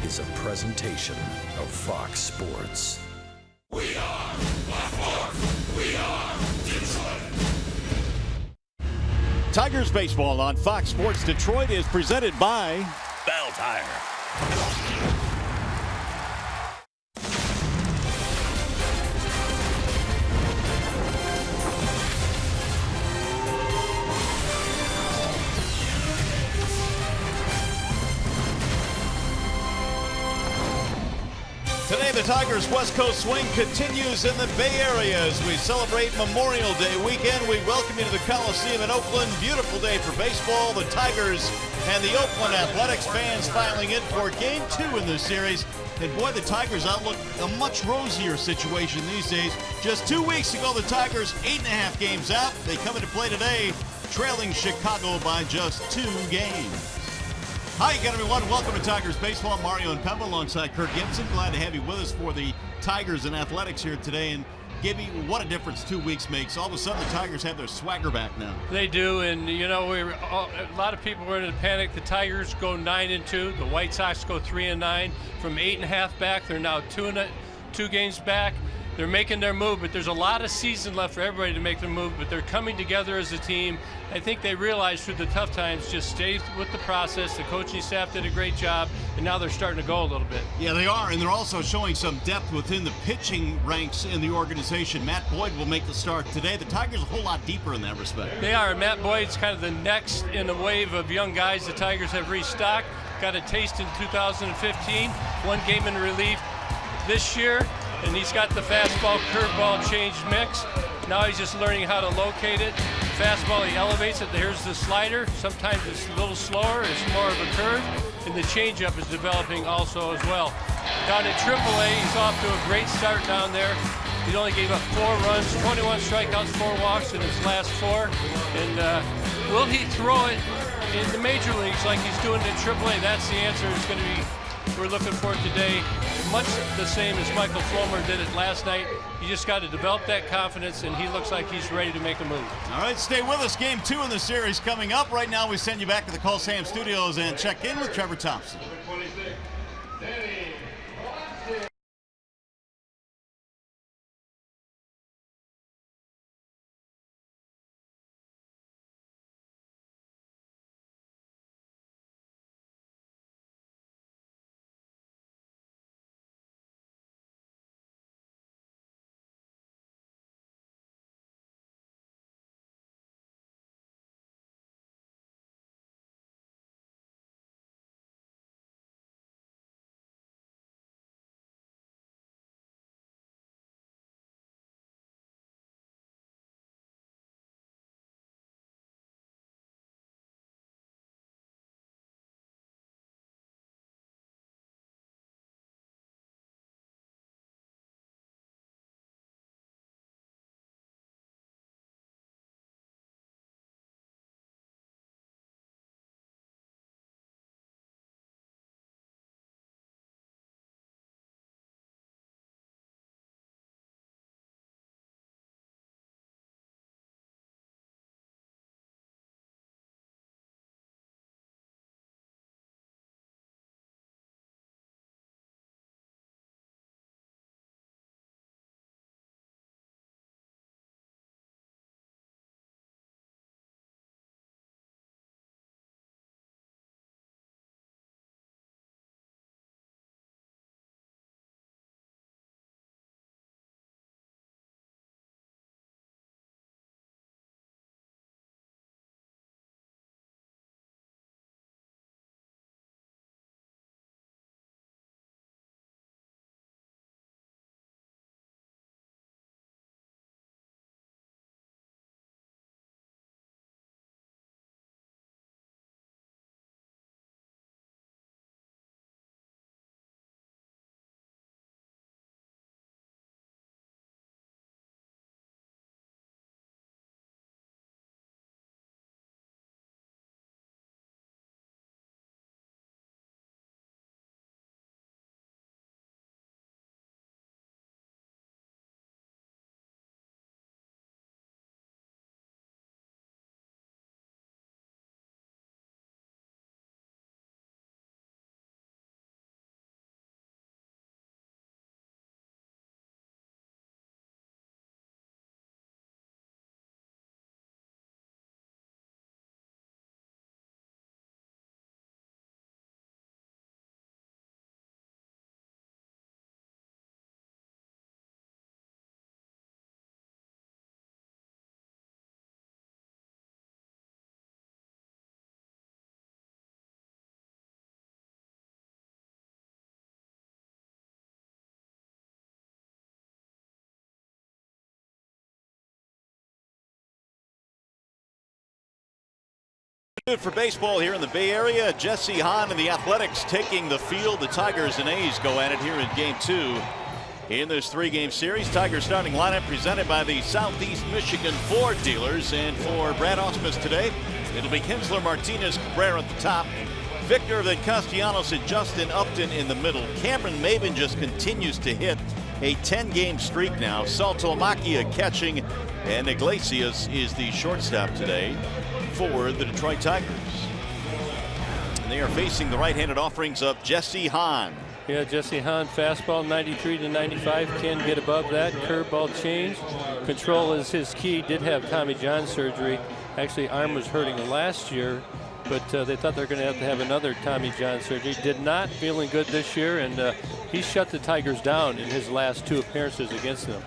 is a presentation of Fox Sports. We are Blackmore. We are Detroit. Tigers baseball on Fox Sports Detroit is presented by Bell Tire. Today, the Tigers' West Coast swing continues in the Bay Area as we celebrate Memorial Day weekend. We welcome you to the Coliseum in Oakland. Beautiful day for baseball. The Tigers and the Oakland Athletics fans filing in for Game 2 in this series. And boy, the Tigers outlook a much rosier situation these days. Just 2 weeks ago, the Tigers 8.5 games out. They come into play today, trailing Chicago by just 2 games. Hi again, everyone. Welcome to Tigers Baseball. Mario and Pemba alongside Kirk Gibson. Glad to have you with us for the Tigers and Athletics here today. And Gibby, what a difference 2 weeks makes. All of a sudden, the Tigers have their swagger back now. They do, and you know, a lot of people were in a panic. The Tigers go 9-2. The White Sox go 3-9. From 8.5 back, they're now 2 games back. They're making their move, but there's a lot of season left for everybody to make their move, but they're coming together as a team. I think they realized through the tough times, just stay with the process. The coaching staff did a great job, and now they're starting to go a little bit. Yeah, they are, and they're also showing some depth within the pitching ranks in the organization. Matt Boyd will make the start today. The Tigers a whole lot deeper in that respect. They are. Matt Boyd's kind of the next in a wave of young guys the Tigers have restocked. Got a taste in 2015, 1 game in relief this year. And he's got the fastball, curveball changed mix. Now he's just learning how to locate it. Fastball, he elevates it. Here's the slider. Sometimes it's a little slower. It's more of a curve. And the changeup is developing also as well. Down at AAA, he's off to a great start down there. He only gave up 4 runs, 21 strikeouts, 4 walks in his last 4. And will he throw it in the major leagues like he's doing at AAA? That's the answer. It's going to be, we're looking for it today. Much the same as Michael Fulmer did it last night. You just got to develop that confidence, and he looks like he's ready to make a move. All right, stay with us. Game 2 in the series coming up. Right now, we send you back to the Coliseum Studios and check in with Trevor Thompson. Good for baseball here in the Bay Area. Jesse Hahn and the Athletics taking the field. The Tigers and A's go at it here in Game 2 in this 3-game series. Tigers starting lineup presented by the Southeast Michigan Ford dealers. And for Brad Ausmus today, it'll be Kinsler, Martinez, Cabrera at the top. Victor, then Castellanos and Justin Upton in the middle. Cameron Maben just continues to hit a 10-game streak now. Saltalamacchia catching, and Iglesias is the shortstop today for the Detroit Tigers. And they are facing the right-handed offerings of Jesse Hahn. Yeah, Jesse Hahn, fastball 93 to 95, can get above that. Curveball change. Control is his key. Did have Tommy John surgery. Actually, arm was hurting last year, but they thought they were going to have another Tommy John surgery. Did not. Feeling good this year, and he shut the Tigers down in his last 2 appearances against them.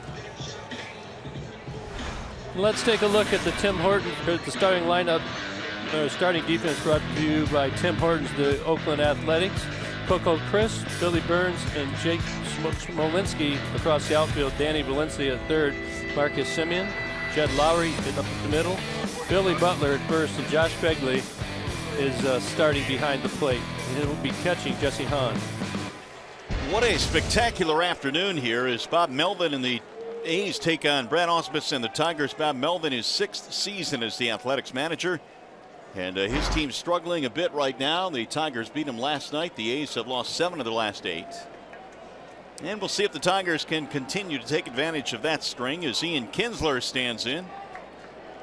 Let's take a look at the Tim Hortons, the starting lineup, starting defense brought to you by Tim Hortons, the Oakland Athletics. Coco Chris, Billy Burns, and Jake Smolinski across the outfield. Danny Valencia at third. Marcus Simeon, Jed Lowry up the middle. Billy Butler at first, and Josh Begley is starting behind the plate. And he'll be catching Jesse Hahn. What a spectacular afternoon here as Bob Melvin and the A's take on Brad Ausmus and the Tigers. Bob Melvin, his 6th season as the Athletics manager, and his team's struggling a bit right now. The Tigers beat him last night. The A's have lost 7 of their last 8. And we'll see if the Tigers can continue to take advantage of that string as Ian Kinsler stands in.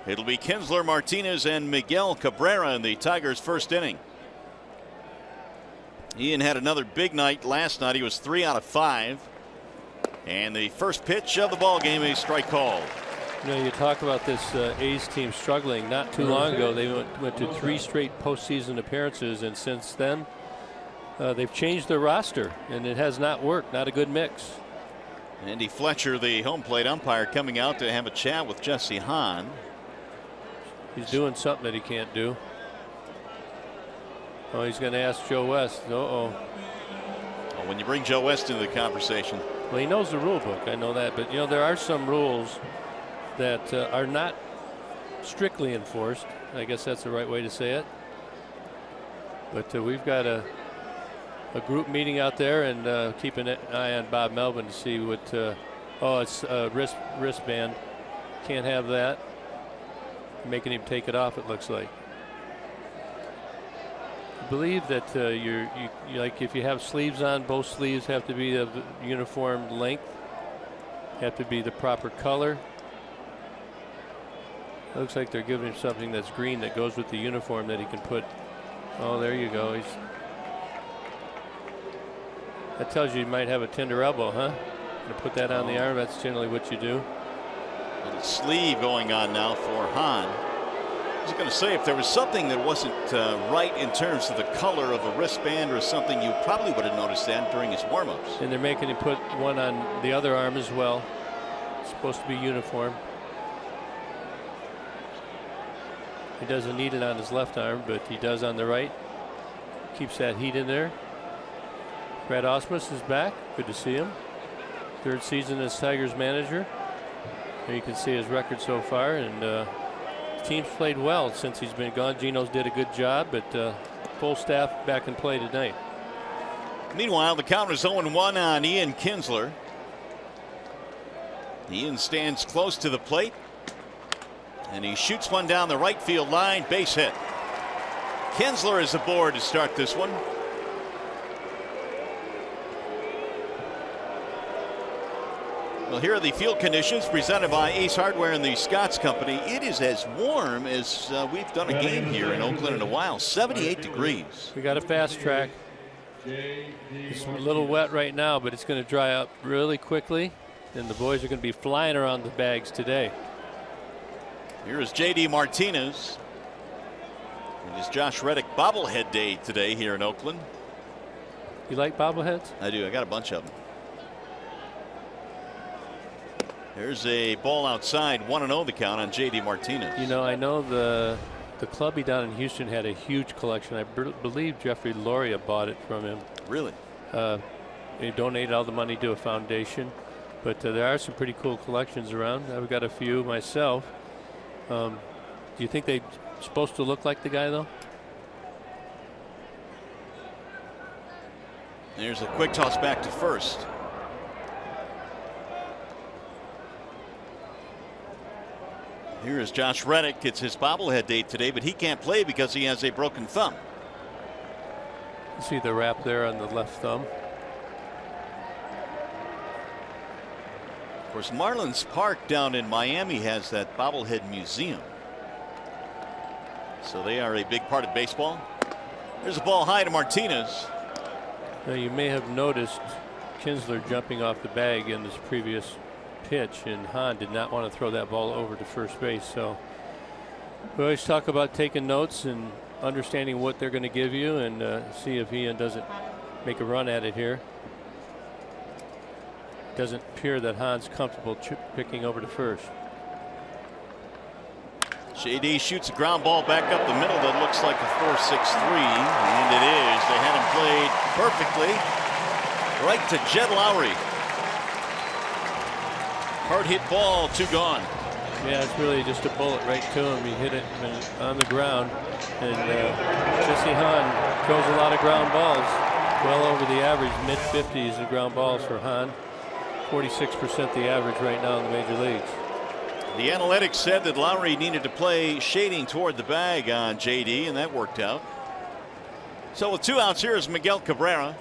It'll be Kinsler, Martinez, and Miguel Cabrera in the Tigers' first inning. Ian had another big night last night. He was 3 out of 5. And the first pitch of the ball game, a strike called. You know, you talk about this A's team struggling. Not too long ago, they went to 3 straight postseason appearances, and since then, they've changed their roster, and it has not worked. Not a good mix. Andy Fletcher, the home plate umpire, coming out to have a chat with Jesse Hahn. He's doing something that he can't do. Oh, he's going to ask Joe West. Uh-oh. Well, when you bring Joe West into the conversation. Well, he knows the rule book. I know that. But, you know, there are some rules that are not strictly enforced. I guess that's the right way to say it. But we've got a group meeting out there, and keep an eye on Bob Melvin to see what. Oh, it's a wristband. Can't have that. Making him take it off, it looks like. I believe that you like if you have sleeves on, both sleeves have to be of uniform length, have to be the proper color. It looks like they're giving him something that's green that goes with the uniform that he can put. Oh, there you go. That tells you might have a tender elbow, huh? Gonna put that on the arm. That's generally what you do. Little sleeve going on now for Hahn. I was going to say, if there was something that wasn't right in terms of the color of a wristband or something, you probably would have noticed that during his warm-ups. And they're making him put one on the other arm as well. It's supposed to be uniform. He doesn't need it on his left arm, but he does on the right. Keeps that heat in there. Brad Ausmus is back. Good to see him. 3rd season as Tigers manager. There you can see his record so far, and the team's played well since he's been gone. Geno's did a good job, but full staff back in play tonight. Meanwhile, the count is 0-1 on Ian Kinsler. Ian stands close to the plate, and he shoots one down the right field line, base hit. Kinsler is aboard to start this one. Well, here are the field conditions presented by Ace Hardware and the Scotts Company. It is as warm as we've done a game here in Oakland in a while. 78 degrees. We got a fast track. It's a little wet right now, but it's going to dry up really quickly, and the boys are going to be flying around the bags today. Here is J.D. Martinez. It is Josh Reddick bobblehead day today here in Oakland. You like bobbleheads? I do. I got a bunch of them. There's a ball outside. 1-0 the count on J.D. Martinez. You know, I know the clubby down in Houston had a huge collection. I believe Jeffrey Loria bought it from him. Really? He donated all the money to a foundation. But there are some pretty cool collections around. I've got a few myself. Do you think they're supposed to look like the guy, though? There's a quick toss back to first. Here is Josh Reddick. It's his bobblehead date today, but he can't play because he has a broken thumb. You see the wrap there on the left thumb. Of course, Marlins Park down in Miami has that bobblehead museum. So they are a big part of baseball. There's a ball high to Martinez. Now you may have noticed Kinsler jumping off the bag in this previous pitch, and Hahn did not want to throw that ball over to first base. So we always talk about taking notes and understanding what they're going to give you, and see if Ian doesn't make a run at it here. Doesn't appear that Hahn's comfortable picking over to first. JD shoots a ground ball back up the middle that looks like a 4.63, and it is. They had him played perfectly right to Jed Lowry. Hard hit ball, 2 gone. Yeah, it's really just a bullet right to him. He hit it on the ground, and Jesse Hahn throws a lot of ground balls, well over the average, mid-50s of ground balls for Hahn. 46% the average right now in the major leagues. The analytics said that Lowry needed to play shading toward the bag on JD, and that worked out. So with 2 outs, here is Miguel Cabrera.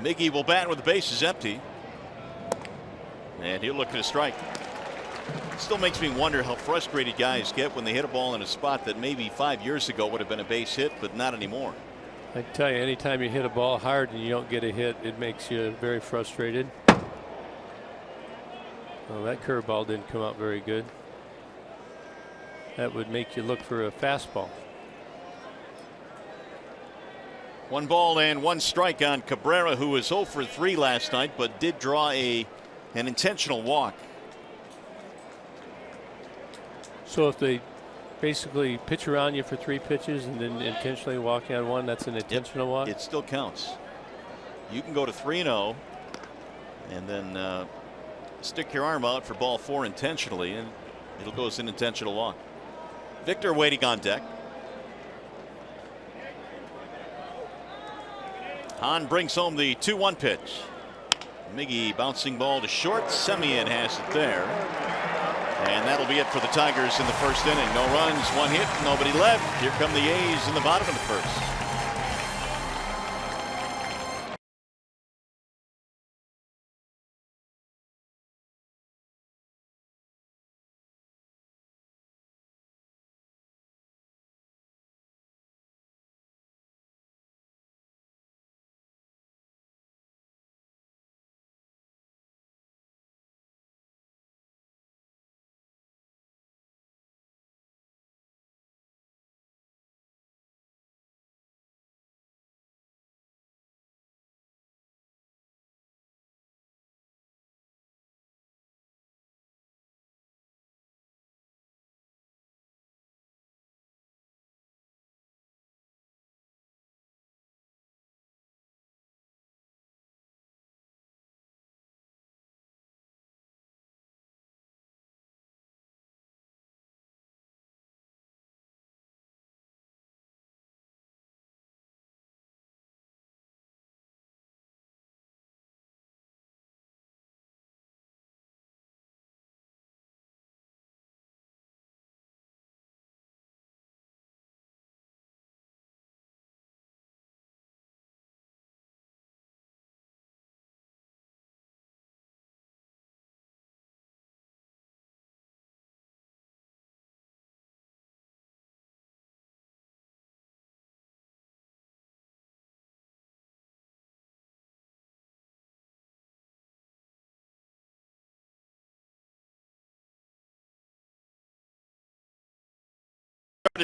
Miggy will bat with the bases empty. And he'll look at a strike. Still makes me wonder how frustrated guys get when they hit a ball in a spot that maybe 5 years ago would have been a base hit, but not anymore. I tell you, anytime you hit a ball hard and you don't get a hit, it makes you very frustrated. Well, that curveball didn't come out very good. That would make you look for a fastball. 1 ball and 1 strike on Cabrera, who was 0 for 3 last night, but did draw an intentional walk. So if they basically pitch around you for 3 pitches and then intentionally walk on 1, that's an intentional walk? It still counts. You can go to 3-0 and then stick your arm out for ball 4 intentionally, and it'll go as an intentional walk. Victor waiting on deck. Hahn brings home the 2-1 pitch. Miggy bouncing ball to short. Semien has it there. And that'll be it for the Tigers in the first inning. No runs, 1 hit, nobody left. Here come the A's in the bottom of the first.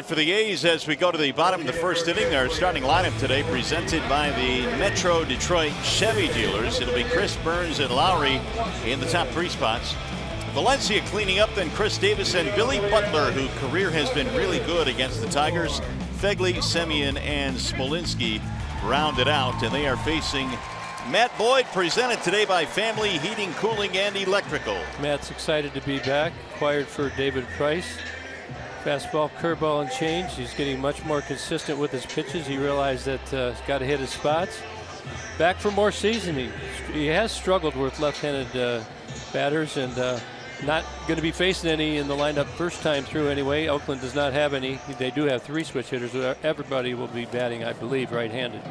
For the A's as we go to the bottom of the first inning, their starting lineup today presented by the Metro Detroit Chevy dealers. It'll be Chris Burns and Lowry in the top 3 spots. Valencia cleaning up, then Chris Davis and Billy Butler, whose career has been really good against the Tigers. Fegley, Semien, and Smolinski rounded out, and they are facing Matt Boyd, presented today by Family Heating, Cooling, and Electrical. Matt's excited to be back, acquired for David Price Fastball, curveball, and change. He's getting much more consistent with his pitches. He realized that he's got to hit his spots. Back for more seasoning. He has struggled with left-handed batters, and not going to be facing any in the lineup first time through anyway. Oakland does not have any. They do have 3 switch hitters. Everybody will be batting, I believe, right-handed.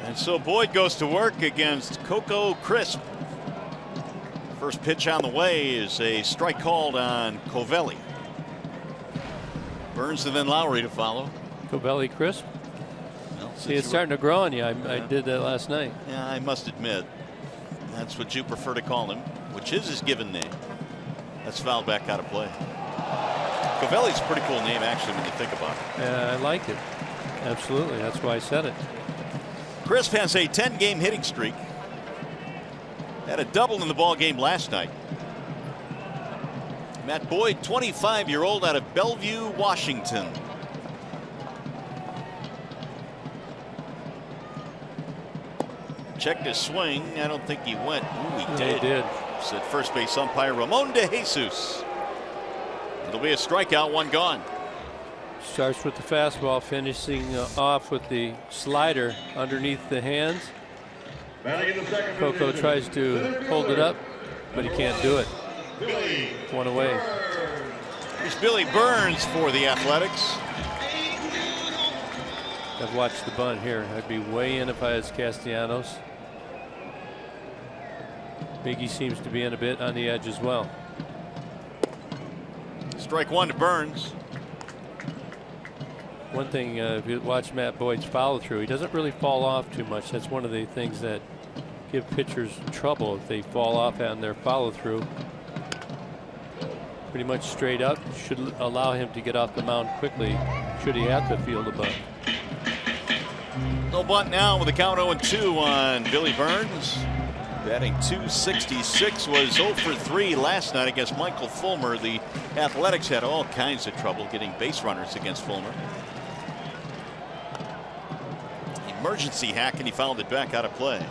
And so Boyd goes to work against Coco Crisp. First pitch on the way is a strike called on Covelli. Burns and then Lowry to follow. Covelli Crisp. Well, see, it's starting to grow on you. I did that last night. Yeah, I must admit, that's what you prefer to call him, which is his given name. That's fouled back out of play. Covelli's a pretty cool name, actually, when you think about it. I like it. Absolutely. That's why I said it. Crisp has a 10-game hitting streak. Had a double in the ball game last night. Matt Boyd, 25-year-old out of Bellevue, Washington. Checked his swing. I don't think he went. Ooh, he did. He did. Said first base umpire Ramon De Jesus. It'll be a strikeout, 1 gone. Starts with the fastball, finishing off with the slider underneath the hands. Coco tries to hold it up, but he can't do it. 1 away. Here's Billy Burns for the Athletics. I've watched the bunt here. I'd be way in if I was Castellanos. Biggie seems to be in a bit on the edge as well. Strike 1 to Burns. One thing, if you watch Matt Boyd's follow through, he doesn't really fall off too much. That's one of the things that give pitchers trouble if they fall off on their follow through. Pretty much straight up. Should allow him to get off the mound quickly should he have to field a bunt. No bunt now with a count 0-2 on Billy Burns. Batting .266, was 0 for 3 last night against Michael Fulmer. The Athletics had all kinds of trouble getting base runners against Fulmer. Emergency hack, and he fouled it back out of play.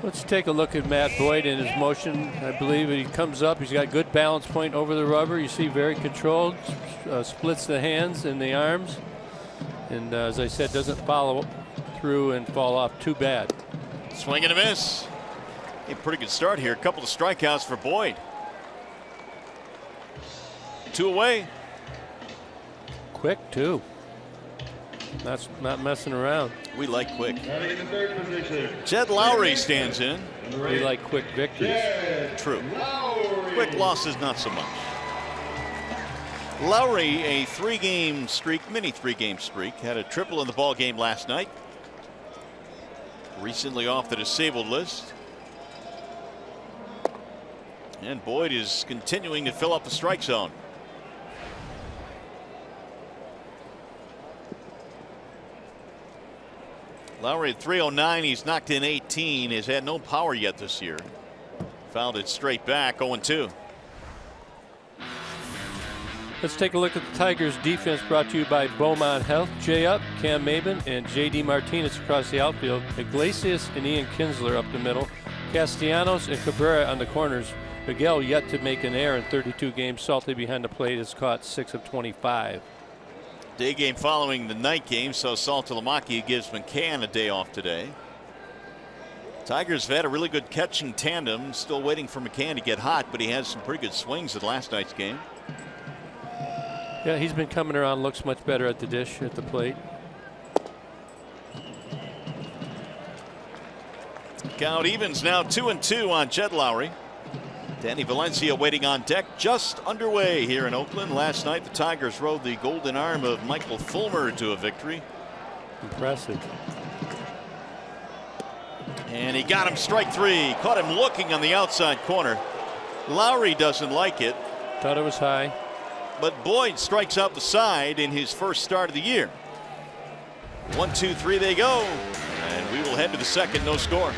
Let's take a look at Matt Boyd in his motion. I believe he comes up. He's got good balance point over the rubber. You see, very controlled. Splits the hands and the arms. And as I said, doesn't follow through and fall off too bad. Swing and a miss. A pretty good start here. A couple of strikeouts for Boyd. 2 away. Quick, too. Not messing around. We like quick. Jed Lowry stands in. We like quick victories. True. Quick losses, not so much. Lowry, a 3-game streak, mini 3-game streak, had a triple in the ball game last night. Recently off the disabled list. And Boyd is continuing to fill up the strike zone. Lowry at 309. He's knocked in 18. Has had no power yet this year. Fouled it straight back. 0-2. Let's take a look at the Tigers defense, brought to you by Beaumont Health. Jay Up, Cam Maben, and J.D. Martinez across the outfield. Iglesias and Ian Kinsler up the middle. Castellanos and Cabrera on the corners. Miguel yet to make an error in 32 games. Salty behind the plate has caught 6 of 25. Day game following the night game, so Saltalamacchia gives McCann a day off today. Tigers have had a really good catching tandem. Still waiting for McCann to get hot, but he has some pretty good swings at last night's game. Yeah, he's been coming around, looks much better at the dish, at the plate. Count evens now 2-2 on Jed Lowry. Danny Valencia waiting on deck, just underway here in Oakland. Last night the Tigers rode the golden arm of Michael Fulmer to a victory. Impressive. And he got him, strike 3. Caught him looking on the outside corner. Lowry doesn't like it. Thought it was high. But Boyd strikes out the side in his first start of the year. 1, 2, 3 they go. And we will head to the second, no score.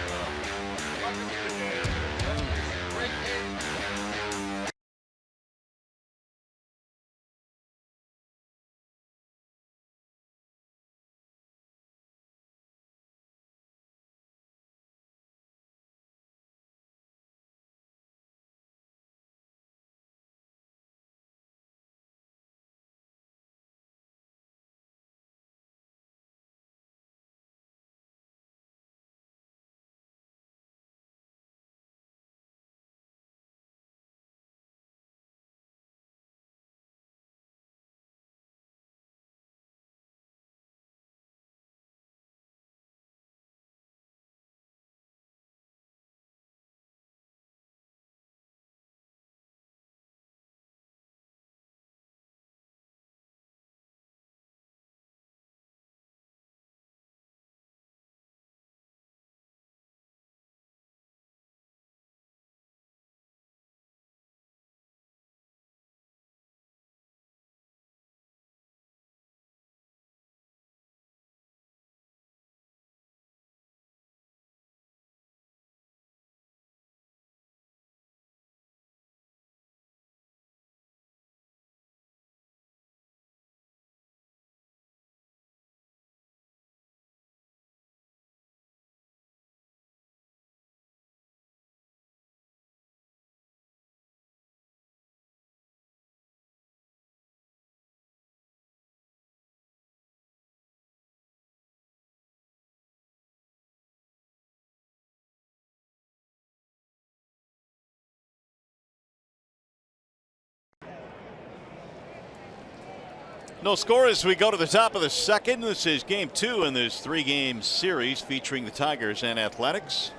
No score as we go to the top of the second. This is game 2 in this 3-game series featuring the Tigers and Athletics.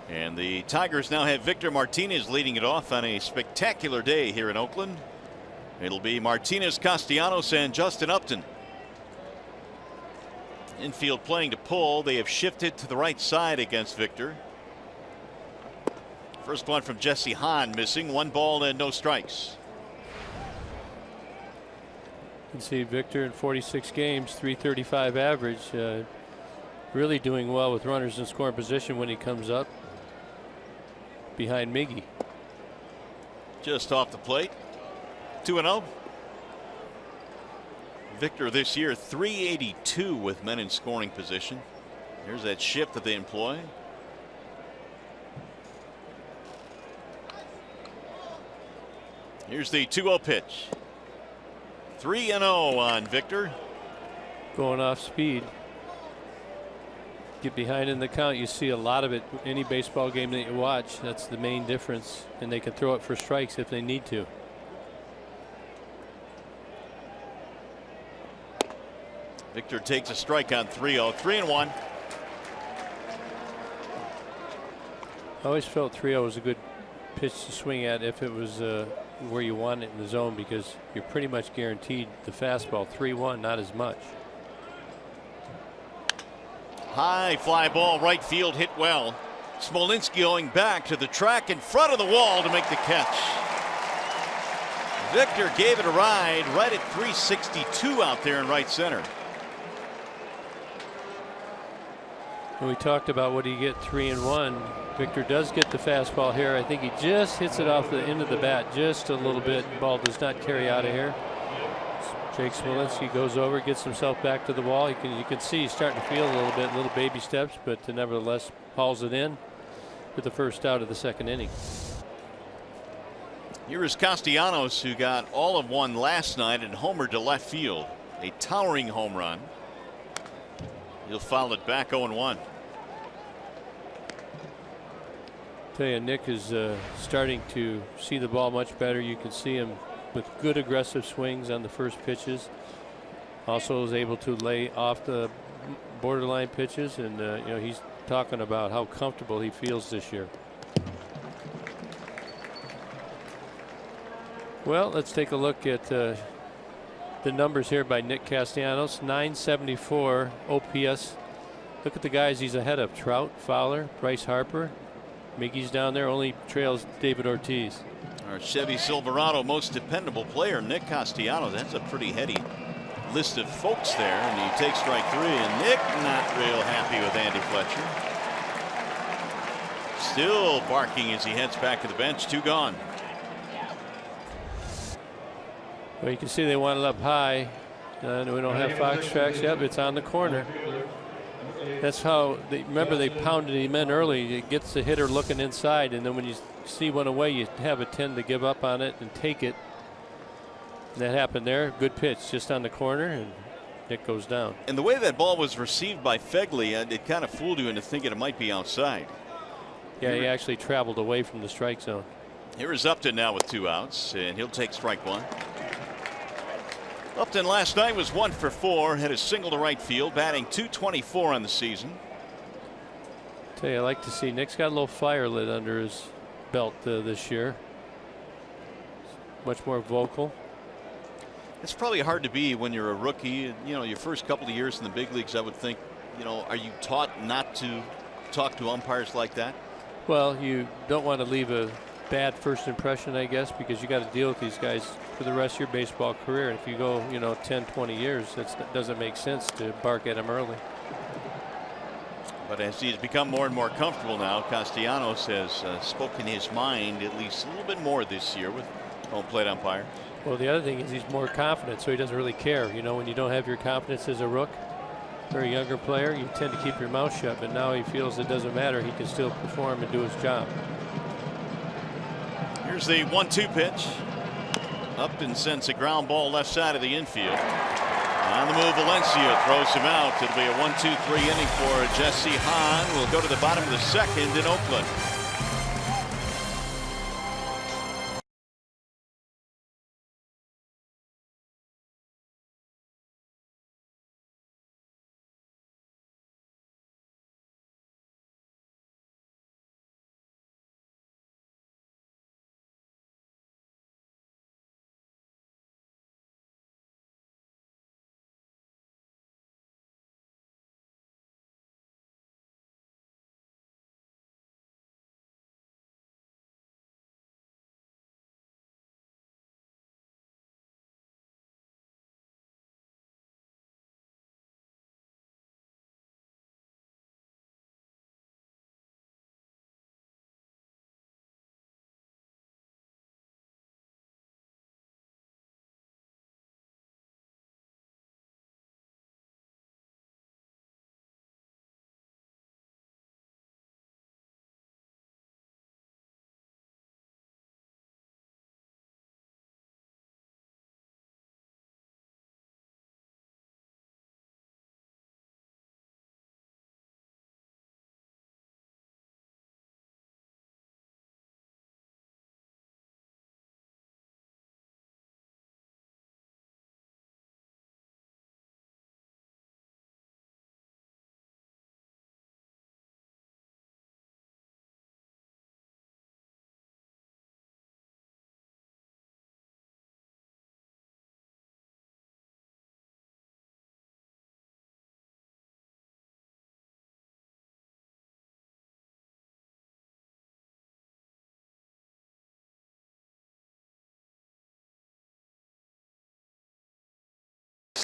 And the Tigers now have Victor Martinez leading it off on a spectacular day here in Oakland. It'll be Martinez, Castellanos, and Justin Upton. Infield playing to pull. They have shifted to the right side against Victor. First one from Jesse Hahn missing. 1 ball and no strikes. You can see Victor in 46 games, 335 average, really doing well with runners in scoring position when he comes up behind Miggy. Just off the plate. 2-0. Victor this year 382 with men in scoring position. Here's that shift that they employ. Here's the 2-0 pitch. 3-0 on Victor. Going off speed. Get behind in the count. You see a lot of it any baseball game that you watch. That's the main difference. And they can throw it for strikes if they need to. Victor takes a strike on 3-0. 3-1. I always felt 3-0 was a good pitch to swing at if it was where you want it in the zone, because you're pretty much guaranteed the fastball. 3-1, not as much. High fly ball, right field, hit well. Smolinski going back to the track in front of the wall to make the catch. Victor gave it a ride right at 362 out there in right center. When we talked about what do you get 3-1, Victor does get the fastball here. I think he just hits it off the end of the bat just a little bit. Ball does not carry out of here. Jake Smolinski goes over, gets himself back to the wall. You can see he's starting to feel a little bit, little baby steps, but nevertheless hauls it in with the first out of the second inning. Here is Castellanos, who got all of one last night and homered to left field. A towering home run. He'll foul it back 0-1. Tell you, Nick is starting to see the ball much better. You can see him with good aggressive swings on the first pitches. Also is able to lay off the borderline pitches, and you know, he's talking about how comfortable he feels this year. Well, let's take a look at the numbers here by Nick Castellanos. 974 OPS. Look at the guys he's ahead of: Trout, Fowler, Bryce Harper. Miggy's down there, only trails David Ortiz. Our Chevy Silverado most dependable player, Nick Castellanos. That's a pretty heady list of folks there, and he takes strike 3, and Nick not real happy with Andy Fletcher. Still barking as he heads back to the bench. 2 gone. Well, you can see they want it up high, and we don't have Fox tracks. Yep, it's on the corner. That's how remember they pounded him in early. It gets the hitter looking inside, and then when you see one away, you have a tend to give up on it and take it. And that happened there. Good pitch just on the corner, and Nick goes down. And the way that ball was received by Fegley, it kind of fooled you into thinking it might be outside. Yeah, he actually traveled away from the strike zone. Here is Upton now with 2 outs, and he'll take strike 1. Upton last night was 1 for 4, had a single to right field, batting .224 on the season. Tell you, I like to see Nick's got a little fire lit under his belt this year. Much more vocal. It's probably hard to be when you're a rookie. You know, your first couple of years in the big leagues, I would think, you know, are you taught not to talk to umpires like that? Well, you don't want to leave a bad first impression, I guess, because you got to deal with these guys for the rest of your baseball career. And if you go, you know, 10, 20 years, that doesn't make sense to bark at them early. But as he's become more and more comfortable now, Castellanos has spoken his mind at least a little bit more this year with home plate umpires. Well, the other thing is he's more confident, so he doesn't really care. You know, when you don't have your confidence as a rook or a younger player, you tend to keep your mouth shut. But now he feels it doesn't matter. He can still perform and do his job. Here's the 1-2 pitch. Upton sends a ground ball left side of the infield. On the move, Valencia throws him out. It'll be a 1-2-3 inning for Jesse Hahn. We'll go to the bottom of the second in Oakland.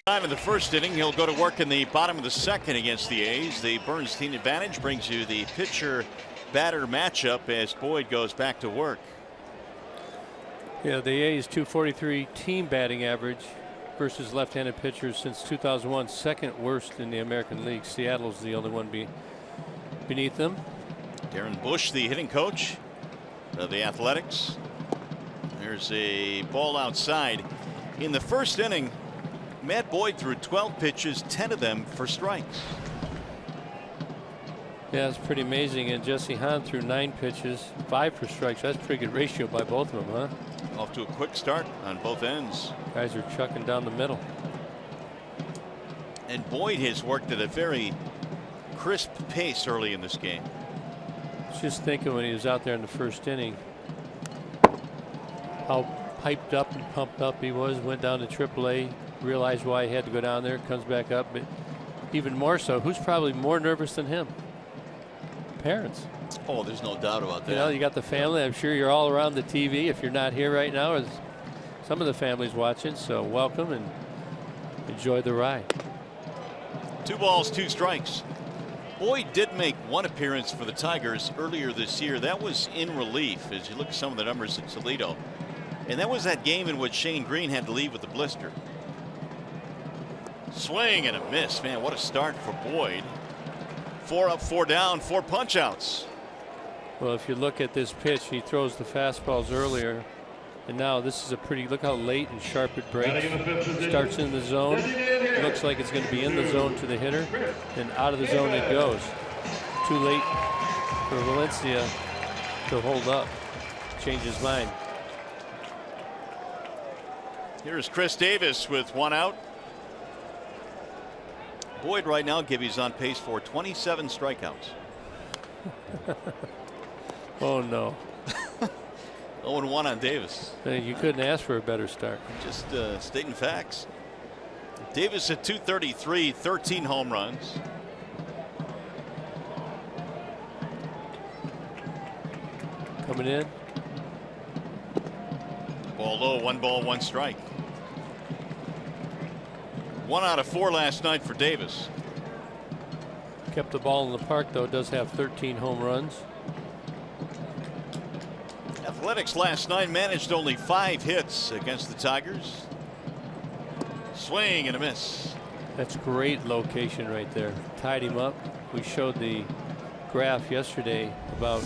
Time in the first inning, he'll go to work in the bottom of the second against the A's. The Bernstein advantage brings you the pitcher-batter matchup as Boyd goes back to work. Yeah, the A's 243 team batting average versus left-handed pitchers since 2001, second worst in the American League. Seattle's the only one beneath them. Darren Bush, the hitting coach of the Athletics. There's a ball outside. In the first inning, Matt Boyd threw 12 pitches, 10 of them for strikes. Yeah, it's pretty amazing. And Jesse Hahn threw 9 pitches, 5 for strikes. That's a pretty good ratio by both of them, huh? Off to a quick start on both ends. Guys are chucking down the middle. And Boyd has worked at a very crisp pace early in this game. Just thinking when he was out there in the first inning, how hyped up and pumped up he was. Went down to AAA, realized why he had to go down there, comes back up. But even more so, who's probably more nervous than him? Parents. Oh, there's no doubt about that. You know, you got the family. I'm sure you're all around the TV. If you're not here right now, as some of the families watching, so welcome and enjoy the ride. 2 balls, 2 strikes. Boyd did make one appearance for the Tigers earlier this year. That was in relief as you look at some of the numbers at Toledo. And that was that game in which Shane Green had to leave with a blister. Swing and a miss. Man, what a start for Boyd. 4 up, 4 down, 4 punch outs. Well, if you look at this pitch, he throws the fastballs earlier. And now this is a pretty, look how late and sharp it breaks. Starts in the zone. Looks like it's going to be in the zone to the hitter. And out of the zone it goes. Too late for Valencia to hold up. Change his mind. Here's Chris Davis with 1 out. Boyd right now, Gibby's on pace for 27 strikeouts. Oh no. 0-1 on Davis. You couldn't ask for a better start. Just stating facts. Davis at 233, 13 home runs. Coming in. Ball low, 1 ball, 1 strike. 1 out of 4 last night for Davis. Kept the ball in the park, though. Does have 13 home runs. Athletics last night managed only 5 hits against the Tigers. Swing and a miss. That's great location right there. Tied him up. We showed the graph yesterday about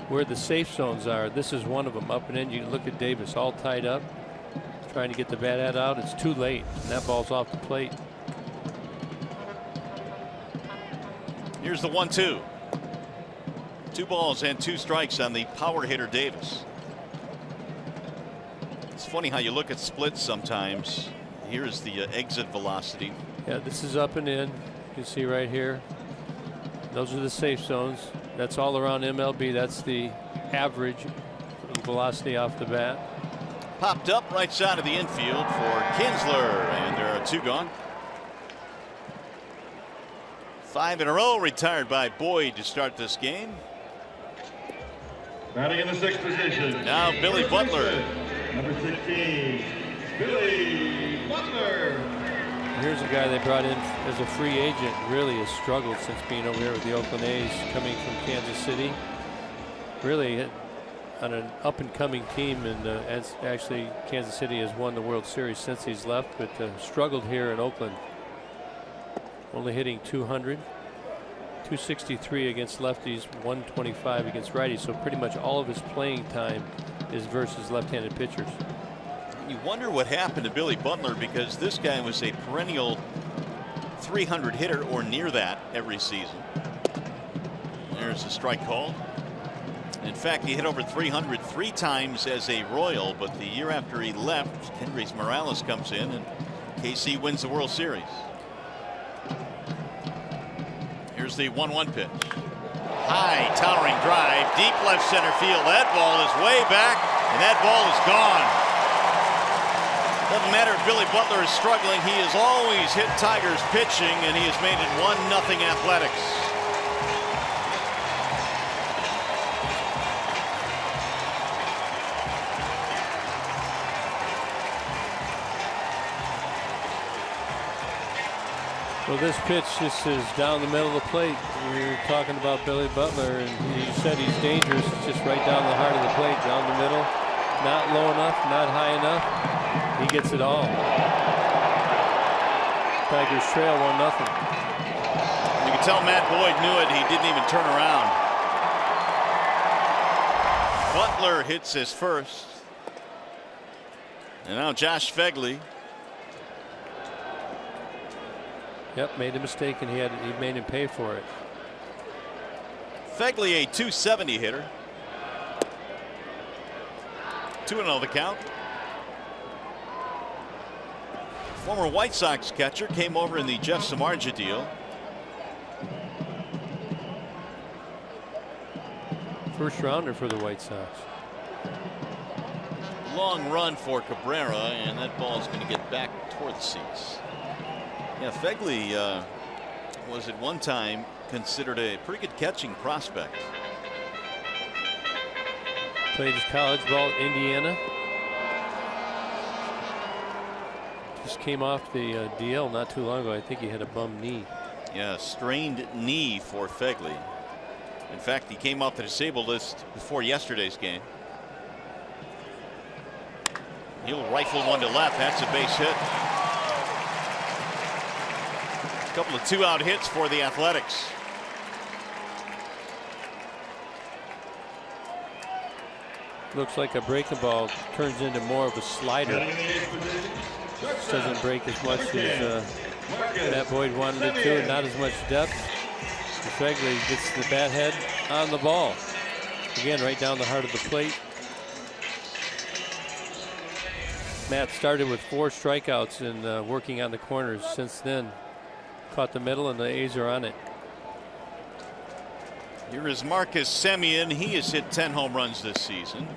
where the safe zones are. This is one of them. Up and in, you look at Davis all tied up, trying to get the bat head out. It's too late, and that ball's off the plate. Here's the 1-2. 2 balls and 2 strikes on the power hitter Davis. It's funny how you look at splits sometimes. Here's the exit velocity. Yeah, this is up and in. You can see right here. Those are the safe zones. That's all around MLB. That's the average velocity off the bat. Popped up right side of the infield for Kinsler, and there are 2 gone. 5 in a row retired by Boyd to start this game. Batting in the 6th position. Now Billy Butler. Number 16, Billy Butler. Here's a guy they brought in as a free agent. Really has struggled since being over here with the Oakland A's, coming from Kansas City. Really on an up-and-coming team, and as actually Kansas City has won the World Series since he's left, but struggled here in Oakland. Only hitting 200, 263 against lefties, 125 against righties. So pretty much all of his playing time is versus left-handed pitchers. You wonder what happened to Billy Butler, because this guy was a perennial 300 hitter or near that every season. There's a strike called. In fact, he hit over 300 3 times as a Royal, but the year after he left, Kendrys Morales comes in and KC wins the World Series. Here's the 1-1 pitch. High towering drive, deep left center field. That ball is way back, and that ball is gone. Doesn't matter if Billy Butler is struggling, he has always hit Tigers pitching, and he has made it 1-0 Athletics. Well, this pitch just is down the middle of the plate. We were talking about Billy Butler, and he said he's dangerous. It's just right down the heart of the plate, down the middle. Not low enough, not high enough. He gets it all. Tigers trail 1-0. You can tell Matt Boyd knew it. He didn't even turn around. Butler hits his first. And now Josh Phegley. Yep, made a mistake, and he made him pay for it. Phegley, a .270 hitter. 2-0 the count. Former White Sox catcher came over in the Jeff Samardzija deal. First rounder for the White Sox. Long run for Cabrera, and that ball is going to get back toward the seats. Yeah, Phegley was at one time considered a pretty good catching prospect. Played his college ball at Indiana. Just came off the DL not too long ago. I think he had a bum knee. Yeah, strained knee for Phegley. In fact, he came off the disabled list before yesterday's game. He'll rifle one to left. That's a base hit. A couple of 2-out hits for the Athletics. Looks like a breaking ball turns into more of a slider. Just doesn't break as much as Matt Boyd wanted it to, and not as much depth. Phegley gets the bat head on the ball. Again, right down the heart of the plate. Matt started with 4 strikeouts and working on the corners since then. Caught the middle, and the A's are on it. Here is Marcus Semien. He has hit 10 home runs this season.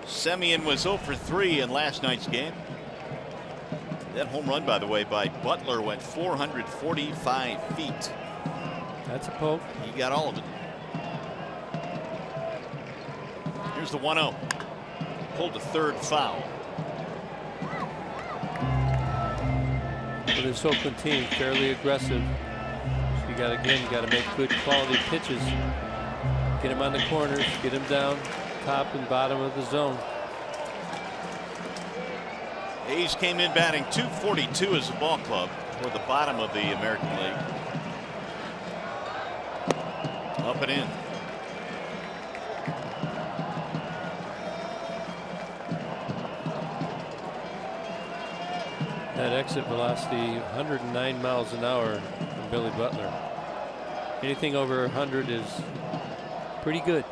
Semien was 0 for 3 in last night's game. That home run, by the way, by Butler went 445 feet. That's a poke. He got all of it. Here's the 1-0. Pulled the third foul. But this Oakland team fairly aggressive. So you got to make good quality pitches. Get him on the corners, get him down top and bottom of the zone. A's came in batting .242 as a ball club toward the bottom of the American League. Up and in. That exit velocity 109 miles an hour from Billy Butler. Anything over 100 is pretty good.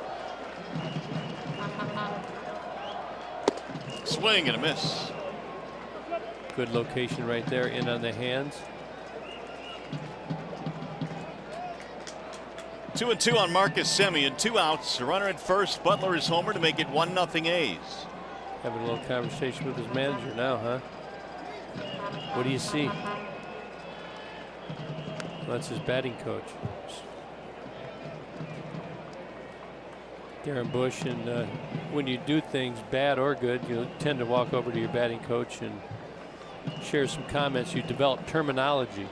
Swing and a miss. Good location right there, in on the hands. 2-2 on Marcus Semien. 2 outs. A runner at first. Butler is homer to make it 1-0 A's. Having a little conversation with his manager now, huh? What do you see? Well, that's his batting coach, Darren Bush. And when you do things bad or good, you tend to walk over to your batting coach and share some comments. You develop terminology.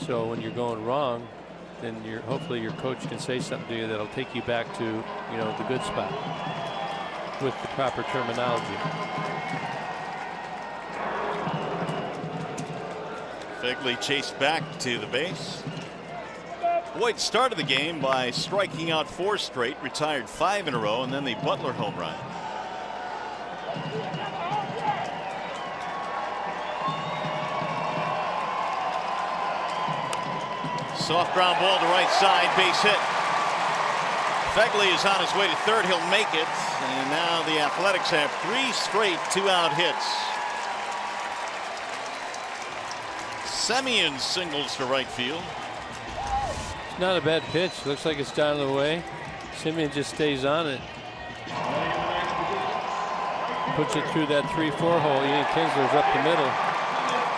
So when you're going wrong, then hopefully your coach can say something to you that'll take you back to, the good spot with the proper terminology. Phegley chased back to the base. Boyd started the game by striking out 4 straight, retired 5 in a row, and then the Butler home run. Soft ground ball to right side, base hit. Phegley is on his way to third. He'll make it. And now the Athletics have 3 straight 2-out hits. Semien singles to right field. It's not a bad pitch. Looks like it's down the way. Semien just stays on it. Puts it through that 3-4 hole. Ian Kinsler's up the middle.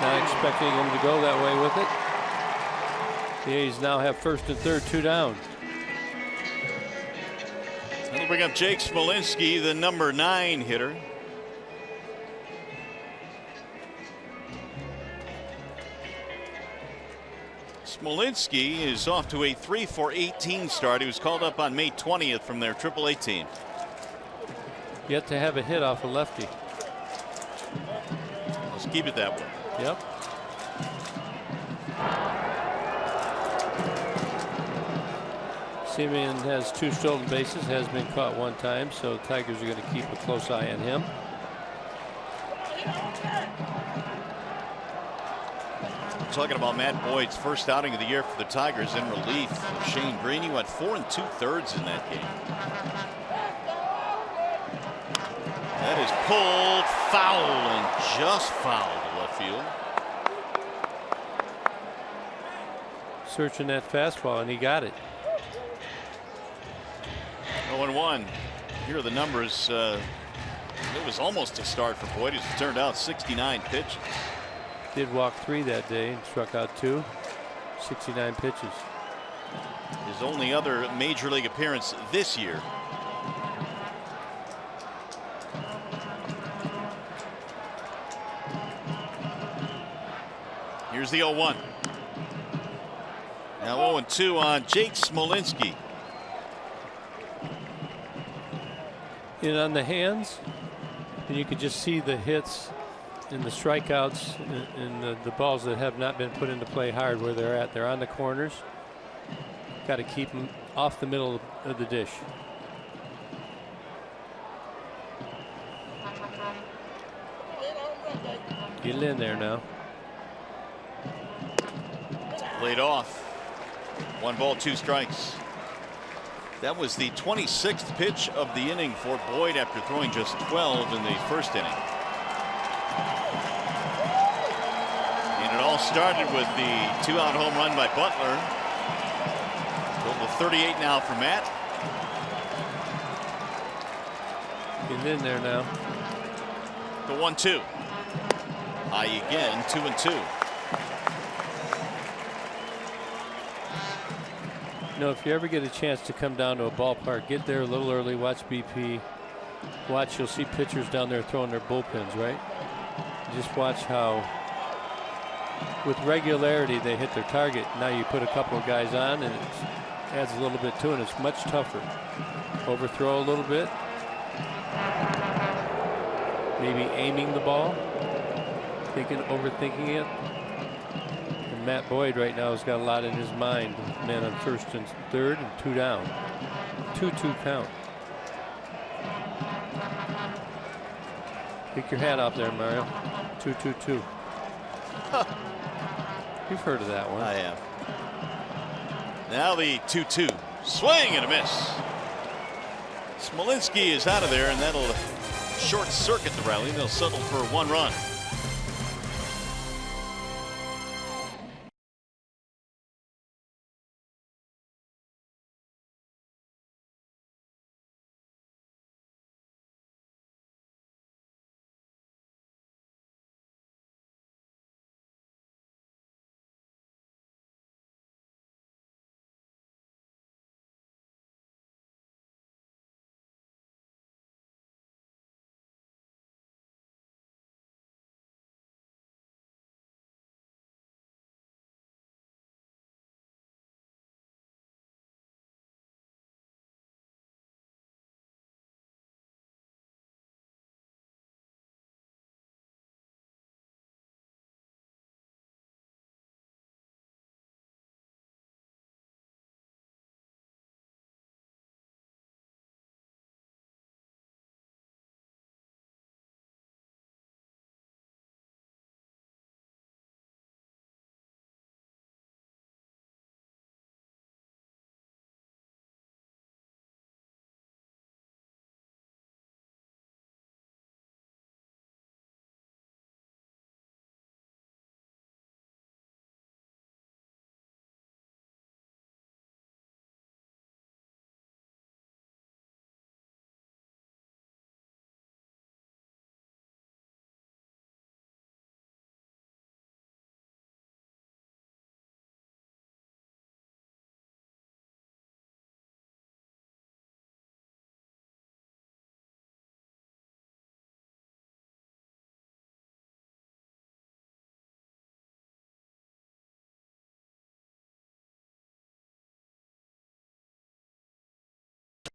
Not expecting him to go that way with it. The A's now have first and third, 2 down. That'll bring up Jake Smolinski, the number 9 hitter. Smolinski is off to a 3 for 18 start. He was called up on May 20th from their AAA team. Yet to have a hit off a lefty. Let's keep it that way. Yep. Simeon has 2 stolen bases, has been caught 1 time, so the Tigers are going to keep a close eye on him. Talking about Matt Boyd's first outing of the year for the Tigers in relief of Shane Green. He went 4 2/3 in that game. That is pulled foul and just foul to left field. Searching that fastball, and he got it. 0-1. Here are the numbers. It was almost a start for Boyd. As it turned out, 69 pitches. Did walk 3 that day and struck out 2. 69 pitches. His only other major league appearance this year. Here's the 0-1. Now 0-2 on Jake Smolinski. In on the hands, and you could just see the hits and the strikeouts and the balls that have not been put into play hard where they're at. They're on the corners. Got to keep them off the middle of the dish. Get in there now. Laid off. 1 ball, 2 strikes. That was the 26th pitch of the inning for Boyd after throwing just 12 in the first inning. And it all started with the 2-out home run by Butler. Total of 38 now for Matt. Get in there now. The 1-2. High again, 2-2. You know, if you ever get a chance to come down to a ballpark, get there a little early, watch BP. Watch, you'll see pitchers down there throwing their bullpens, right? Just watch how, with regularity, they hit their target. Now you put a couple of guys on, and it adds a little bit to it. It's much tougher. Overthrow a little bit. Maybe aiming the ball. Overthinking it. And Matt Boyd right now has got a lot in his mind. Man on first and third and 2 down. 2-2 count. Take your hat off there, Mario. 2-2-2. You've heard of that one. I have. Now the 2-2. Swing and a miss. Smolinski is out of there, and that'll short circuit the rally. They'll settle for 1 run.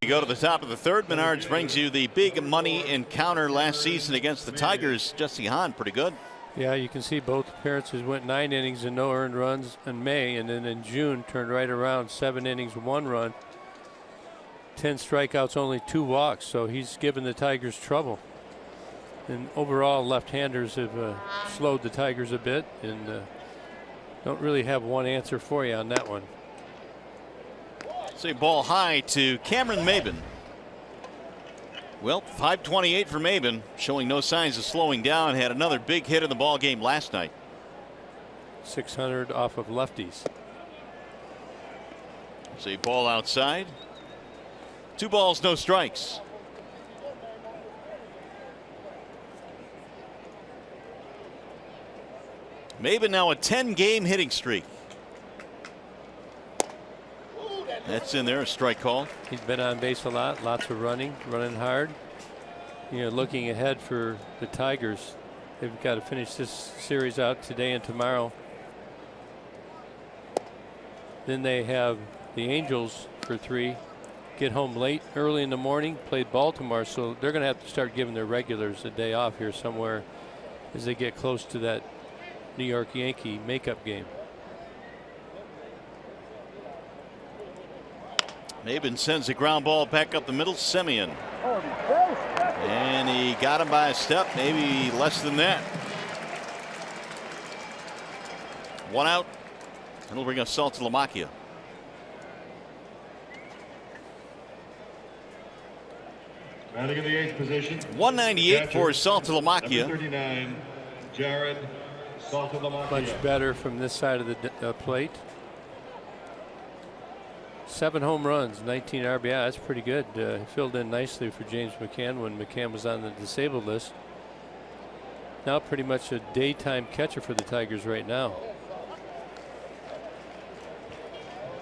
We go to the top of the third. Menards brings you the big money encounter last season against the Tigers. Jesse Hahn, pretty good. Yeah, you can see both appearances went 9 innings and no earned runs in May, and then in June turned right around, 7 innings, 1 run, 10 strikeouts, only 2 walks. So he's given the Tigers trouble. And overall, left-handers have slowed the Tigers a bit, and don't really have one answer for you on that one. Say ball high to Cameron Maben. Well, 528 for Maben, showing no signs of slowing down. Had another big hit in the ball game last night. 600 off of lefties. Say ball outside. 2 balls, no strikes. Maben now a 10-game hitting streak. That's in there, a strike call. He's been on base a lot, lots of running hard. You know, looking ahead for the Tigers, they've got to finish this series out today and tomorrow. Then they have the Angels for 3, get home late, early in the morning, played Baltimore, so they're going to have to start giving their regulars a day off here somewhere as they get close to that New York Yankee makeup game. Maben sends a ground ball back up the middle. Semien. And he got him by a step, maybe less than that. 1 out. And it'll bring up Saltalamacchia. Batting in the 8th position. 198 for Saltalamacchia. Number 39, Jared Saltalamacchia. Much better from this side of the plate. 7 home runs, 19 RBI. That's pretty good. He filled in nicely for James McCann when McCann was on the disabled list. Now pretty much a daytime catcher for the Tigers right now.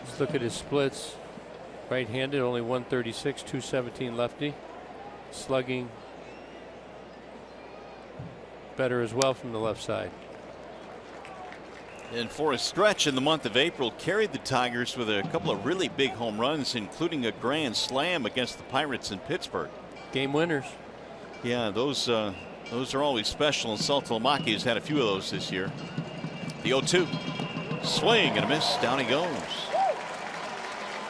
Let's look at his splits. Right-handed, only 136, 217 lefty. Slugging better as well from the left side. And for a stretch in the month of April, carried the Tigers with a couple of really big home runs, including a grand slam against the Pirates in Pittsburgh. Game winners. Yeah, those are always special, and Saltalamacchia has had a few of those this year. The 0-2. Swing and a miss. Down he goes.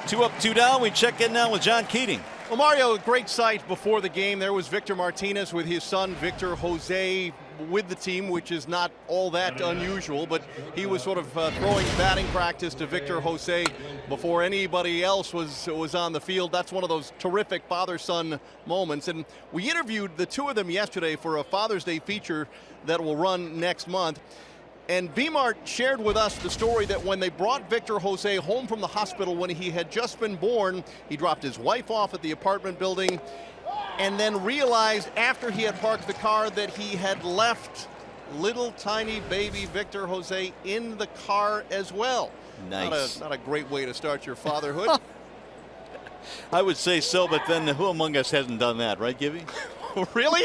2 up, 2 down. We check in now with John Keating. Well, Mario, a great sight before the game. There was Victor Martinez with his son, Victor Jose, with the team, which is not all that unusual, but he was sort of throwing batting practice to Victor Jose before anybody else was on the field. That's one of those terrific father-son moments. And we interviewed the 2 of them yesterday for a Father's Day feature that will run next month. And B-Mart shared with us the story that when they brought Victor Jose home from the hospital when he had just been born, he dropped his wife off at the apartment building and then realized after he had parked the car that he had left little tiny baby Victor Jose in the car as well. Nice. Not a great way to start your fatherhood. I would say so, but then who among us hasn't done that, right, Gibby? Really?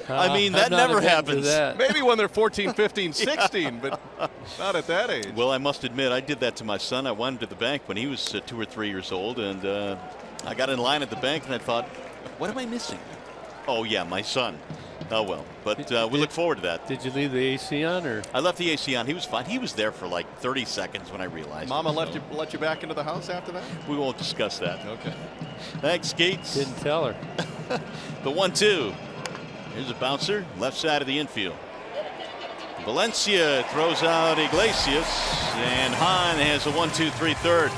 I mean, that never happens. That. Maybe when they're 14, 15, 16, but not at that age. Well, I must admit, I did that to my son. I went to the bank when he was 2 or 3 years old, and I got in line at the bank, and I thought, what am I missing? Oh, yeah, my son. Oh, well, but we look forward to that. Did you leave the AC on, or? I left the AC on. He was fine. He was there for like 30 seconds when I realized. Mama it, let you back into the house after that? We won't discuss that. Okay. Thanks, Gates. Didn't tell her. The 1-2. Here's a bouncer, left side of the infield. Valencia throws out Iglesias, and Hahn has a 1-2-3 third.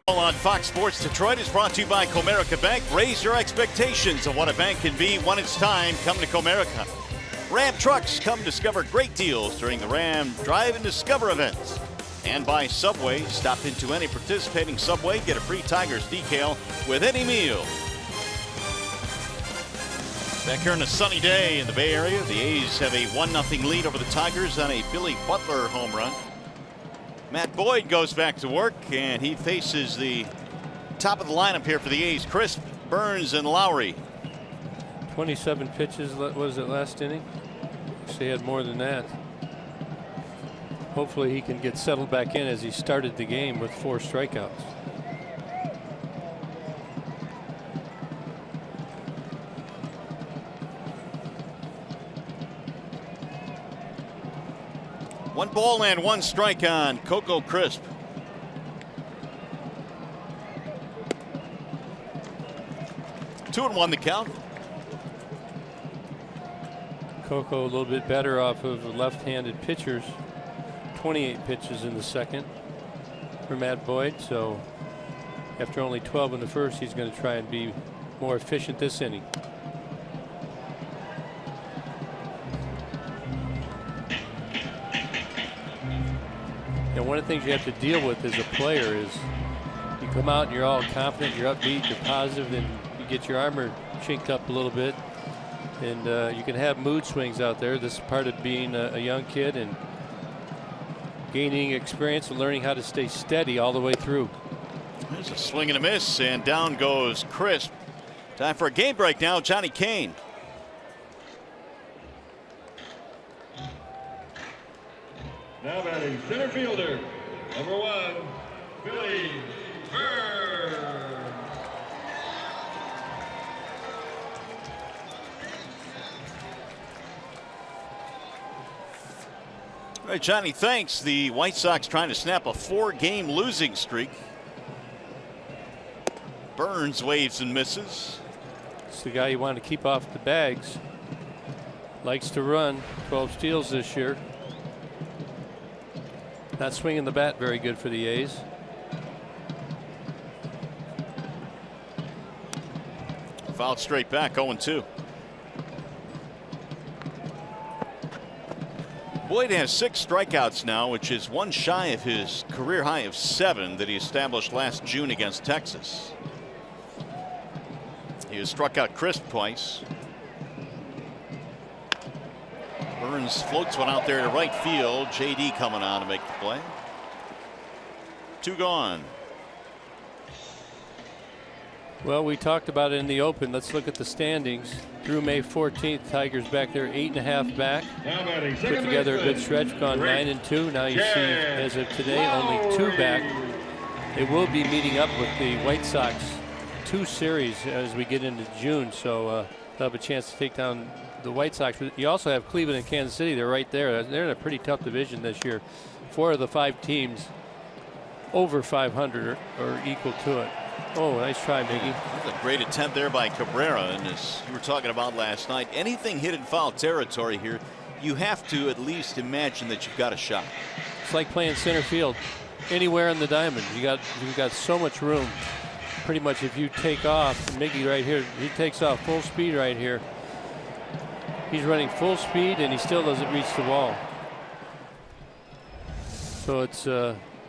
On Fox Sports Detroit is brought to you by Comerica Bank. Raise your expectations of what a bank can be when it's time. Come to Comerica. Ram Trucks, come discover great deals during the Ram Drive and Discover events. And by Subway, stop into any participating Subway, get a free Tigers decal with any meal. Back here on a sunny day in the Bay Area, the A's have a 1-0 lead over the Tigers on a Billy Butler home run. Matt Boyd goes back to work, and he faces the top of the lineup here for the A's. Crisp, Burns, and Lowry. 27 pitches, was it last inning? He had more than that. Hopefully he can get settled back in as he started the game with 4 strikeouts. One ball and 1 strike on Coco Crisp. Two and 1 the count. Coco a little bit better off of left-handed pitchers. 28 pitches in the second for Matt Boyd. So after only 12 in the first, he's going to try and be more efficient this inning. And one of the things you have to deal with as a player is you come out and you're all confident, you're upbeat, you're positive, and you get your armor chinked up a little bit. And you can have mood swings out there. This is part of being a young kid and gaining experience and learning how to stay steady all the way through. There's a swing and a miss, and down goes Crisp. Time for a game break now. Johnny Kane. Now batting center fielder, number 1, Billy Burns. All right, Johnny, thanks. The White Sox trying to snap a 4-game losing streak. Burns waves and misses. It's the guy you want to keep off the bags. Likes to run. 12 steals this year. Not swinging the bat very good for the A's. Fouled straight back, 0-2. Boyd has 6 strikeouts now, which is 1 shy of his career high of 7 that he established last June against Texas. He has struck out Crisp twice. Burns floats one out there to right field. JD coming on to make the play. 2 gone. Well, we talked about it in the open. Let's look at the standings. Through May 14th, Tigers back there 8.5 back. Now batting Put second together a good baseman, stretch, gone 9-2. Now you see, as of today, only 2 back. They will be meeting up with the White Sox 2 series as we get into June, so they'll have a chance to take down the White Sox. You also have Cleveland and Kansas City. They're right there. They're in a pretty tough division this year. 4 of the 5 teams over 500 or equal to it. Oh, nice try, Miggy. That's a great attempt there by Cabrera. And as you were talking about last night, anything hit in foul territory here, you have to at least imagine that you've got a shot. It's like playing center field anywhere in the diamond. You've got so much room. Pretty much if you take off, Miggy right here, he takes off full speed right here. He's running full speed and he still doesn't reach the wall. So it's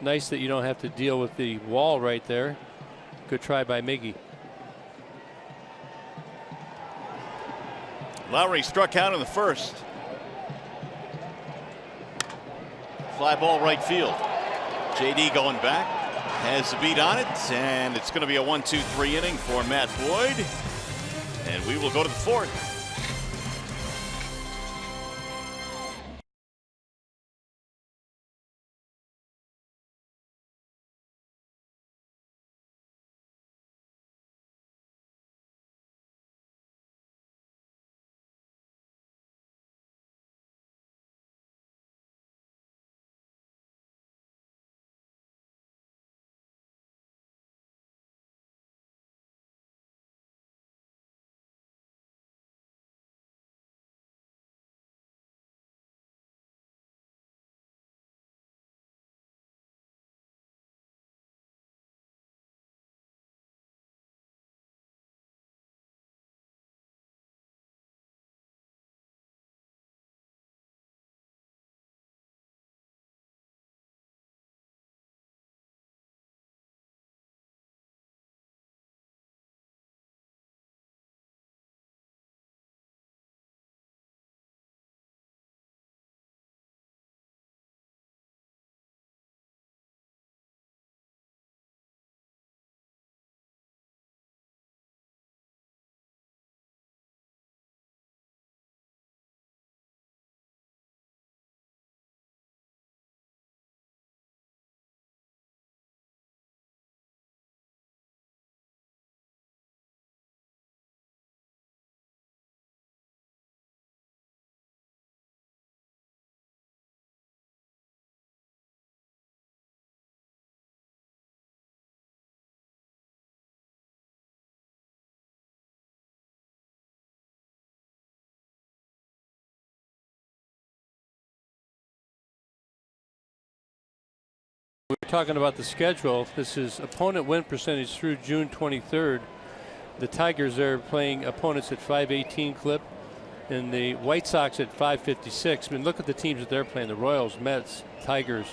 nice that you don't have to deal with the wall right there. Good try by Miggy. Lowry struck out in the first. Fly ball right field. JD going back. Has the beat on it, and it's going to be a 1-2-3 inning for Matt Boyd. And we will go to the 4th. talking about the schedule, this is opponent win percentage through June 23rd. The Tigers are playing opponents at 518 clip, and the White Sox at 556. I mean, look at the teams that they're playing: the Royals, Mets, Tigers,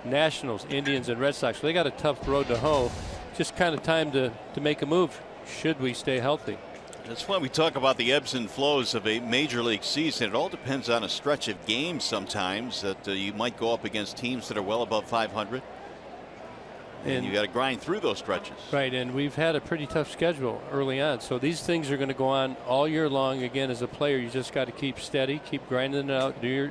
Nationals, Indians, and Red Sox. So they got a tough road to hoe. Just kind of time to make a move should we stay healthy. That's why we talk about the ebbs and flows of a major league season. It all depends on a stretch of games sometimes that you might go up against teams that are well above 500. And you got to grind through those stretches. Right, and we've had a pretty tough schedule early on. So these things are going to go on all year long. Again, as a player, you just got to keep steady, keep grinding it out, do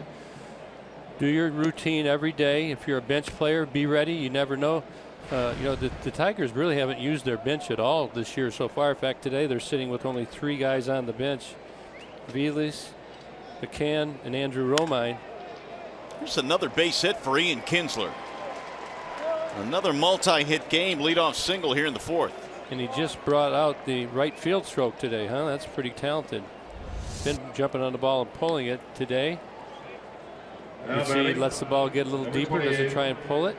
your routine every day. If you're a bench player, be ready. You never know. You know, the Tigers really haven't used their bench at all this year so far. In fact, today they're sitting with only 3 guys on the bench: Vilas, McCann, and Andrew Romine. Here's another base hit for Ian Kinsler. Another multi-hit game, leadoff single here in the 4th. And he just brought out the right field stroke today, huh? That's pretty talented. Been jumping on the ball and pulling it today. You see he lets the ball get a little deeper, doesn't try and pull it.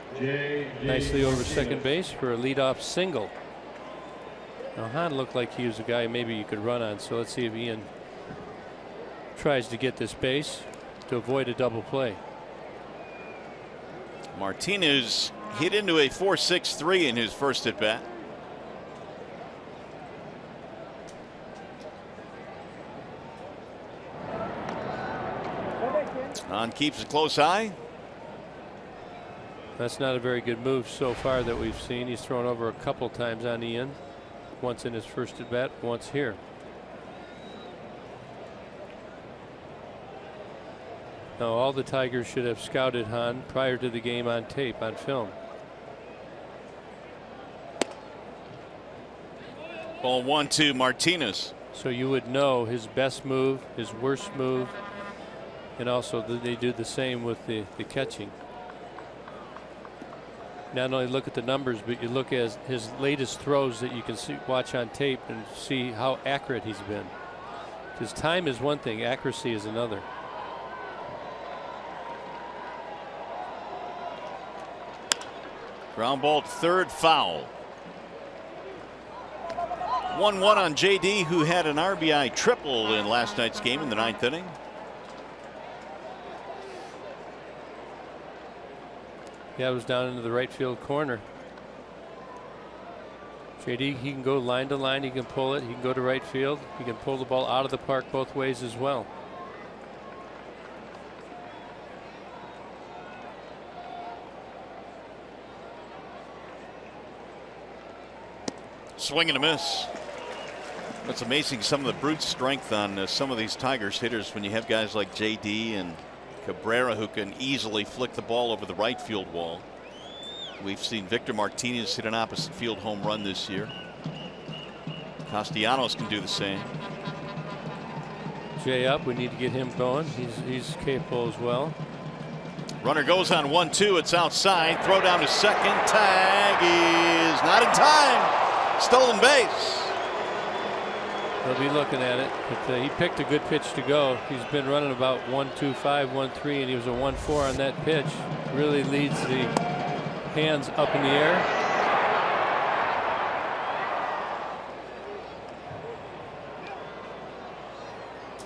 Nicely over second base for a leadoff single. Now Hahn looked like he was a guy maybe you could run on, so let's see if Ian tries to get this base to avoid a double play. Martinez hit into a 4.63 in his first at bat. Hahn keeps a close eye. That's not a very good move so far that we've seen. He's thrown over a couple times on Ian. Once in his first at bat, once here. Now all the Tigers should have scouted Hahn prior to the game on tape, on film. Ball 1-2 Martinez. So you would know his best move, his worst move, and also they do the same with the catching. Not only look at the numbers, but you look at his latest throws that you can watch on tape and see how accurate he's been. Because time is one thing, accuracy is another. Ground ball to third, foul. 1-1 on JD, who had an RBI triple in last night's game in the 9th inning. Yeah, it was down into the right field corner. JD, he can go line to line, he can pull it, he can go to right field, he can pull the ball out of the park both ways as well. Swing and a miss. That's amazing, some of the brute strength on some of these Tigers hitters when you have guys like JD and Cabrera who can easily flick the ball over the right field wall. We've seen Victor Martinez hit an opposite field home run this year. Castellanos can do the same. Jay up, we need to get him going. He's capable as well. Runner goes on 1-2. It's outside. Throw down to second. Tag is not in time. Stolen base. They'll be looking at it, but he picked a good pitch to go. He's been running about 1-2-5, 1-3, and he was a 1-4 on that pitch. Really leads the hands up in the air.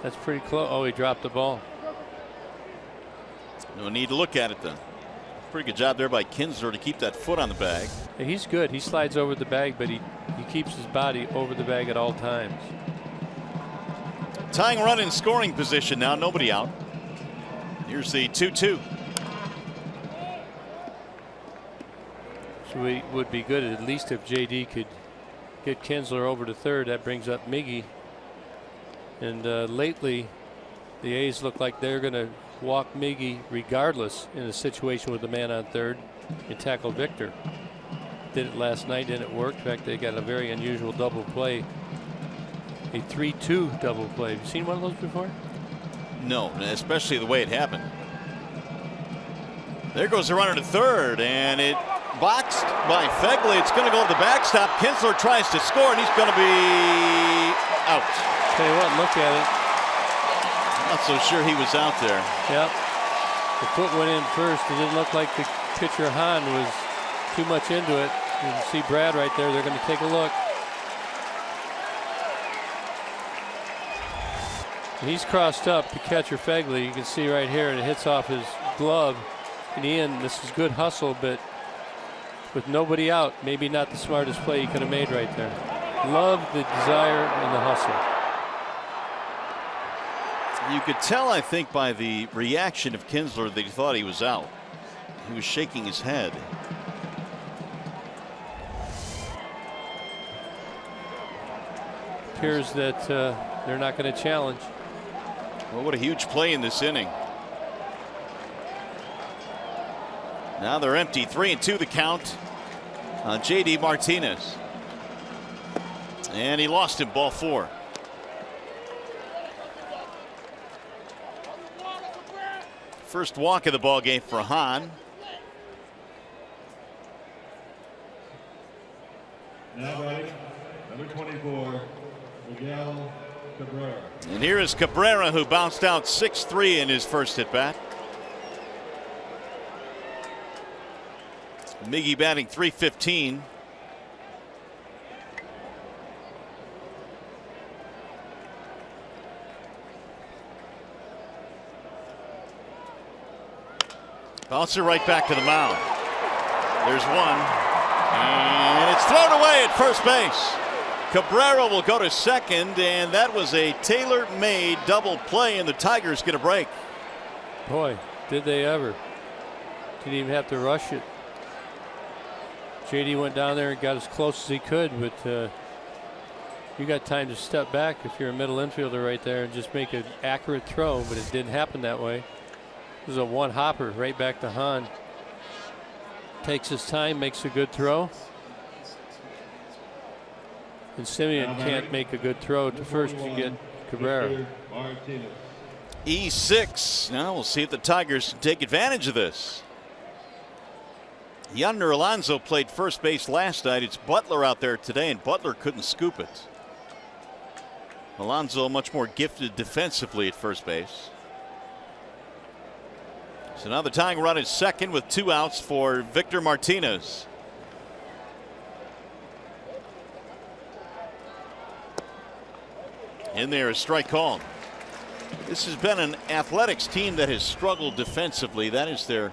That's pretty close. Oh, he dropped the ball. No need to look at it then. Pretty good job there by Kinsler to keep that foot on the bag. He's good. He slides over the bag, but he keeps his body over the bag at all times. Tying run in scoring position now, nobody out. Here's the 2-2. So it would be good at least if JD could get Kinsler over to third. That brings up Miggy. And lately, the A's look like they're going to walk Miggy regardless in a situation with the man on third and tackle Victor. Did it last night, didn't work. In fact, they got a very unusual double play. A 3-2 double play. Have you seen one of those before? No, especially the way it happened. There goes the runner to third, and it boxed by Fegley. It's going to go to the backstop. Kinsler tries to score, and he's going to be out. Tell you what, look at it. Not so sure he was out there. Yep. The foot went in first. It didn't look like the pitcher Hahn was too much into it. You can see Brad right there. They're going to take a look. He's crossed up to catcher Fegley. You can see right here, and it hits off his glove. And Ian, this is good hustle, but with nobody out, maybe not the smartest play he could have made right there. Love the desire and the hustle. You could tell, I think, by the reaction of Kinsler that he thought he was out. He was shaking his head. Appears that they're not going to challenge. Well, what a huge play in this inning. Now they're empty. 3-2 the count on J.D. Martinez. And he lost him, ball 4. First walk of the ball game for Hahn. Now batting, number 24, Miguel Cabrera. And here is Cabrera, who bounced out 6-3 in his first at bat. Miggy batting .315. Bouncer right back to the mound. There's one. And it's thrown away at first base. Cabrera will go to second, and that was a tailor-made double play, and the Tigers get a break. Boy, did they ever. Didn't even have to rush it. JD went down there and got as close as he could, but you got time to step back if you're a middle infielder right there and just make an accurate throw, but it didn't happen that way. This is a one hopper right back to Hahn. Takes his time, makes a good throw. And Semien can't make a good throw to first to get Cabrera. E6. Now we'll see if the Tigers can take advantage of this. Yonder Alonso played first base last night. It's Butler out there today, and Butler couldn't scoop it. Alonso much more gifted defensively at first base. So now the tying run is second with 2 outs for Victor Martinez. In there, a strike called. This has been an Athletics team that has struggled defensively. That is their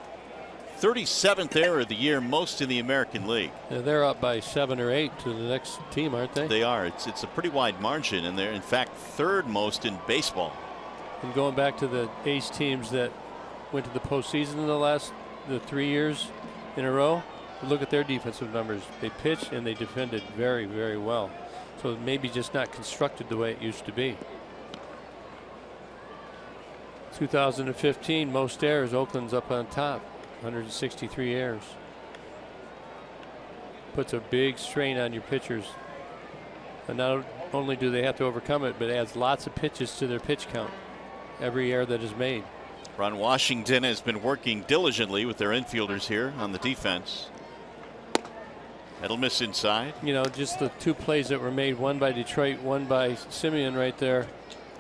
37th error of the year, most in the American League. Yeah, they're up by 7 or 8 to the next team, aren't they? They are. It's a pretty wide margin, and they're in fact 3rd most in baseball. And going back to the Ace teams that went to the postseason in the 3 years in a row, look at their defensive numbers. They pitched and they defended very, very well. So maybe just not constructed the way it used to be. 2015, most errors. Oakland's up on top, 163 errors. Puts a big strain on your pitchers. And not only do they have to overcome it, but adds lots of pitches to their pitch count every error that is made. Ron Washington has been working diligently with their infielders here on the defense. That'll miss inside. You know, just the 2 plays that were made, one by Detroit, one by Semien right there.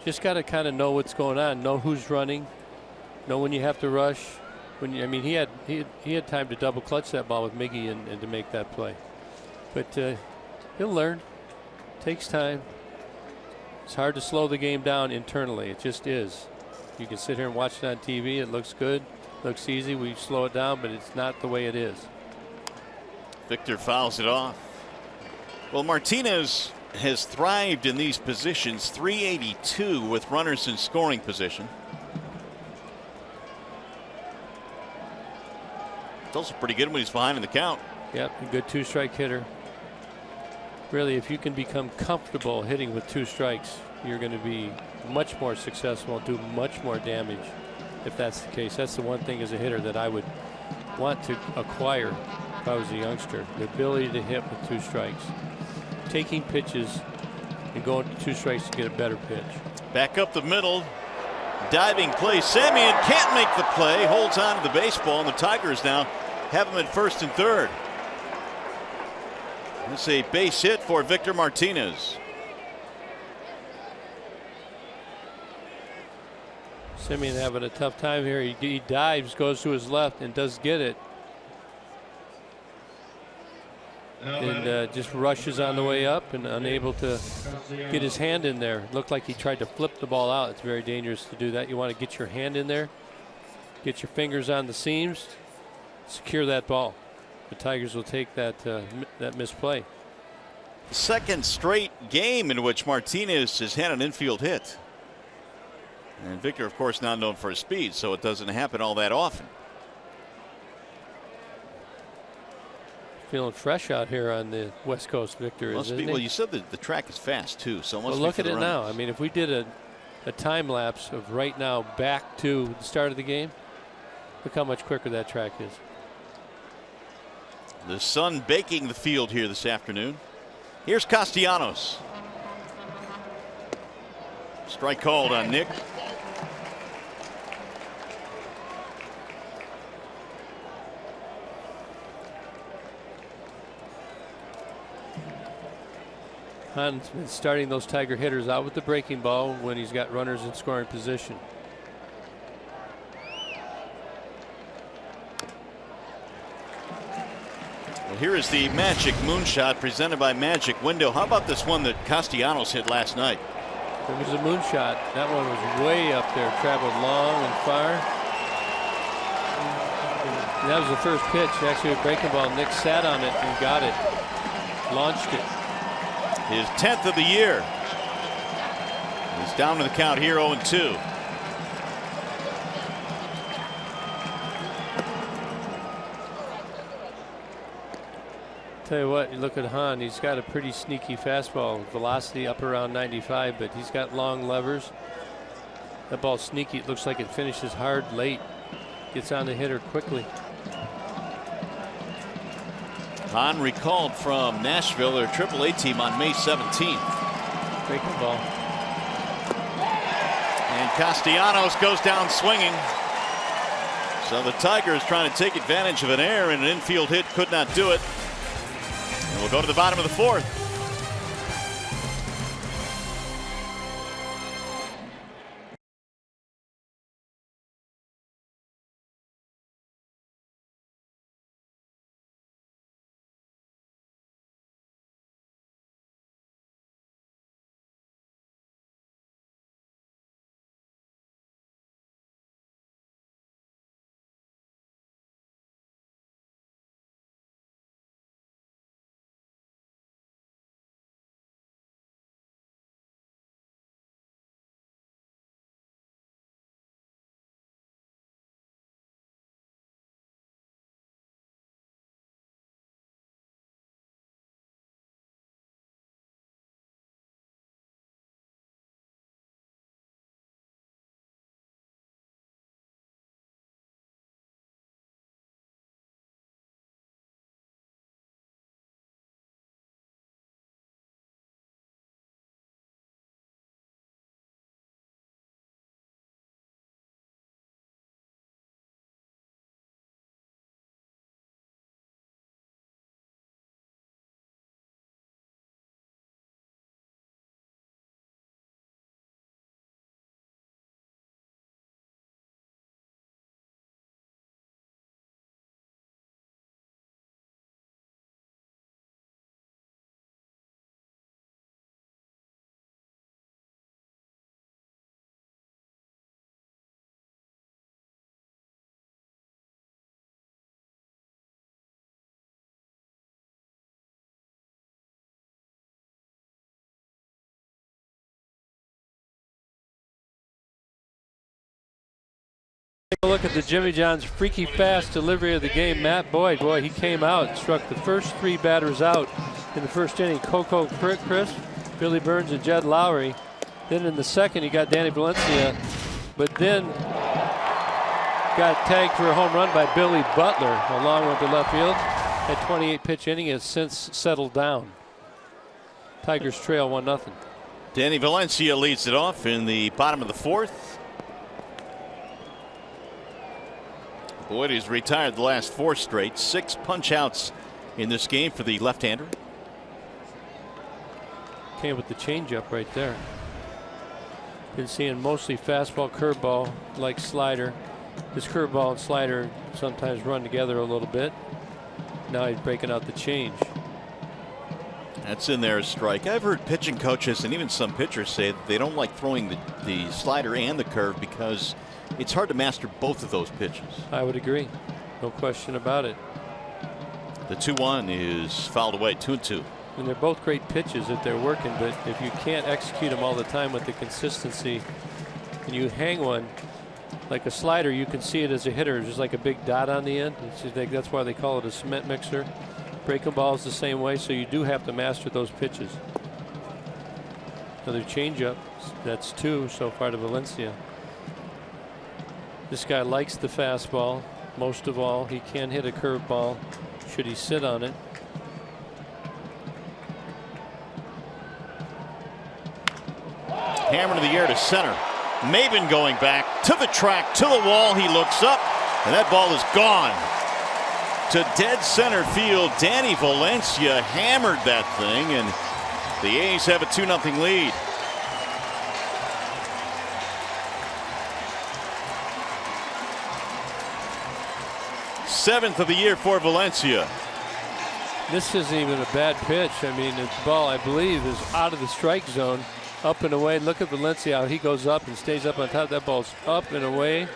Just got to kind of know what's going on, know who's running, know when you have to rush. When I mean, he had time to double clutch that ball with Miggy and to make that play. But he'll learn. Takes time. It's hard to slow the game down internally. It just is. You can sit here and watch it on TV. It looks good, looks easy. We slow it down, but it's not the way it is. Victor fouls it off. Well, Martinez has thrived in these positions. 382 with runners in scoring position. It's also pretty good when he's behind in the count. Yep, a good 2-strike hitter. Really, if you can become comfortable hitting with 2 strikes, you're going to be much more successful and do much more damage if that's the case. That's the one thing as a hitter that I would want to acquire if I was a youngster, the ability to hit with 2 strikes. Taking pitches and going to 2 strikes to get a better pitch. Back up the middle. Diving play. Semien can't make the play. Holds on to the baseball, and the Tigers now have him at first and third. It's a base hit for Victor Martinez. Semien having a tough time here. He dives, goes to his left, and does get it. and just rushes on the way up and unable to get his hand in there. Looked like he tried to flip the ball out. It's very dangerous to do that. You want to get your hand in there, get your fingers on the seams, secure that ball. The Tigers will take that that misplay. Second straight game in which Martinez has had an infield hit. And Victor, of course, not known for his speed, so it doesn't happen all that often. Feeling fresh out here on the West Coast, Victor. Must be. Well, you said that the track is fast too, so it must well, be look for at the it runners. now. I mean, if we did a time lapse of right now back to the start of the game, look how much quicker that track is. The sun baking the field here this afternoon. Here's Castellanos. Strike called on Nick. Hahn's been starting those Tiger hitters out with the breaking ball when he's got runners in scoring position. Well, here is the Magic moonshot presented by Magic Window. How about this one that Castellanos hit last night? It was a moonshot. That one was way up there, traveled long and far. And that was the first pitch. Actually, a breaking ball. Nick sat on it and got it, launched it. His 10th of the year. He's down to the count here, 0-2. Tell you what, you look at Hahn, he's got a pretty sneaky fastball, velocity up around 95, but he's got long levers. That ball's sneaky. It looks like it finishes hard late. Gets on the hitter quickly. Hahn recalled from Nashville, their AAA team, on May 17th. Breaking ball. And Castellanos goes down swinging. So the Tigers trying to take advantage of an error, and an infield hit could not do it. And we'll go to the bottom of the fourth. Take a look at the Jimmy John's freaky fast delivery of the game. Matt Boyd, boy, he came out and struck the first three batters out in the first inning. Coco Crisp, Billy Burns, and Jed Lowry. Then in the second, he got Danny Valencia, but then got tagged for a home run by Billy Butler along with the left field. That 28-pitch inning has since settled down. Tigers trail 1-0. Danny Valencia leads it off in the bottom of the fourth. Boyd has retired the last 4 straight. 6 punch outs in this game for the left-hander. Came with the changeup right there. Been seeing mostly fastball, curveball, like slider. His curveball and slider sometimes run together a little bit. Now he's breaking out the change. That's in there, a strike. I've heard pitching coaches and even some pitchers say that they don't like throwing the slider and the curve because it's hard to master both of those pitches. I would agree. No question about it. The 2-1 is fouled away, 2-2. And they're both great pitches that they're working, but if you can't execute them all the time with the consistency and you hang one like a slider, you can see it as a hitter, just like a big dot on the end. That's why they call it a cement mixer. Breaking balls the same way, so you do have to master those pitches. Another changeup. That's 2 so far to Valencia. This guy likes the fastball most of all. He can hit a curveball should he sit on it. Hammer to the air to center. Maben going back to the track, to the wall. He looks up, and that ball is gone. To dead center field. Danny Valencia hammered that thing, and the A's have a 2-0 lead. Seventh of the year for Valencia. This isn't even a bad pitch. I mean, the ball, I believe, is out of the strike zone, up and away. Look at Valencia, how he goes up and stays up on top. That ball's up and away.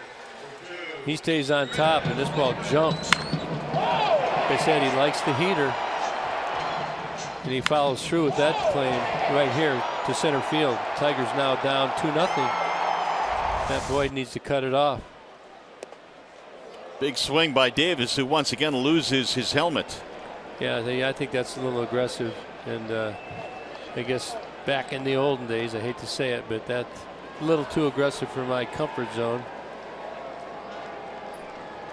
He stays on top, and this ball jumps. They said he likes the heater, and he follows through with that claim right here to center field. Tigers now down 2-0. Matt Boyd needs to cut it off. Big swing by Davis, who once again loses his helmet. Yeah, I think that's a little aggressive, and I guess back in the olden days, I hate to say it, but that's a little too aggressive for my comfort zone.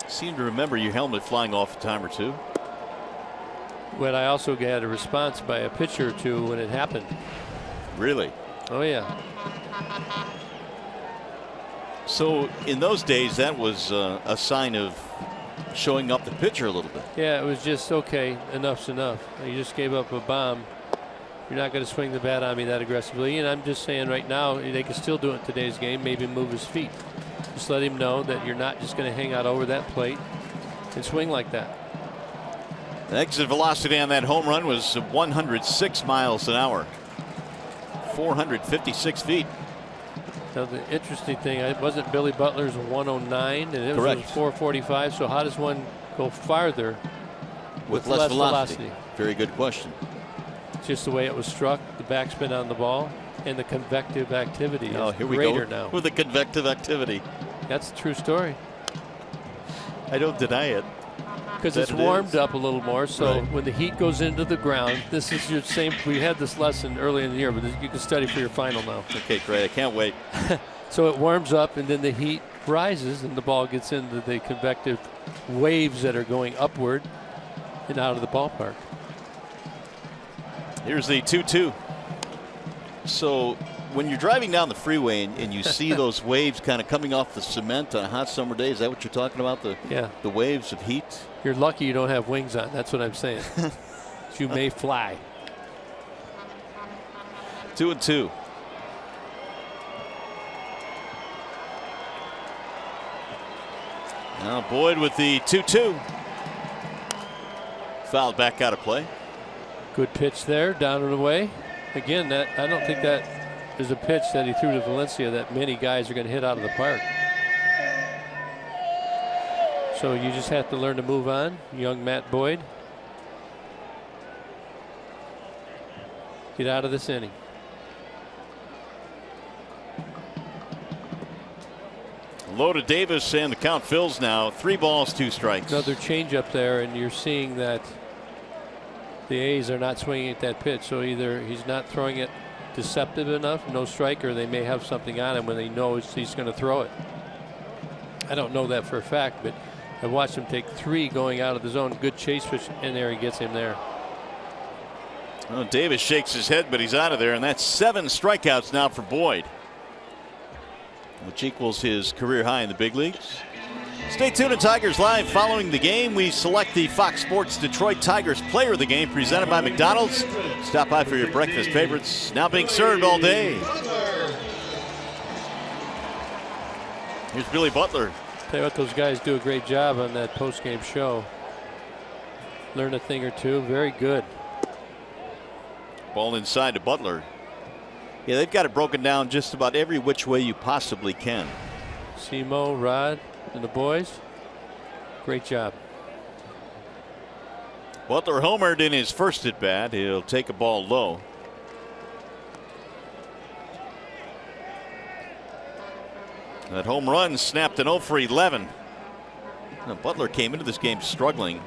Seem to remember your helmet flying off a time or two. But I also had a response by a pitcher or two when it happened. Really? Oh yeah. So in those days, that was a sign of showing up the pitcher a little bit. Yeah, it was just okay. Enough's enough. You just gave up a bomb. You're not going to swing the bat on me that aggressively. And I'm just saying right now, they can still do it in today's game. Maybe move his feet. Just let him know that you're not just going to hang out over that plate and swing like that. The exit velocity on that home run was 106 miles an hour. 456 feet. Now the interesting thing, it wasn't Billy Butler's 109, and it was 445. So how does one go farther with less velocity? Very good question. Just the way it was struck, the backspin on the ball, and the convective activity is here we greater go now. With the convective activity. That's a true story. I don't deny it. Because it's warmed up a little more, so when the heat goes into the ground, this is your same. We had this lesson early in the year, but you can study for your final now. Okay, great. I can't wait. So it warms up, and then the heat rises, and the ball gets into the convective waves that are going upward and out of the ballpark. Here's the 2-2. So when you're driving down the freeway and you see those waves kind of coming off the cement on a hot summer day, is that what you're talking about? The waves of heat? You're lucky you don't have wings on. That's what I'm saying. You may fly. 2-2. Now Boyd with the 2-2. Fouled back out of play. Good pitch there, down and away. Again, I don't think that is a pitch that he threw to Valencia that many guys are going to hit out of the park. So you just have to learn to move on, young Matt Boyd. Get out of this inning. Low to Davis, and the count fills now. 3 balls, 2 strikes. Another change up there, and you're seeing that the A's are not swinging at that pitch. So either he's not throwing it deceptive enough, no strike, or they may have something on him when they know he's going to throw it. I don't know that for a fact, but I watched him take 3 going out of the zone. Good chase pitch in there. He gets him there. Well, Davis shakes his head, but he's out of there, and that's 7 strikeouts now for Boyd, which equals his career high in the big leagues. Stay tuned to Tigers Live. Following the game, we select the Fox Sports Detroit Tigers Player of the Game, presented by McDonald's. Stop by for your breakfast favorites, now being served all day. Here's Billy Butler. Tell you what, those guys do a great job on that post-game show. Learn a thing or two. Very good. Ball inside to Butler. Yeah, they've got it broken down just about every which way you possibly can. Simo, Rod, and the boys, great job. Butler homered in his first at bat. He'll take a ball low. That home run snapped an 0 for 11. Now, Butler came into this game struggling.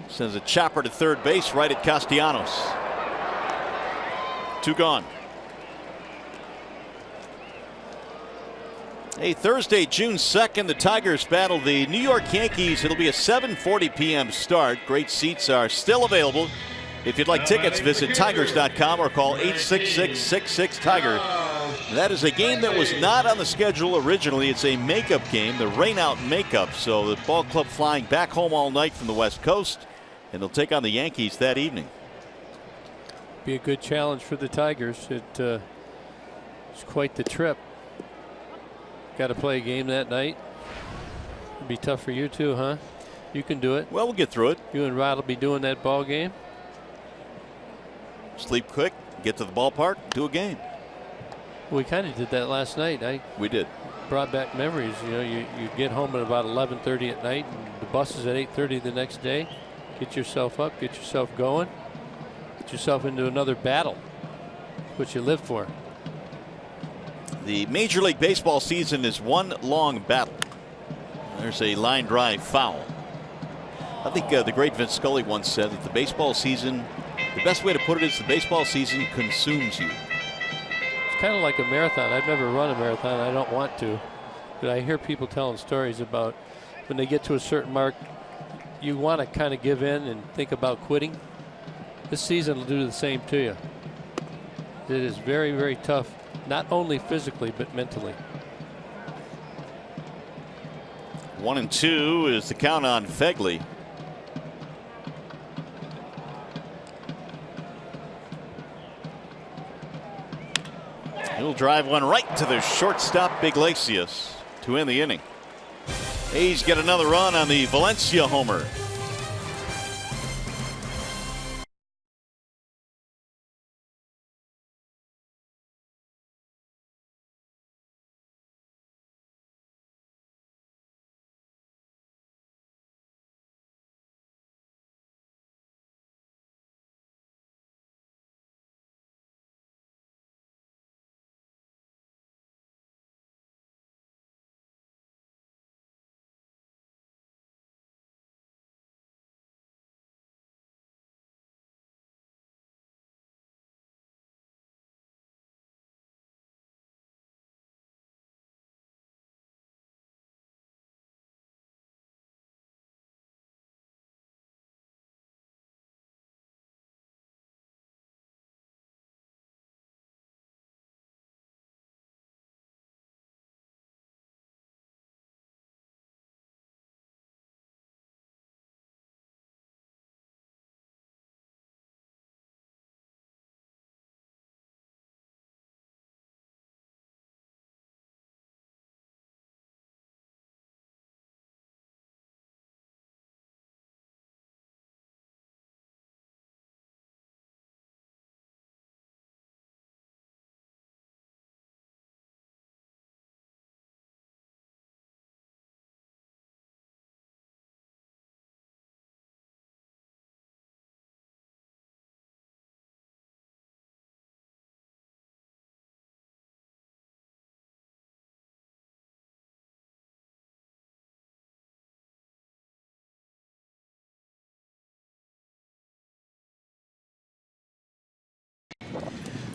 Sends a chopper to third base right at Castellanos. 2 gone. Hey, Thursday, June 2nd, the Tigers battle the New York Yankees. It'll be a 7:40 p.m. start. Great seats are still available. If you'd like tickets, visit Tigers.com or call 866-66-TIGER. That is a game that was not on the schedule originally. It's a makeup game, the rainout makeup. So the ball club flying back home all night from the West Coast, and they'll take on the Yankees that evening. Be a good challenge for the Tigers. It's quite the trip. Got to play a game that night. It'd be tough for you too, huh? You can do it. Well, we'll get through it. You and Rod will be doing that ball game. Sleep quick, get to the ballpark, do a game. We kind of did that last night. We did. Brought back memories. You know, you get home at about 11:30 at night, and the bus is at 8:30 the next day. Get yourself up, get yourself going, get yourself into another battle. What you live for. The Major League Baseball season is one long battle. There's a line drive foul. I think the great Vince Scully once said that the baseball season, the best way to put it is the baseball season consumes you. It's kind of like a marathon. I've never run a marathon. I don't want to. But I hear people telling stories about when they get to a certain mark, you want to kind of give in and think about quitting. This season will do the same to you. It is very, very tough, not only physically, but mentally. 1-2 is the count on Fegley. He'll drive one right to the shortstop, Iglesias, to end the inning. A's get another run on the Valencia homer.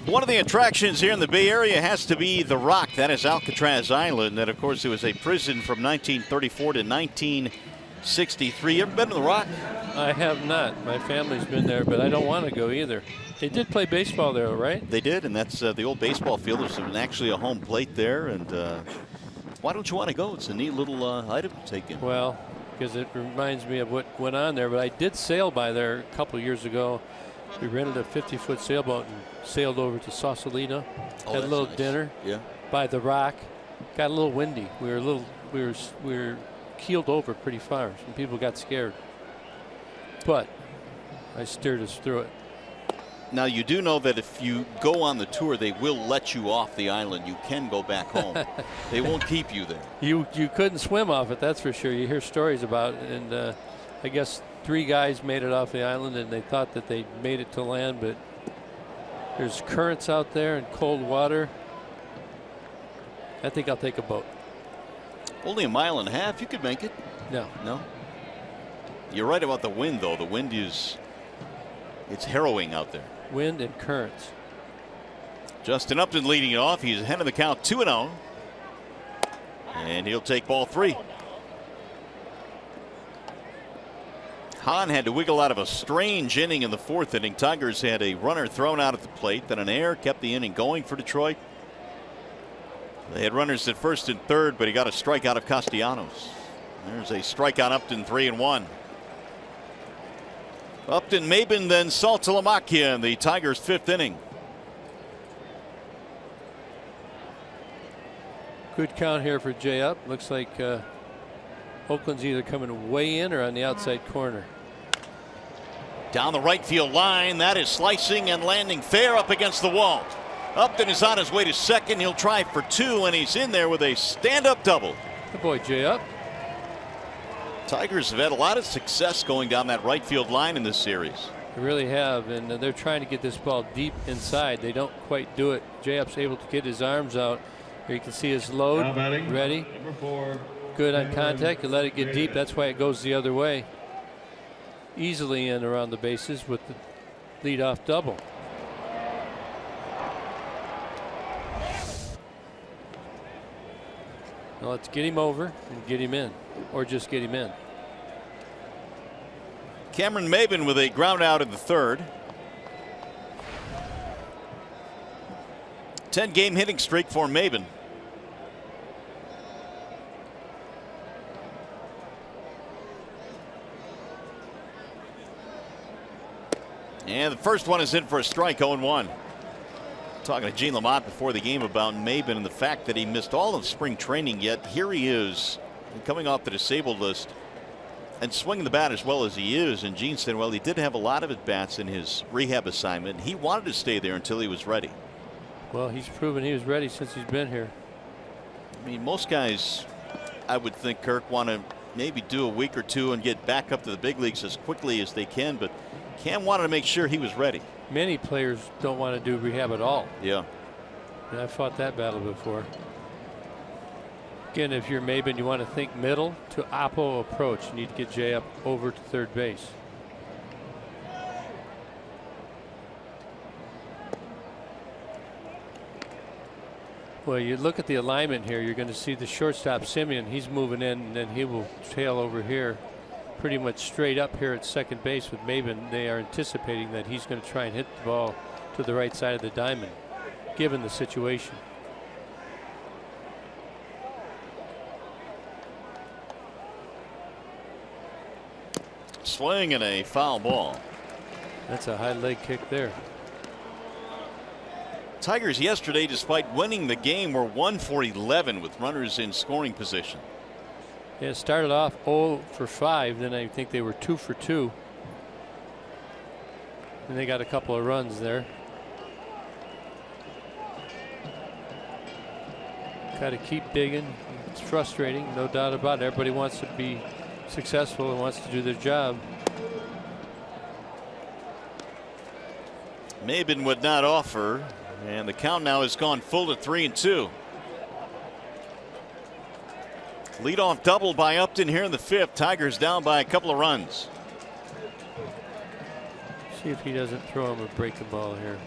One of the attractions here in the Bay Area has to be The Rock. That is Alcatraz Island. And of course, it was a prison from 1934 to 1963. You ever been to The Rock? I have not. My family's been there, but I don't want to go either. They did play baseball there, right? They did, and that's the old baseball field. There's actually a home plate there. And why don't you want to go? It's a neat little item to take in. Well, because it reminds me of what went on there. But I did sail by there a couple years ago. We rented a 50-foot sailboat and sailed over to Sausalito. Had a little dinner by The Rock. Got a little windy. We were keeled over pretty far. Some people got scared. But I steered us through it. Now, you do know that if you go on the tour, they will let you off the island. You can go back home. They won't keep you there. You couldn't swim off it, that's for sure. You hear stories about it, and I guess 3 guys made it off the island, and they thought that they made it to land, but there's currents out there and cold water. I think I'll take a boat. Only a mile and a half. You could make it. No. No. You're right about the wind, though. The wind it's harrowing out there. Wind and currents. Justin Upton leading it off. He's ahead of the count 2-0. And he'll take ball 3. Hahn had to wiggle out of a strange inning in the 4th inning. Tigers had a runner thrown out at the plate, then an error kept the inning going for Detroit. They had runners at 1st and 3rd, but he got a strikeout of Castellanos. There's a strike on Upton, 3-1. Upton, Maben, then Saltalamacchia in the Tigers' 5th inning. Good count here for Jay Up. Looks like Oakland's either coming way in or on the outside corner. Down the right field line. That is slicing and landing fair up against the wall. Upton is on his way to second. He'll try for 2, and he's in there with a stand-up double. Good boy, Jay Up. Tigers have had a lot of success going down that right field line in this series. They really have, and they're trying to get this ball deep inside. They don't quite do it. Jay Up's able to get his arms out. Here you can see his load. Now batting, ready. number 4. Good on contact. You let it get deep. That's why it goes the other way. Easily in around the bases with the leadoff double. Now let's get him over and get him in, or just get him in. Cameron Maben with a ground out in the 3rd. 10-game hitting streak for Maben. And the first one is in for a strike, 0-1. Talking to Gene Lamont before the game about Maben and the fact that he missed all of spring training, yet here he is coming off the disabled list and swinging the bat as well as he is. And Gene said, well, he did have a lot of at-bats in his rehab assignment. He wanted to stay there until he was ready. Well, he's proven he was ready since he's been here. I mean, most guys, I would think, Kirk, want to maybe do a week or 2 and get back up to the big leagues as quickly as they can, but Cam wanted to make sure he was ready. Many players don't want to do rehab at all. Yeah. And I fought that battle before. Again, if you're Maben, you want to think middle to oppo approach. You need to get Jay Up over to 3rd base. Well, you look at the alignment here, you're going to see the shortstop Simeon. He's moving in, and then he will tail over here pretty much straight up here at 2nd base with Maben. They are anticipating that he's going to try and hit the ball to the right side of the diamond, given the situation. Swing and a foul ball. That's a high leg kick there. Tigers yesterday, despite winning the game, were 1 for 11 with runners in scoring position. Yeah, it started off 0 for 5, then I think they were 2 for 2. And they got a couple of runs there. Got to keep digging. It's frustrating, no doubt about it. Everybody wants to be successful and wants to do their job. Maben would not offer, and the count now has gone full to 3-2. Leadoff double by Upton here in the 5th. Tigers down by a couple of runs. See if he doesn't throw him a breaking ball here.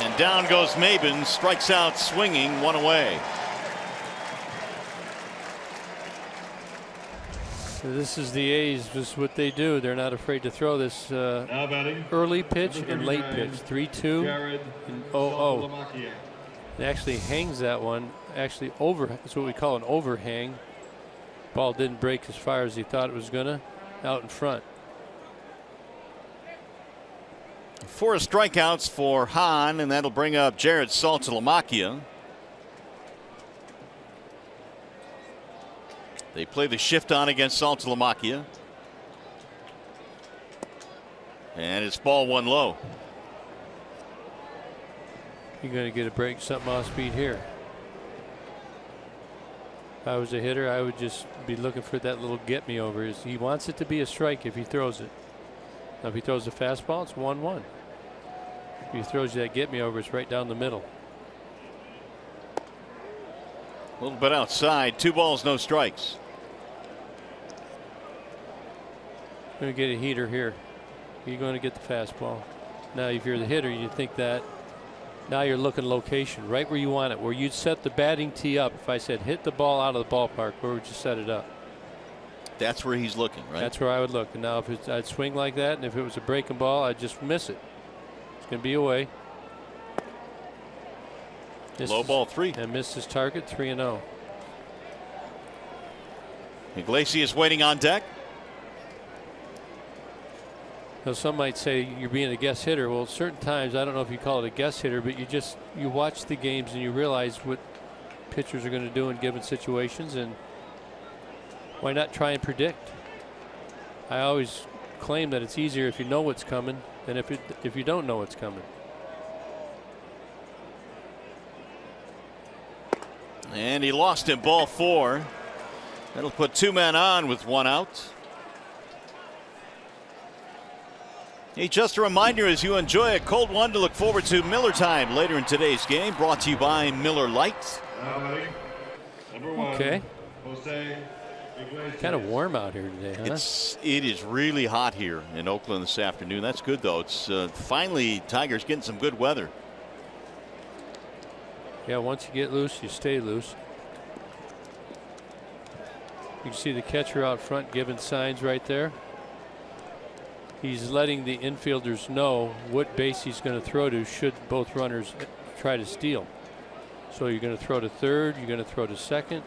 And down goes Maben, strikes out swinging, 1 away. So this is the A's. This is what they do. They're not afraid to throw this Now batting, early pitch number and late 39, pitch. 3-2 Jared and 0-0. Saltalamacchia. It actually hangs that one. Actually over. That's what we call an overhang. Ball didn't break as far as he thought it was gonna. Out in front. 4 strikeouts for Hahn, and that'll bring up Jared Saltalamacchia. They play the shift on against Saltalamacchia. And it's ball one low. You're going to get a break, something off speed here. If I was a hitter, I would just be looking for that little get me over. He wants it to be a strike if he throws it. Now, if he throws a fastball, it's 1-1. If he throws you that get me over, it's right down the middle. A little bit outside. 2 balls, no strikes. Going to get a heater here. You're going to get the fastball. Now, if you're the hitter, you think that. Now you're looking location, right where you want it, where you'd set the batting tee up. If I said hit the ball out of the ballpark, where would you set it up? That's where he's looking, right? That's where I would look. And now if I'd swing like that, and if it was a breaking ball, I'd just miss it. It's going to be away. Low ball 3. And missed his target, 3-0. Iglesias waiting on deck. Now, some might say you're being a guest hitter. Well, certain times, I don't know if you call it a guest hitter, but you watch the games and you realize what pitchers are going to do in given situations, and why not try and predict? I always claim that it's easier if you know what's coming than if you don't know what's coming. And he lost him, ball 4. That'll put 2 men on with 1 out. Hey, just a reminder, as you enjoy a cold one, to look forward to Miller Time later in today's game, brought to you by Miller Lite. Number 1. Okay. Jose Iglesias. Kind of warm out here today, huh? It is really hot here in Oakland this afternoon. That's good, though. It's finally Tigers getting some good weather. Yeah, once you get loose, you stay loose. You can see the catcher out front giving signs right there. He's letting the infielders know what base he's going to throw to should both runners try to steal. So you're going to throw to third, you're going to throw to second.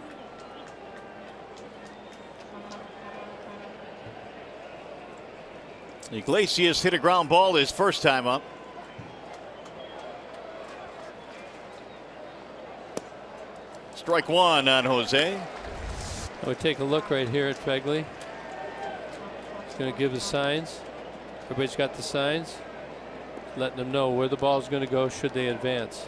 Iglesias hit a ground ball his first time up. Strike 1 on Jose. I would take a look right here at Fegley. He's going to give the signs. Everybody's got the signs, letting them know where the ball is going to go should they advance.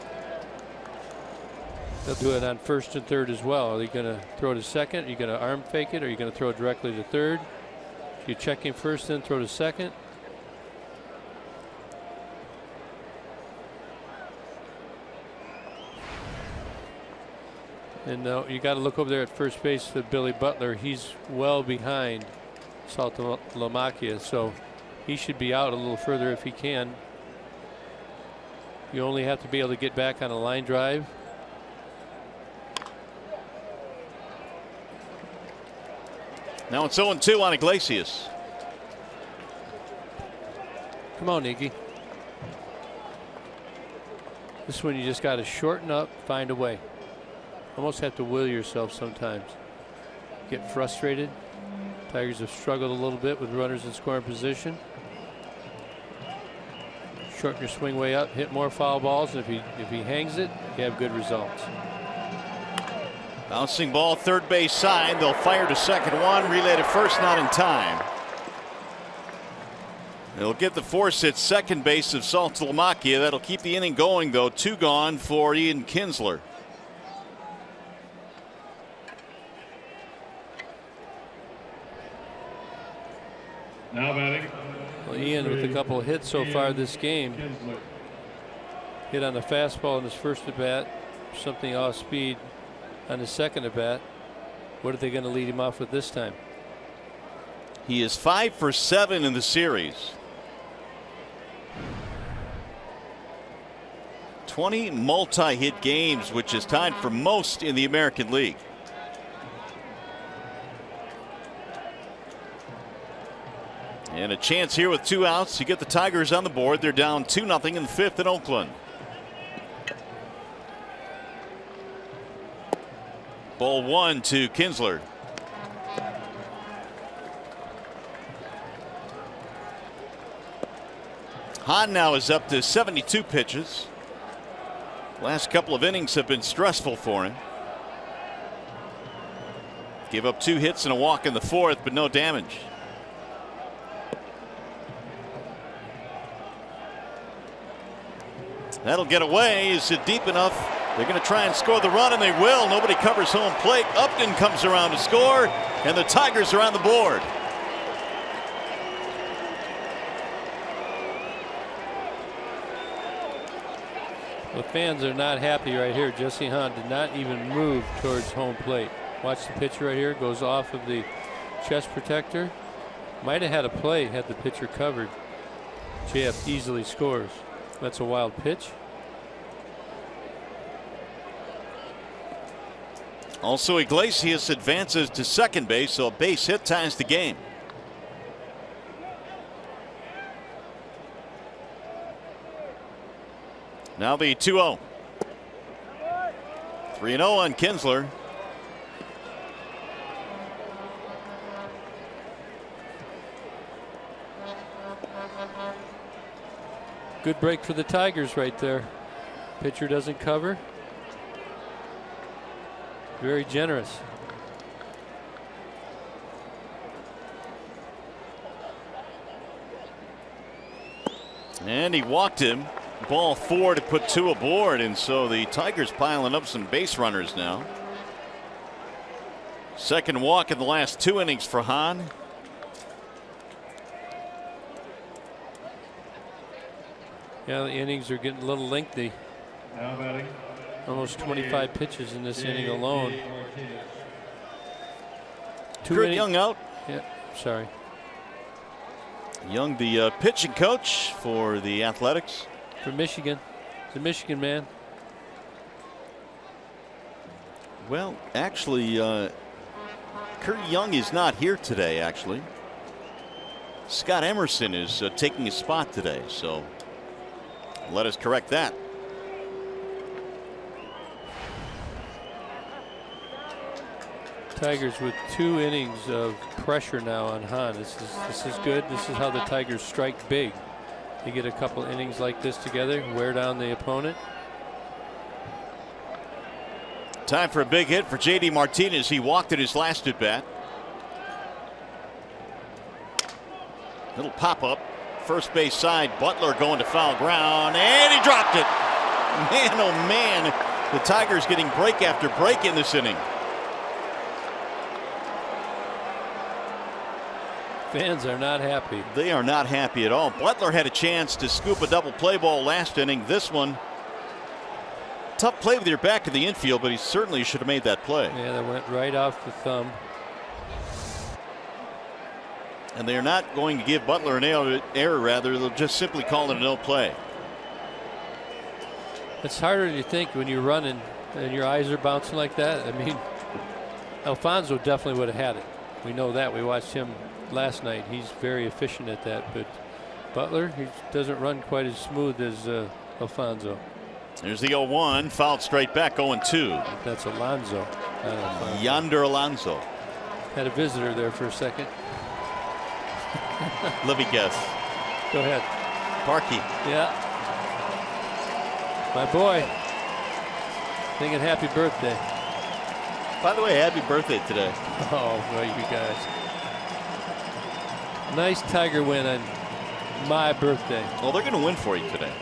They'll do it on first and third as well. Are you going to throw to second? Are you going to arm fake it? Or are you going to throw it directly to third? You check him first, then throw to second. And you got to look over there at first base to Billy Butler. He's well behind Saltalamacchia, so he should be out a little further if he can. You only have to be able to get back on a line drive. Now it's 0-2 on Iglesias. Come on, Iggy. This one you just got to shorten up, find a way. Almost have to will yourself sometimes. Get frustrated. Tigers have struggled a little bit with runners in scoring position. Shorten your swing way up, hit more foul balls, and if he hangs it, you have good results. Bouncing ball, third base side. They'll fire to second one. Relay to first, not in time. They'll get the force at second base of Saltalamacchia. That'll keep the inning going, though. 2 gone for Ian Kinsler. Now batting. Well, Ian with a couple of hits so far this game. Hit on the fastball in his first at bat, something off speed on his second at bat. What are they going to lead him off with this time? He is 5 for 7 in the series. 20 multi-hit games, which is tied for most in the American League. And a chance here with 2 outs to get the Tigers on the board. They're down 2-0 in the 5th in Oakland. Ball 1 to Kinsler. Hahn now is up to 72 pitches. Last couple of innings have been stressful for him. Give up 2 hits and a walk in the 4th, but no damage. That'll get away. Is it deep enough? They're going to try and score the run, and they will. Nobody covers home plate. Upton comes around to score, and the Tigers are on the board. The fans are not happy right here. Jesse Hahn did not even move towards home plate. Watch the pitch right here. Goes off of the chest protector. Might have had a play had the pitcher covered. JF easily scores. That's a wild pitch. Also, Iglesias advances to second base, so a base hit ties the game. Now the 2-0. 3-0 on Kinsler. Good break for the Tigers right there. Pitcher doesn't cover. Very generous. And he walked him. Ball 4 to put 2 aboard, and so the Tigers piling up some base runners now. Second walk in the last 2 innings for Hahn. Yeah, the innings are getting a little lengthy. Now batting. Almost 25 pitches in this inning alone. Kurt Young out. Yeah, sorry. Young, the pitching coach for the Athletics. For Michigan. He's a Michigan man. Well, actually, Kurt Young is not here today, actually. Scott Emerson is taking his spot today, so let us correct that. Tigers with 2 innings of pressure now on Hahn. This is good. This is how the Tigers strike big. They get a couple innings like this together, wear down the opponent. Time for a big hit for J.D. Martinez. He walked at his last at bat. Little pop up. First base side. Butler going to foul ground, and he dropped it. Man, oh man. The Tigers getting break after break in this inning. Fans are not happy. They are not happy at all. Butler had a chance to scoop a double play ball last inning. This one, tough play with your back to the infield, but he certainly should have made that play. Yeah, that went right off the thumb. And they are not going to give Butler an error, rather they'll just simply call it a no play. It's harder than you think when you're running and your eyes are bouncing like that. I mean, Alfonso definitely would have had it. We know that. We watched him last night. He's very efficient at that, but Butler, he doesn't run quite as smooth as Alfonso. There's the 0-1, fouled straight back, 0-2. That's Alonso. Yonder Alonso. Had a visitor there for a second. Let me guess. Go ahead. Parkey. Yeah. My boy. Singing happy birthday. By the way, happy birthday today. Oh, boy, you guys. Nice Tiger win on my birthday. Well, they're going to win for you today.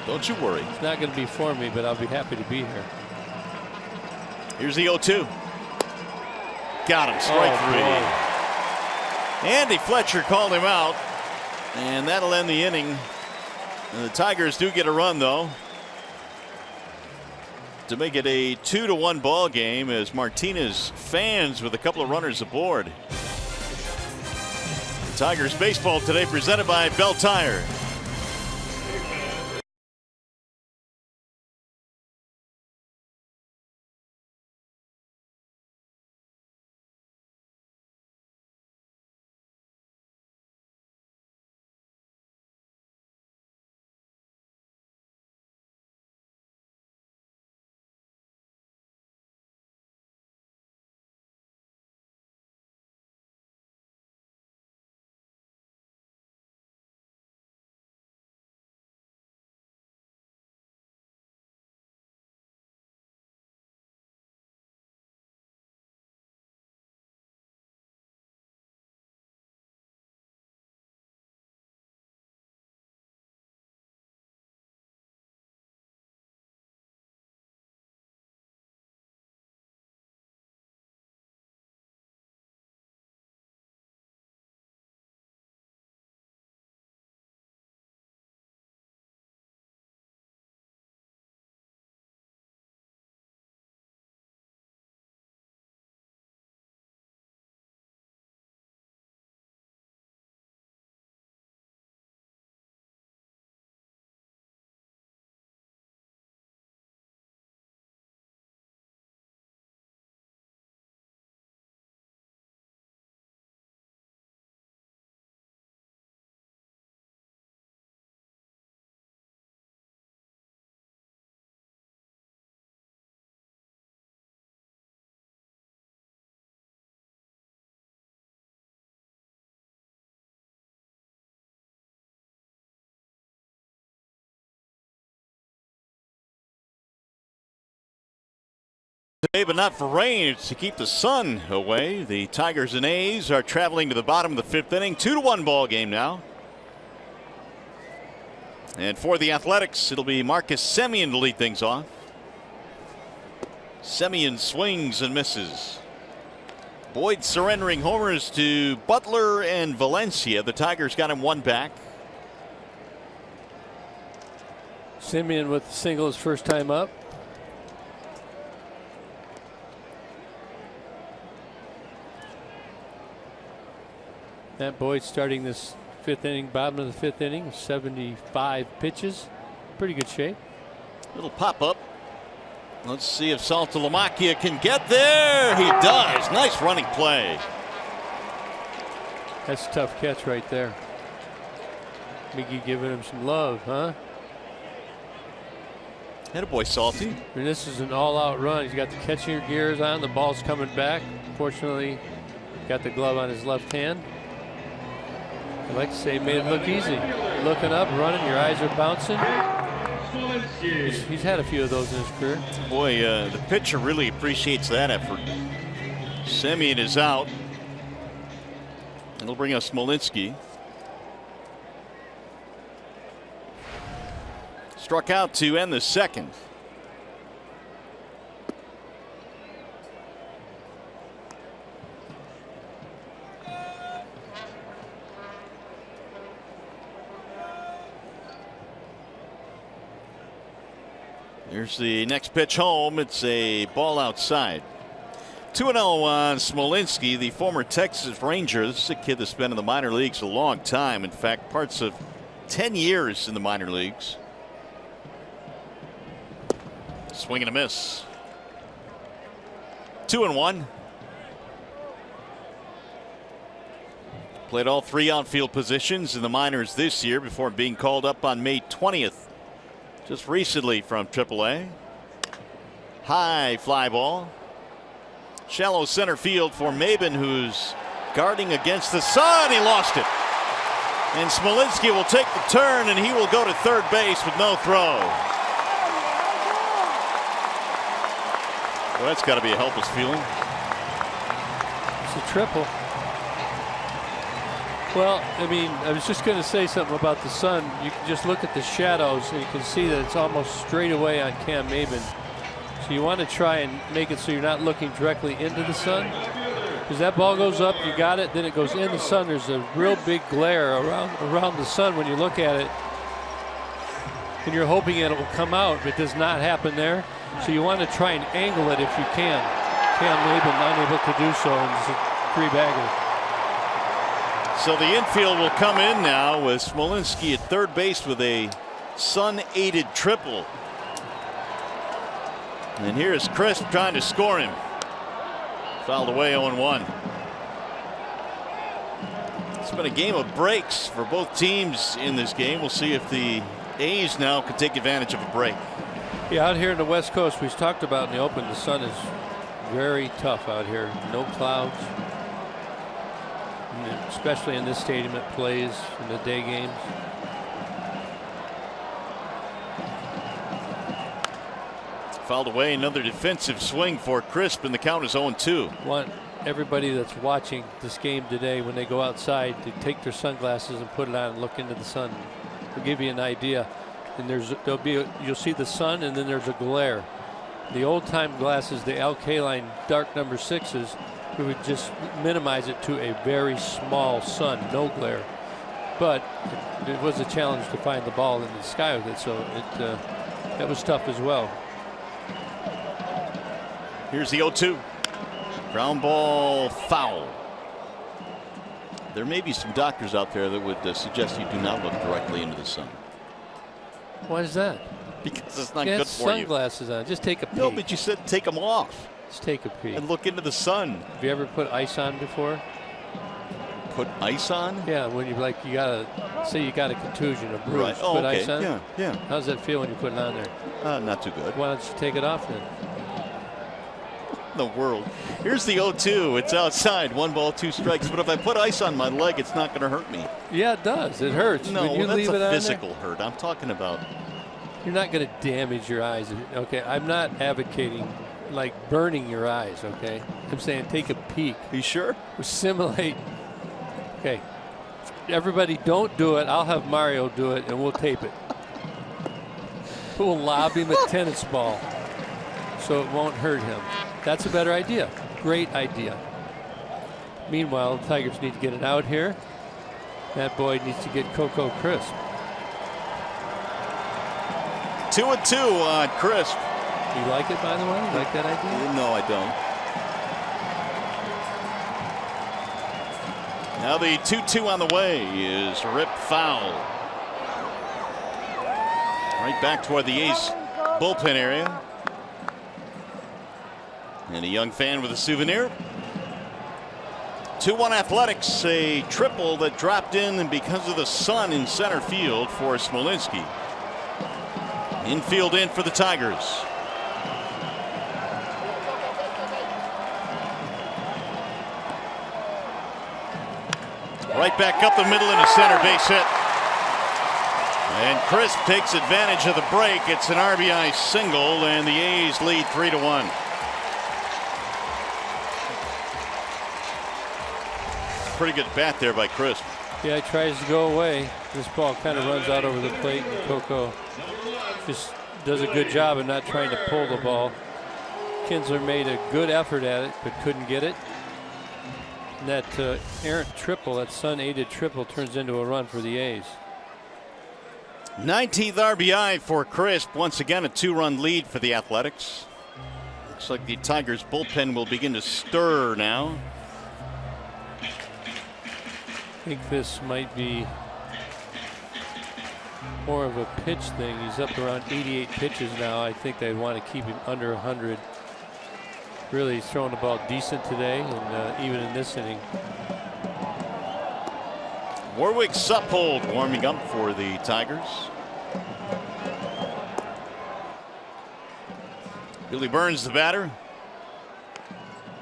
Don't you worry. It's not going to be for me, but I'll be happy to be here. Here's the 0-2. Got him. Strike 3. Boy. Andy Fletcher called him out, and that'll end the inning. And the Tigers do get a run, though, to make it a 2-1 ball game as Martinez fans with a couple of runners aboard. Tigers baseball today presented by Bell Tire. But not for rain. It's to keep the sun away. The Tigers and A's are traveling to the bottom of the 5th inning. 2-1 ball game now. And for the Athletics, it'll be Marcus Semien to lead things off. Semien swings and misses. Boyd surrendering homers to Butler and Valencia. The Tigers got him one back. Semien with the single his first time up. Matt Boyd starting this 5th inning, bottom of the 5th inning, 75 pitches. Pretty good shape. Little pop up. Let's see if Saltalamacchia can get there. He does. Nice running play. That's a tough catch right there. Miggy giving him some love, huh? Attaboy, Salty. I mean, this is an all-out run. He's got the catching gears on. The ball's coming back. Fortunately, got the glove on his left hand. I'd like to say he made it look easy. Looking up, running, your eyes are bouncing. He's had a few of those in his career. Boy, the pitcher really appreciates that effort. Semien is out. It'll bring us Smolinski. Struck out to end the 2nd. Here's the next pitch home. It's a ball outside. 2-0 on Smolinski, the former Texas Ranger. This is a kid that's been in the minor leagues a long time. In fact, parts of 10 years in the minor leagues. Swing and a miss. 2-1. Played all 3 outfield positions in the minors this year before being called up on May 20th. Just recently from AAA. High fly ball. Shallow center field for Maben, who's guarding against the sun. He lost it. And Smolinski will take the turn, and he will go to third base with no throw. Well, that's got to be a helpless feeling. It's a triple. Well, I mean, I was just going to say something about the sun. You can just look at the shadows and you can see that it's almost straight away on Cam Maben. So you want to try and make it so you're not looking directly into the sun. Because that ball goes up, you got it, then it goes in the sun. There's a real big glare around the sun when you look at it. And you're hoping it will come out, but it does not happen there. So you want to try and angle it if you can. Cam Maben unable to do so, and it's a 3-bagger. So the infield will come in now with Smolinski at third base with a sun-aided triple. And here's Crisp trying to score him. Fouled away 0-1. It's been a game of breaks for both teams in this game. We'll see if the A's now can take advantage of a break. Yeah, out here in the West Coast, we've talked about in the open, the sun is very tough out here. No clouds. Especially in this stadium it plays in the day games. Fouled away. Another defensive swing for Crisp, and the count is 0-2. Want everybody that's watching this game today, when they go outside, to take their sunglasses and put it on and look into the sun. It'll give you an idea. And you'll see the sun, and then there's a glare. The old time glasses, the Alkaline dark number 6s, we would just minimize it to a very small sun, no glare. But it was a challenge to find the ball in the sky with it, so that was tough as well. Here's the 0-2. Ground ball foul. There may be some doctors out there that would suggest you do not look directly into the sun. Why is that? Because it's not good for you. Sunglasses on. Just take a peek. No, but you said take them off. Just take a peek. And look into the sun. Have you ever put ice on before? Put ice on? Yeah, when you gotta say you got a contusion, a bruise. Right. Oh, put okay. ice on? Yeah. How does that feel when you put it on there? Not too good. Why don't you take it off then? The world. Here's the 0-2. It's outside. 1 ball, 2 strikes. But if I put ice on my leg, it's not going to hurt me. Yeah, it does. It hurts. No, when you that's leave it a on physical there, hurt. I'm talking about. you're not going to damage your eyes. Okay, I'm not advocating like burning your eyes, okay? I'm saying take a peek. You sure? Simulate. Okay. Everybody don't do it. I'll have Mario do it, and we'll tape it. We'll lob him a tennis ball so it won't hurt him. That's a better idea. Great idea. Meanwhile, the Tigers need to get it out here. Matt Boyd needs to get Coco Crisp. 2-2 on Crisp. You like it, by the way? You like that idea? No, I don't. Now the 2-2 on the way is ripped foul. Right back toward the A's bullpen area. And a young fan with a souvenir. 2-1 Athletics, a triple that dropped in, and because of the sun in center field for Smolinski. Infield in for the Tigers. Right back up the middle and a center base hit. And Crisp takes advantage of the break. It's an RBI single, and the A's lead 3-1. Pretty good bat there by Crisp. Yeah, he tries to go away. This ball kind of runs out over the plate, and Coco just does a good job of not trying to pull the ball. Kinsler made a good effort at it, but couldn't get it. And that errant triple, that sun-aided triple, turns into a run for the A's. 19th RBI for Crisp. Once again, a 2-run lead for the Athletics. Looks like the Tigers bullpen will begin to stir now. I think this might be more of a pitch thing. He's up around 88 pitches now. I think they want to keep him under 100. Really, he's throwing the ball decent today, and even in this inning. Warwick Suppold warming up for the Tigers. Billy Burns, the batter.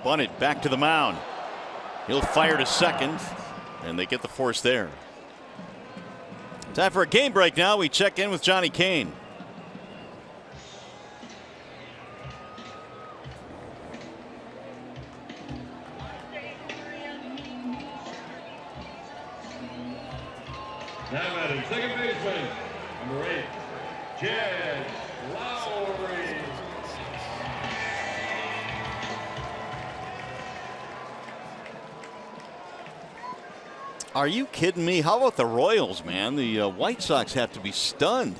Bunted back to the mound. He'll fire to second, and they get the force there. Time for a game break now. We check in with Johnny Kane. Now batting second baseman, number 8, Jed Lowry. Are you kidding me? How about the Royals, man? The White Sox have to be stunned.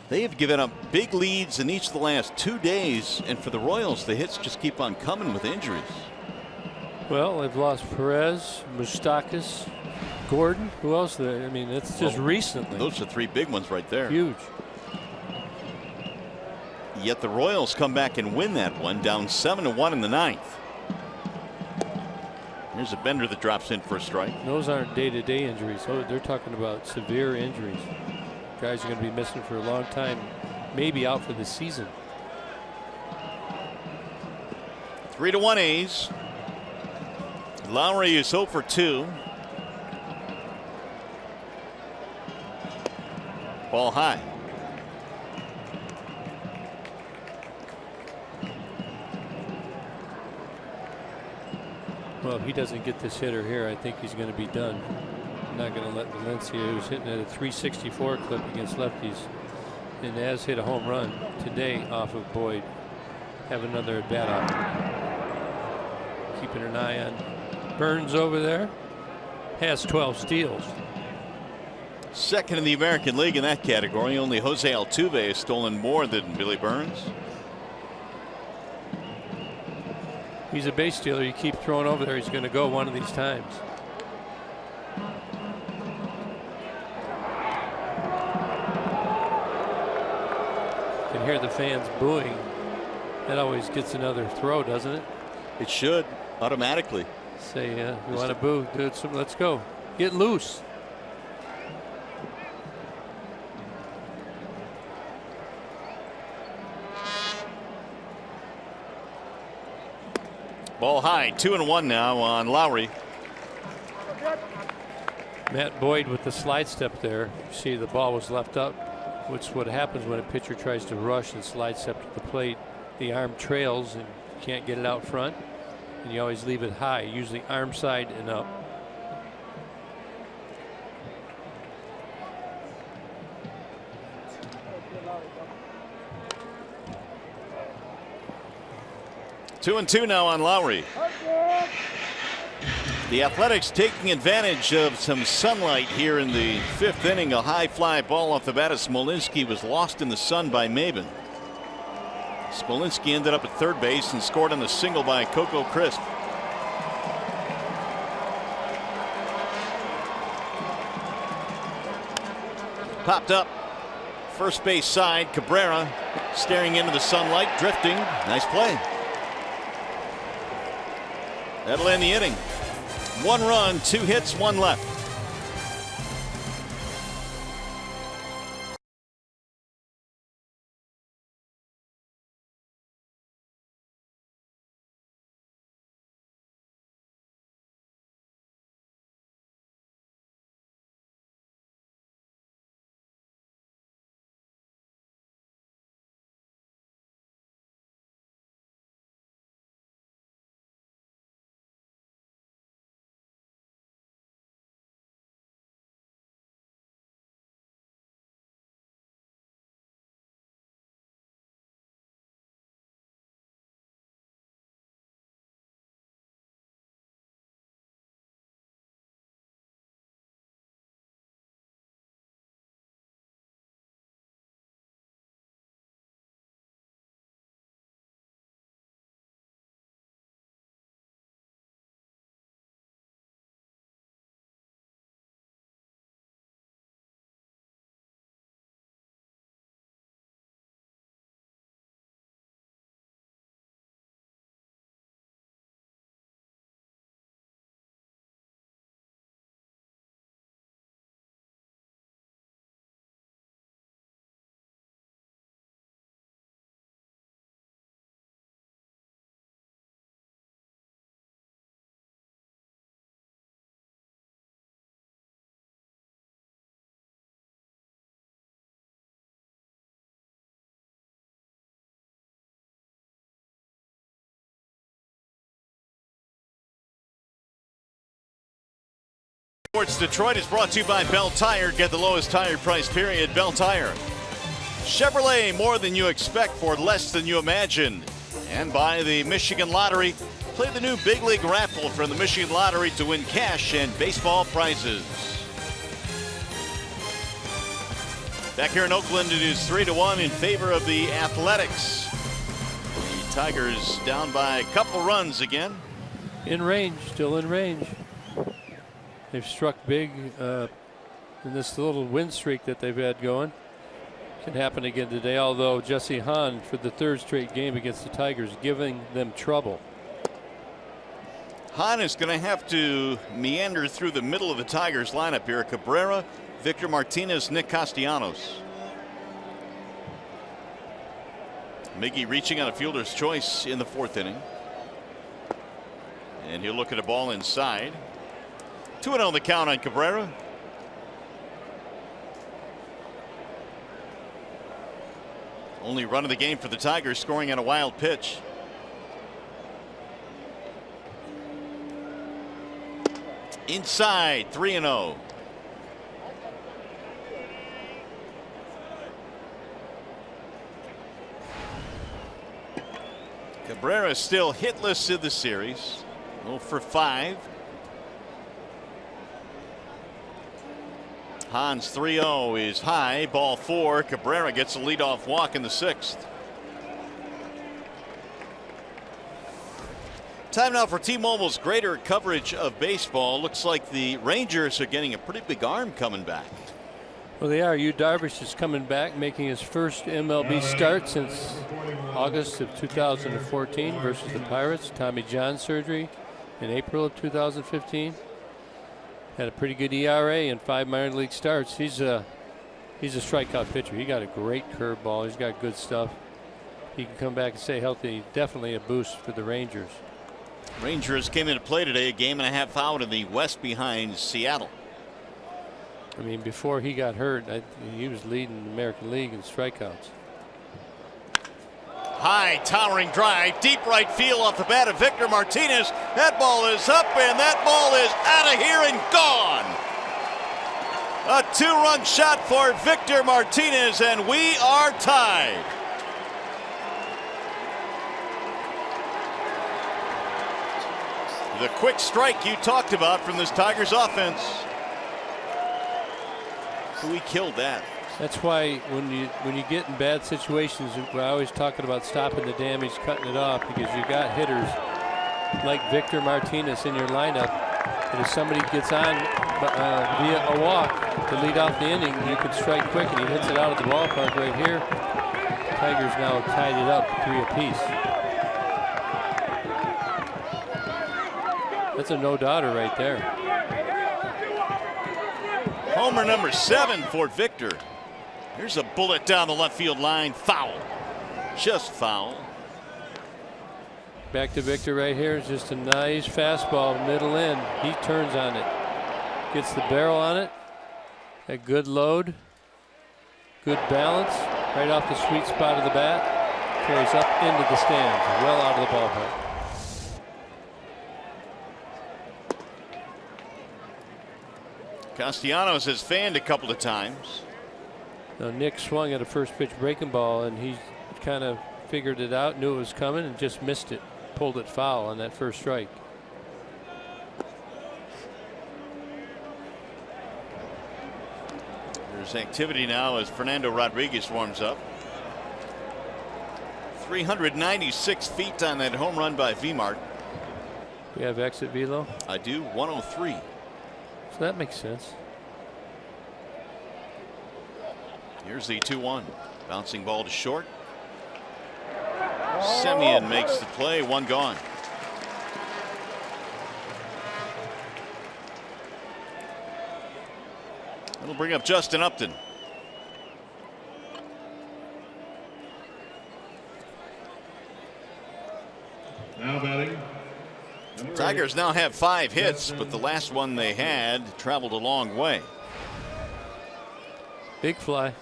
They have given up big leads in each of the last 2 days, and for the Royals, the hits just keep on coming with injuries. Well, they've lost Perez, Moustakas, Gordon. Who else? I mean, it's just recently. Those are 3 big ones right there. Huge. Yet the Royals come back and win that one, down 7-1 in the 9th. Here's a Bender that drops in for a strike. Those aren't day-to-day injuries. Oh, they're talking about severe injuries. Guys are going to be missing for a long time, maybe out for the season. 3-1 A's. Lowry is 0 for 2. Ball high. Well, if he doesn't get this hitter here, I think he's going to be done. I'm not going to let Valencia, who's hitting at a 364 clip against lefties, and has hit a home run today off of Boyd, have another at bat off. Keeping an eye on Burns over there. Has 12 steals. Second in the American League in that category. Only Jose Altuve has stolen more than Billy Burns. He's a base stealer. You keep throwing over there, he's going to go one of these times. You can hear the fans booing. That always gets another throw, doesn't it? It should, automatically. Say, you want to boo, dude, so let's go. Get loose. Ball high, 2-1 now on Lowry. Matt Boyd with the slide step there. You see the ball was left up, which is what happens when a pitcher tries to rush and slide step to the plate. the arm trails and can't get it out front, and you always leave it high, usually arm side and up. Two and two now on Lowry. The Athletics taking advantage of some sunlight here in the 5th inning. A high fly ball off the bat of Smolinski was lost in the sun by Maben. Smolinski ended up at third base and scored on a single by Coco Crisp. Popped up first base side. Cabrera staring into the sunlight, drifting. Nice play. That'll end the inning. 1 run, 2 hits, 1 left. Sports Detroit is brought to you by Bell Tire. Get the lowest tire price, period. Bell Tire. Chevrolet, more than you expect for less than you imagine. And by the Michigan Lottery. Play the new Big League Raffle from the Michigan Lottery to win cash and baseball prizes. Back here in Oakland, it is 3-1 in favor of the Athletics. The Tigers down by a couple runs again. In range, still in range. They've struck big in this little win streak that they've had going. Can happen again today, although Jesse Hahn for the 3rd straight game against the Tigers giving them trouble. Hahn is going to have to meander through the middle of the Tigers lineup here. Cabrera, Victor Martinez, Nick Castellanos. Miggy reaching on a fielder's choice in the 4th inning. And he'll look at a ball inside. 2-0 the count on Cabrera. Only run of the game for the Tigers, scoring on a wild pitch. Inside, 3-0. Cabrera still hitless in the series. 0 for 5. Hahn's 3-0 is high, ball 4. Cabrera gets a leadoff walk in the 6th. Time now for T-Mobile's greater coverage of baseball. Looks like the Rangers are getting a pretty big arm coming back. Well, they are. Yu Darvish is coming back, making his first MLB start since August of 2014 versus the Pirates. Tommy John surgery in April of 2015. Had a pretty good ERA and 5 minor league starts. He's a strikeout pitcher. He got a great curveball. He's got good stuff. He can come back and stay healthy. Definitely a boost for the Rangers. Rangers came into play today, a game and a half out in the West behind Seattle. I mean, before he got hurt, he was leading the American League in strikeouts. High towering drive, deep right field off the bat of Victor Martinez. That ball is up and that ball is out of here and gone. A 2-run shot for Victor Martinez and we are tied. The quick strike you talked about from this Tigers offense. We killed that. That's why when you get in bad situations, we're always talking about stopping the damage, cutting it off, because you got hitters like Victor Martinez in your lineup. And if somebody gets on via a walk to lead off the inning, you can strike quick, and he hits it out of the ballpark right here. Tigers now tied it up 3 apiece. That's a no-doubter right there. Homer number 7 for Victor. Here's a bullet down the left field line. Foul. Just foul. Back to Victor right here. It's just a nice fastball, middle in. He turns on it. Gets the barrel on it. A good load. Good balance. Right off the sweet spot of the bat. Carries up into the stands. Well out of the ballpark. Castellanos has fanned a couple of times. Now Nick swung at a first pitch breaking ball, and he kind of figured it out, knew it was coming, and just missed it. Pulled it foul on that first strike. There's activity now as Fernando Rodriguez warms up. 396 feet on that home run by V-Mart. We have exit velo. I do. 103. So that makes sense. Here's the 2-1. Bouncing ball to short. Semien makes the play. 1 gone. It'll bring up Justin Upton. Now batting. Tigers now have 5 hits, but the last one they had traveled a long way. Big fly.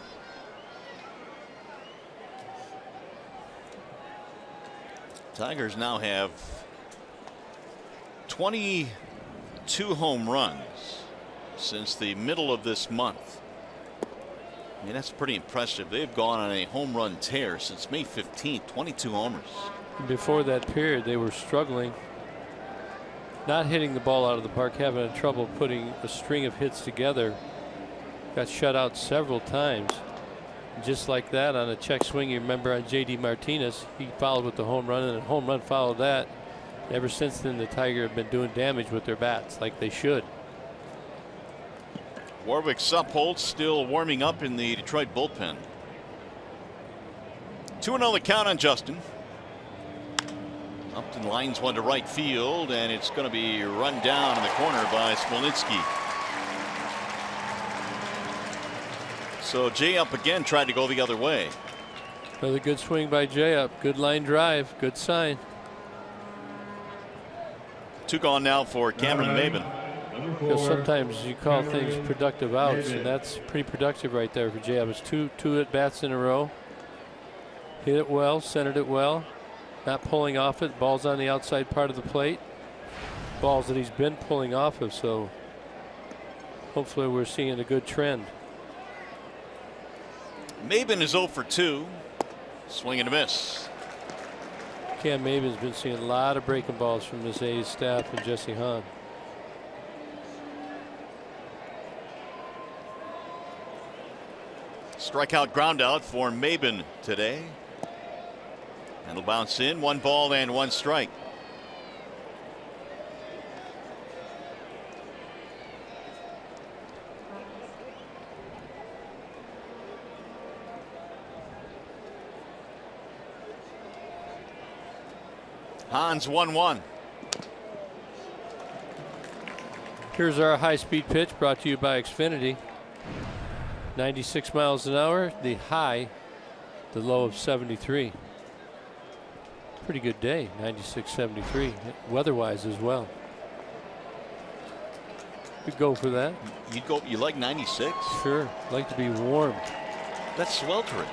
Tigers now have 22 home runs since the middle of this month. I mean, that's pretty impressive. They've gone on a home run tear since May 15th, 22 homers. Before that period, they were struggling, not hitting the ball out of the park, having trouble putting a string of hits together. Got shut out several times. Just like that on a check swing, you remember on J.D. Martinez, he followed with the home run, and a home run followed that. Ever since then, the Tigers have been doing damage with their bats like they should. Warwick Suppolt still warming up in the Detroit bullpen. 2-0 the count on Justin. Upton lines one to right field, and it's going to be run down in the corner by Smolensky. So Jay Up again tried to go the other way. Another good swing by Jay Up. Good line drive. Good sign. 2 gone now for Cameron Maybin. Because sometimes you call things productive outs, and that's pretty productive right there for Jay Up. It's two at bats in a row. Hit it well, centered it well. Not pulling off it. Ball's on the outside part of the plate. Balls that he's been pulling off of, so hopefully we're seeing a good trend. Maybin is 0 for 2. Swing and a miss. Cam Maybin's been seeing a lot of breaking balls from this A's staff and Jesse Hahn. Strikeout ground out for Maybin today. And it'll bounce in. 1 ball and 1 strike. Hahn's 1-1. Here's our high-speed pitch brought to you by Xfinity. 96 miles an hour, the high, the low of 73. Pretty good day, 96-73, weather-wise as well. Could go for that. You like 96? Sure, like to be warm. That's sweltering.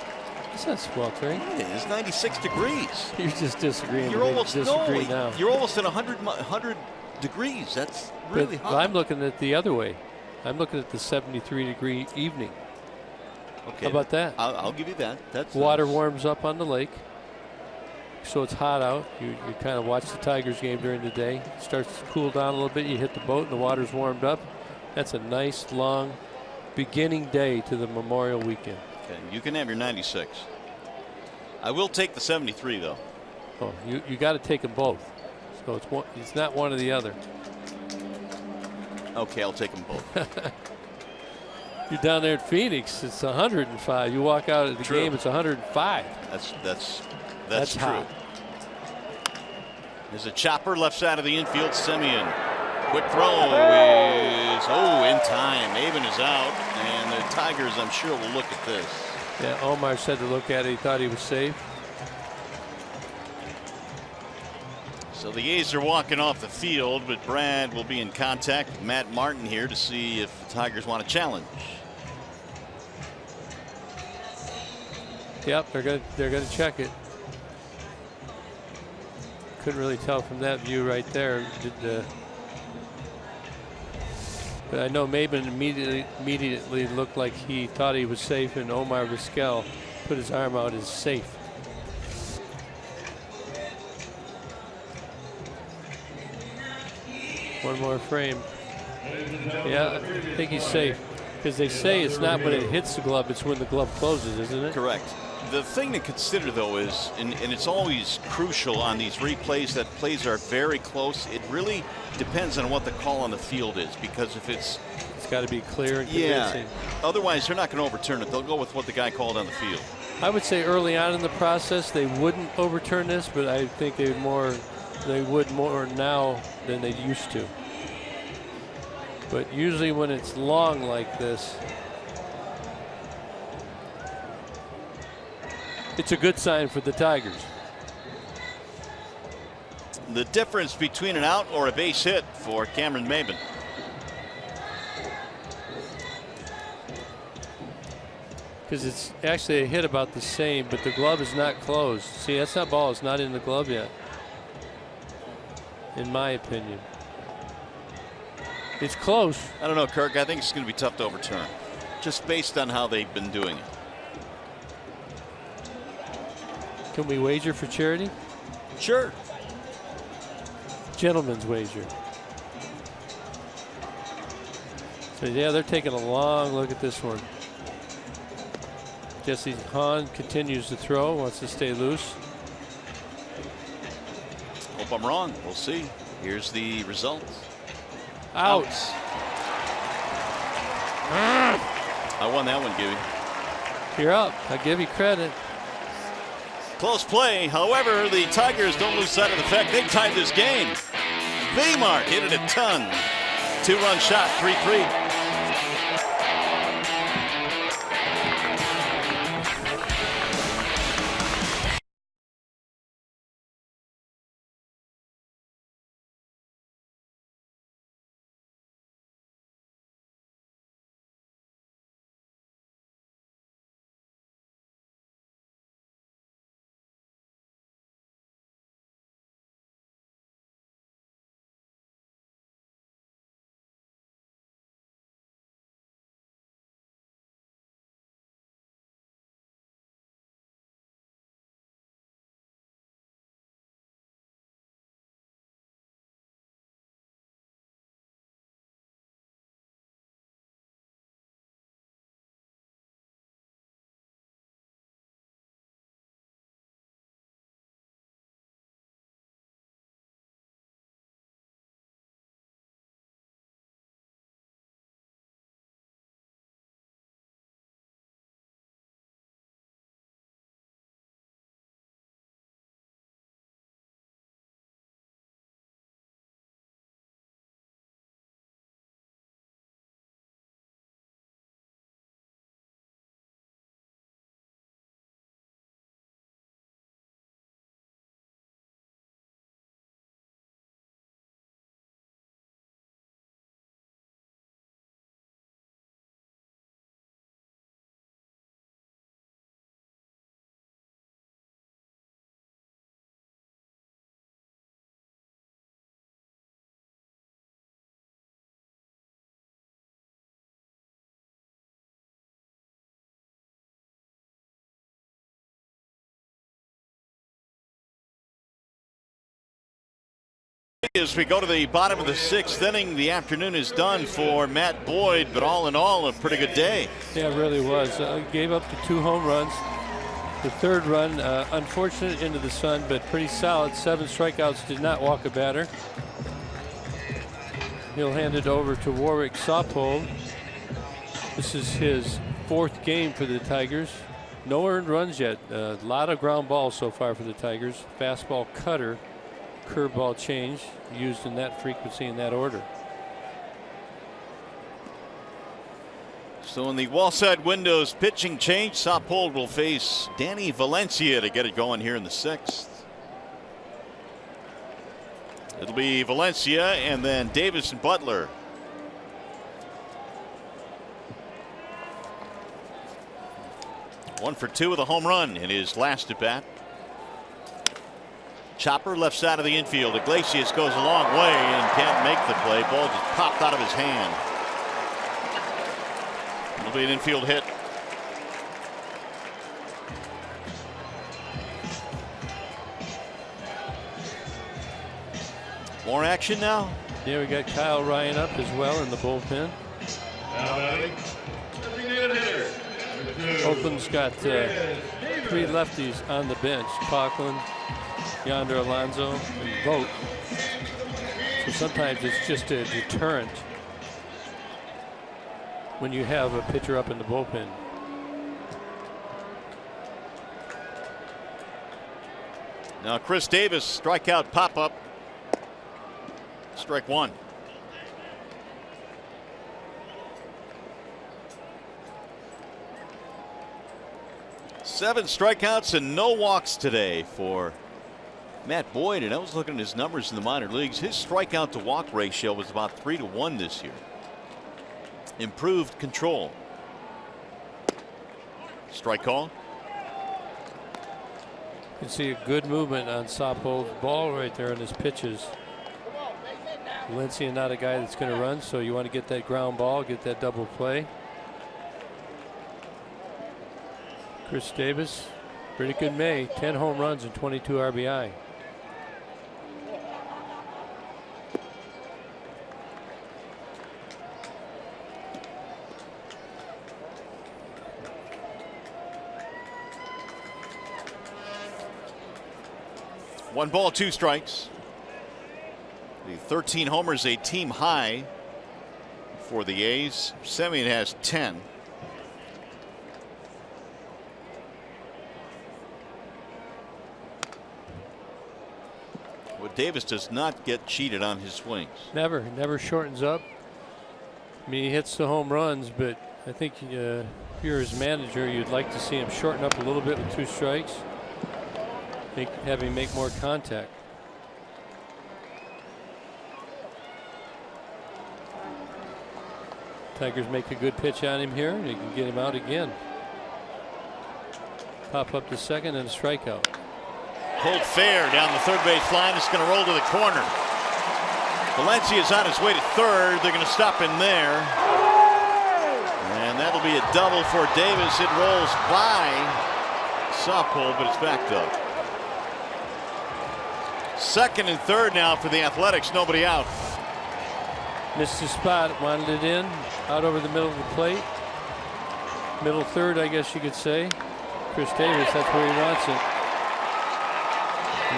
It's not sweltering. It is 96 degrees. You're just disagreeing. You're with me. almost disagree now. You're almost at 100 degrees. That's really But hot. I'm looking at the other way. I'm looking at the 73-degree evening. Okay. How about that? I'll give you that. That's Water nice. warms up on the lake, so it's hot out. You kind of watch the Tigers game during the day. It starts to cool down a little bit. You hit the boat and the water's warmed up. That's a nice long beginning day to the Memorial Weekend. Okay, you can have your 96. I will take the 73 though. Oh, you got to take them both. So it's not one or the other. Okay, I'll take them both. You're down there at Phoenix. It's 105. You walk out of the True. game. It's 105. That's true. hot. There's a chopper left side of the infield. Semien. Quick throw is in time. Avon is out, and the Tigers, I'm sure, will look at this. Yeah, Omar said to look at it. He thought he was safe. So the A's are walking off the field, but Brad will be in contact with Matt Martin here to see if the Tigers want to challenge. Yep, they're gonna check it. Couldn't really tell from that view right there. But I know Maben immediately looked like he thought he was safe, and Omar Vizquel put his arm out as safe. One more frame. Yeah, I think he's safe. Because they say it's not when it hits the glove, it's when the glove closes, isn't it? Correct. The thing to consider, though, is, and it's always crucial on these replays, that plays are very close. It really depends on what the call on the field is, because if it's got to be clear and convincing. Otherwise, they're not going to overturn it. They'll go with what the guy called on the field. I would say early on in the process they wouldn't overturn this, but I think they would more now than they used to. But usually when it's long like this, it's a good sign for the Tigers. The difference between an out or a base hit for Cameron Maben. Because it's actually a hit about the same, but the glove is not closed. See, that's not ball. It's not in the glove yet, in my opinion. It's close. I don't know, Kirk. I think it's going to be tough to overturn, just based on how they've been doing it. Can we wager for charity? Sure. Gentleman's wager. So yeah, they're taking a long look at this one. Jesse Hahn continues to throw, wants to stay loose. Hope I'm wrong. We'll see. Here's the results. Out. I won that one, Gibby. You're up. I give you credit. Close play. However, the Tigers don't lose sight of the fact they tied this game. Weimar hit it a ton. 2-run shot, 3-3. As we go to the bottom of the 6th inning, the afternoon is done for Matt Boyd, but all in all, a pretty good day. Yeah, it really was. Gave up the 2 home runs. The 3rd run, unfortunate into the sun, but pretty solid. 7 strikeouts, did not walk a batter. He'll hand it over to Warwick Saupold. This is his 4th game for the Tigers. No earned runs yet. A lot of ground balls so far for the Tigers. Fastball, cutter, curveball change used in that frequency, in that order. So in the Wallside Windows pitching change, Saupold will face Danny Valencia to get it going here in the 6th. It'll be Valencia and then Davis and Butler. One for 2 with a home run in his last at bat. Chopper left side of the infield. Iglesias goes a long way and can't make the play. Ball just popped out of his hand. It'll be an infield hit. More action now. Yeah, we got Kyle Ryan up as well in the bullpen. Now batting, designated hitter. Oakland's got 3 lefties on the bench. Coughlin, Yonder Alonso, and Vogt. So sometimes it's just a deterrent when you have a pitcher up in the bullpen. Now Chris Davis, strikeout pop-up. Strike 1. Seven strikeouts and no walks today for Matt Boyd. And I was looking at his numbers in the minor leagues. His strikeout to walk ratio was about 3-1 this year. Improved control. Strike call. You can see a good movement on Saupold's ball right there in his pitches. Valencia not a guy that's going to run, so you want to get that ground ball, get that double play. Chris Davis, pretty good May, 10 home runs and 22 RBI. One ball, 2 strikes. The 13 homers, a team high for the A's. Semien has 10. Well, Davis does not get cheated on his swings. Never shortens up. I mean, he hits the home runs, but I think if you're his manager, you'd like to see him shorten up a little bit with 2 strikes. Have him make more contact. Tigers make a good pitch on him here. They can get him out again. Pop up to second and a strikeout. Pulled fair down the third base line. It's going to roll to the corner. Valencia's on his way to third. They're going to stop him there. And that'll be a double for Davis. It rolls by Saupold, but it's backed up. Second and third now for the Athletics. Nobody out. Missed the spot, wanted it in, out over the middle of the plate. Middle third, I guess you could say. Chris Davis, that's where he wants it.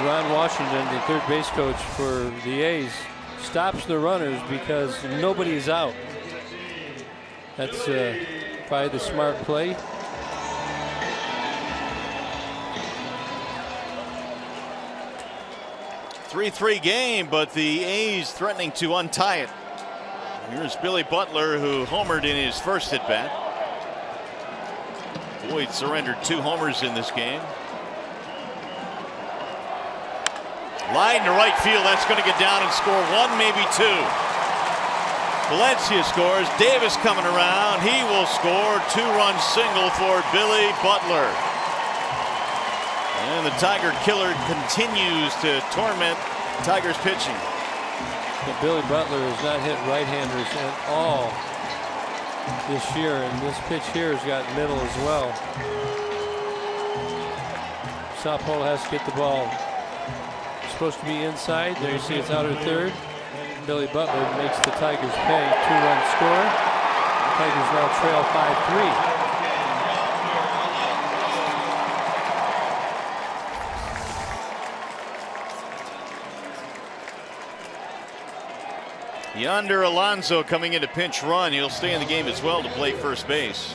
Ron Washington, the third base coach for the A's, stops the runners because nobody is out. That's probably the smart play. Three-3 game, but the A's threatening to untie it. Here's Billy Butler, who homered in his first at bat. Boyd surrendered 2 homers in this game. Line to right field. That's going to get down and score 1, maybe 2. Valencia scores. Davis coming around. He will score. 2-run single for Billy Butler. And the Tiger killer continues to torment Tigers pitching. But Billy Butler has not hit right-handers at all this year, and this pitch here has got middle as well. Saupold has to get the ball supposed to be inside. There you see it's out of third. Billy Butler makes the Tigers pay. 2-run score. The Tigers now trail 5-3. Yonder Alonso coming into pinch run. He'll stay in the game as well to play first base.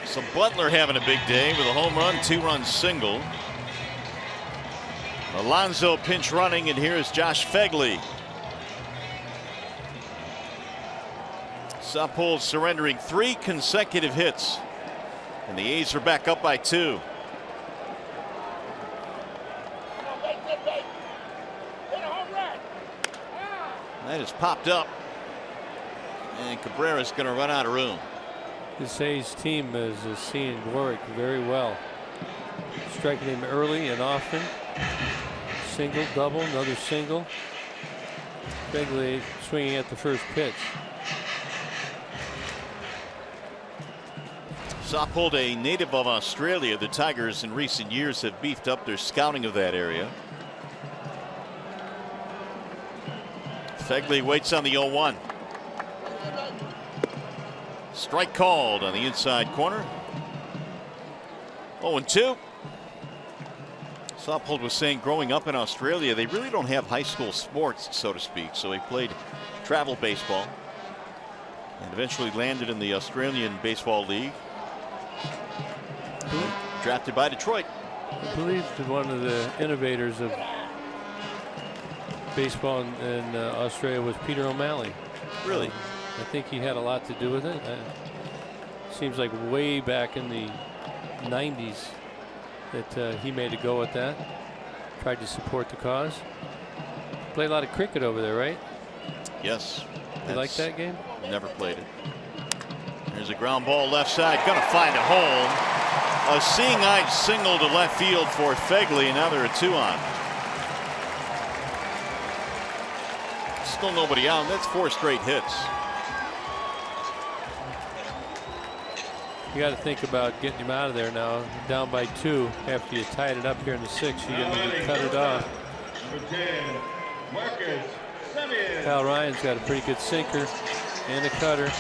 So Butler having a big day with a home run, 2-run single. Alonso pinch running, and here's Josh Phegley. Sappold surrendering 3 consecutive hits, and the A's are back up by 2. That is popped up, and Cabrera's going to run out of room. This A's team is seeing Warwick very well, striking him early and often. Single, double, another single. Phegley swinging at the first pitch. Sappold, a native of Australia. The Tigers in recent years have beefed up their scouting of that area. Phegley waits on the 0-1. Strike called on the inside corner. 0-2. Sappold was saying growing up in Australia, they really don't have high school sports, so to speak. So he played travel baseball and eventually landed in the Australian Baseball League. Drafted by Detroit. I believe that one of the innovators of baseball in Australia was Peter O'Malley. Really? I think he had a lot to do with it. Seems like way back in the 90s that he made a go at that. Tried to support the cause. Play a lot of cricket over there, right? Yes. You like that game? Never played it. There's a ground ball left side. Gonna find a home. A seeing eye single to left field for Phegley, and now there are 2 on. Still nobody out. That's 4 straight hits. You got to think about getting him out of there now. Down by 2 after you tied it up here in the 6th. You're going to cut it off. Kyle Ryan's got a pretty good sinker and a cutter.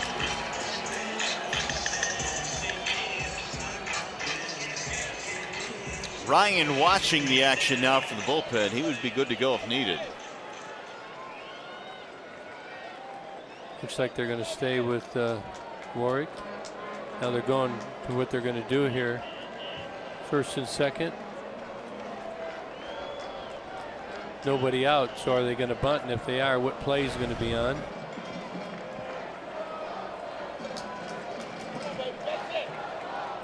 Ryan watching the action now from the bullpen. He would be good to go if needed. Looks like they're going to stay with Warwick. Now they're going to what they're going to do here. First and second. Nobody out, so are they going to bunt? And if they are, what play is going to be on?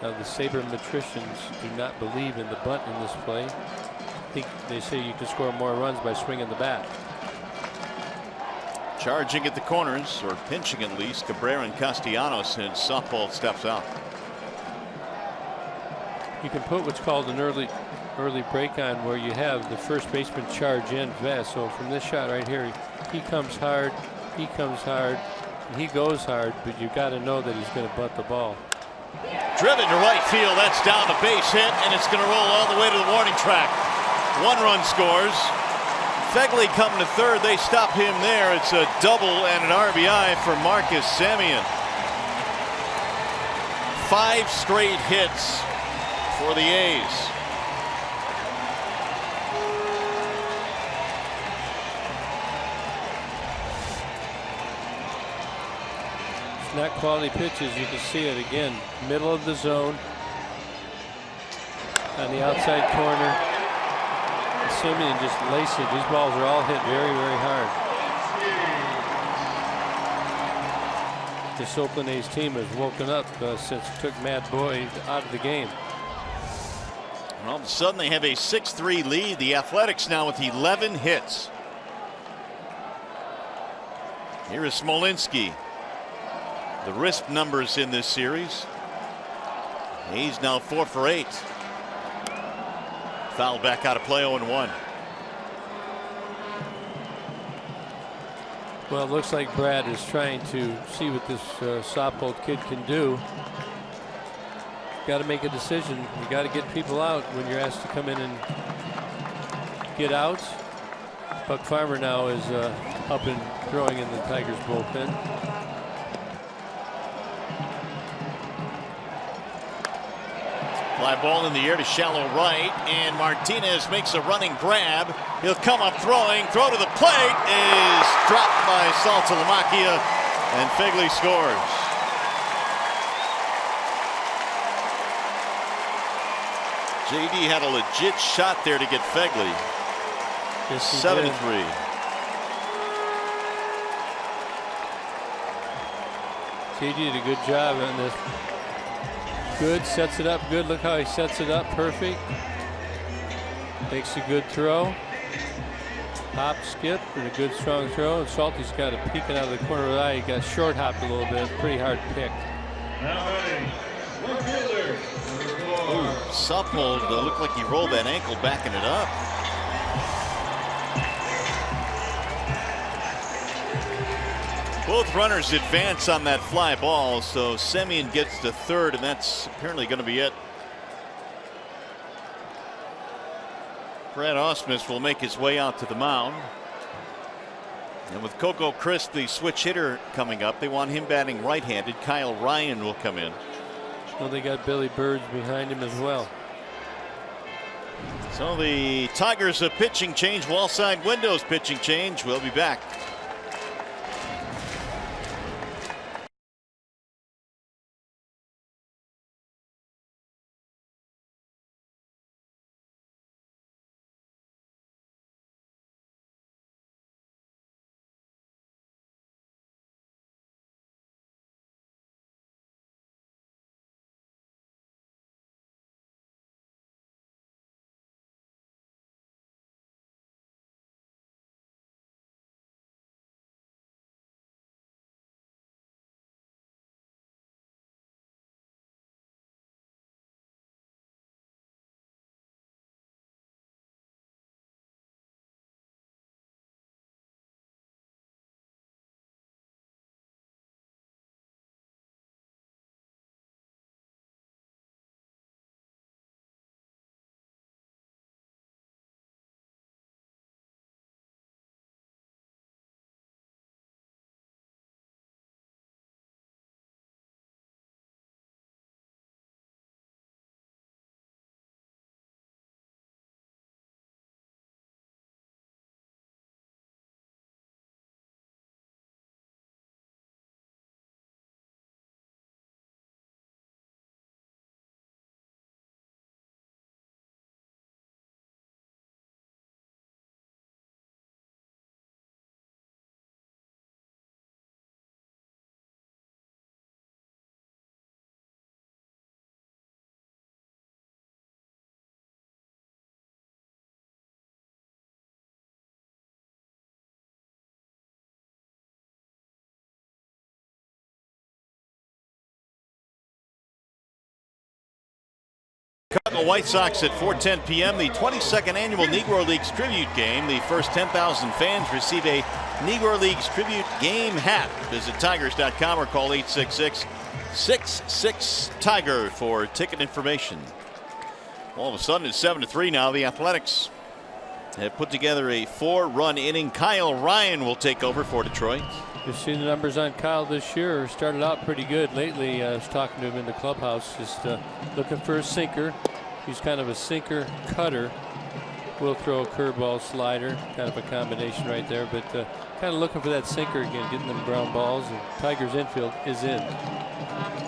Now the sabermetricians do not believe in the bunt in this play. I think they say you can score more runs by swinging the bat. Charging at the corners, or pinching at least, Cabrera and Castellanos, and Sappold steps out. You can put what's called an early break on, where you have the first baseman charge in fast. So from this shot right here, he comes hard, and he goes hard, but you got to know that he's going to bunt the ball. Driven to right field. That's down the base hit, and it's going to roll all the way to the warning track. 1 run scores. Phegley coming to third. They stop him there. It's a double and an RBI for Marcus Semien. 5 straight hits for the A's. It's not quality pitches. You can see it again. Middle of the zone. On the outside corner. Semien just laced it. These balls are all hit very, very hard. This Oakland A's team has woken up since it took Matt Boyd out of the game. And all of a sudden they have a 6-3 lead. The Athletics now with 11 hits. Here is Smolinski. The wrist numbers in this series. He's now 4 for 8. Foul back out of play, 0-1. Well, it looks like Brad is trying to see what this Sappold kid can do. got to make a decision. You got to get people out when you're asked to come in and get outs. Buck Farmer now is up and throwing in the Tigers bullpen. Fly ball in the air to shallow right, and Martinez makes a running grab. He'll come up throwing. Throw to the plate is dropped by Saltalamacchia, and Fegley scores. JD had a legit shot there to get Fegley. Yes, 7-3. JD did a good job on this. Good, sets it up good. Look how he sets it up, perfect. Makes a good throw. Hop, skip, and a good strong throw. And Salty's got it peeking out of the corner of the eye. He got short hopped a little bit. Pretty hard pick. Now batting, left fielder, number 4. Supple looked like he rolled that ankle backing it up. Both runners advance on that fly ball, so Semien gets to third, and that's apparently going to be it. Brad Ausmus will make his way out to the mound. And with Coco Crisp, the switch hitter, coming up, they want him batting right-handed. Kyle Ryan will come in. Well, they got Billy Birds behind him as well. So the Tigers a pitching change, Wallside Windows pitching change. We'll be back. Chicago White Sox at 4:10 p.m. The 22nd annual Negro Leagues tribute game. The first 10,000 fans receive a Negro Leagues tribute game hat. Visit Tigers.com or call 866-66-TIGER for ticket information. All of a sudden it's 7-3 now. The Athletics have put together a 4-run inning. Kyle Ryan will take over for Detroit. You've seen the numbers on Kyle this year. Started out pretty good lately. I was talking to him in the clubhouse, just looking for a sinker. He's kind of a sinker cutter. Will throw a curveball, slider, kind of a combination right there. But kind of looking for that sinker again, getting them ground balls. And Tigers infield is in,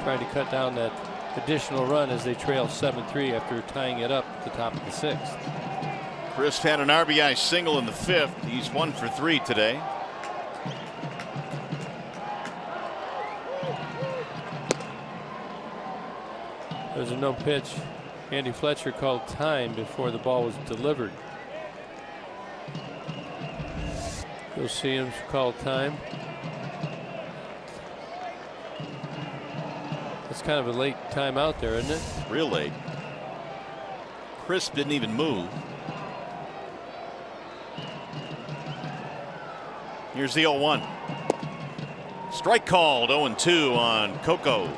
trying to cut down that additional run as they trail 7-3 after tying it up at the top of the 6th. Crisp had an RBI single in the 5th. He's 1 for 3 today. There's a no pitch. Andy Fletcher called time before the ball was delivered. You'll see him call time. It's kind of a late timeout there, isn't it? Real late. Crisp didn't even move. Here's the 0-1. Strike called. 0-2 on Coco.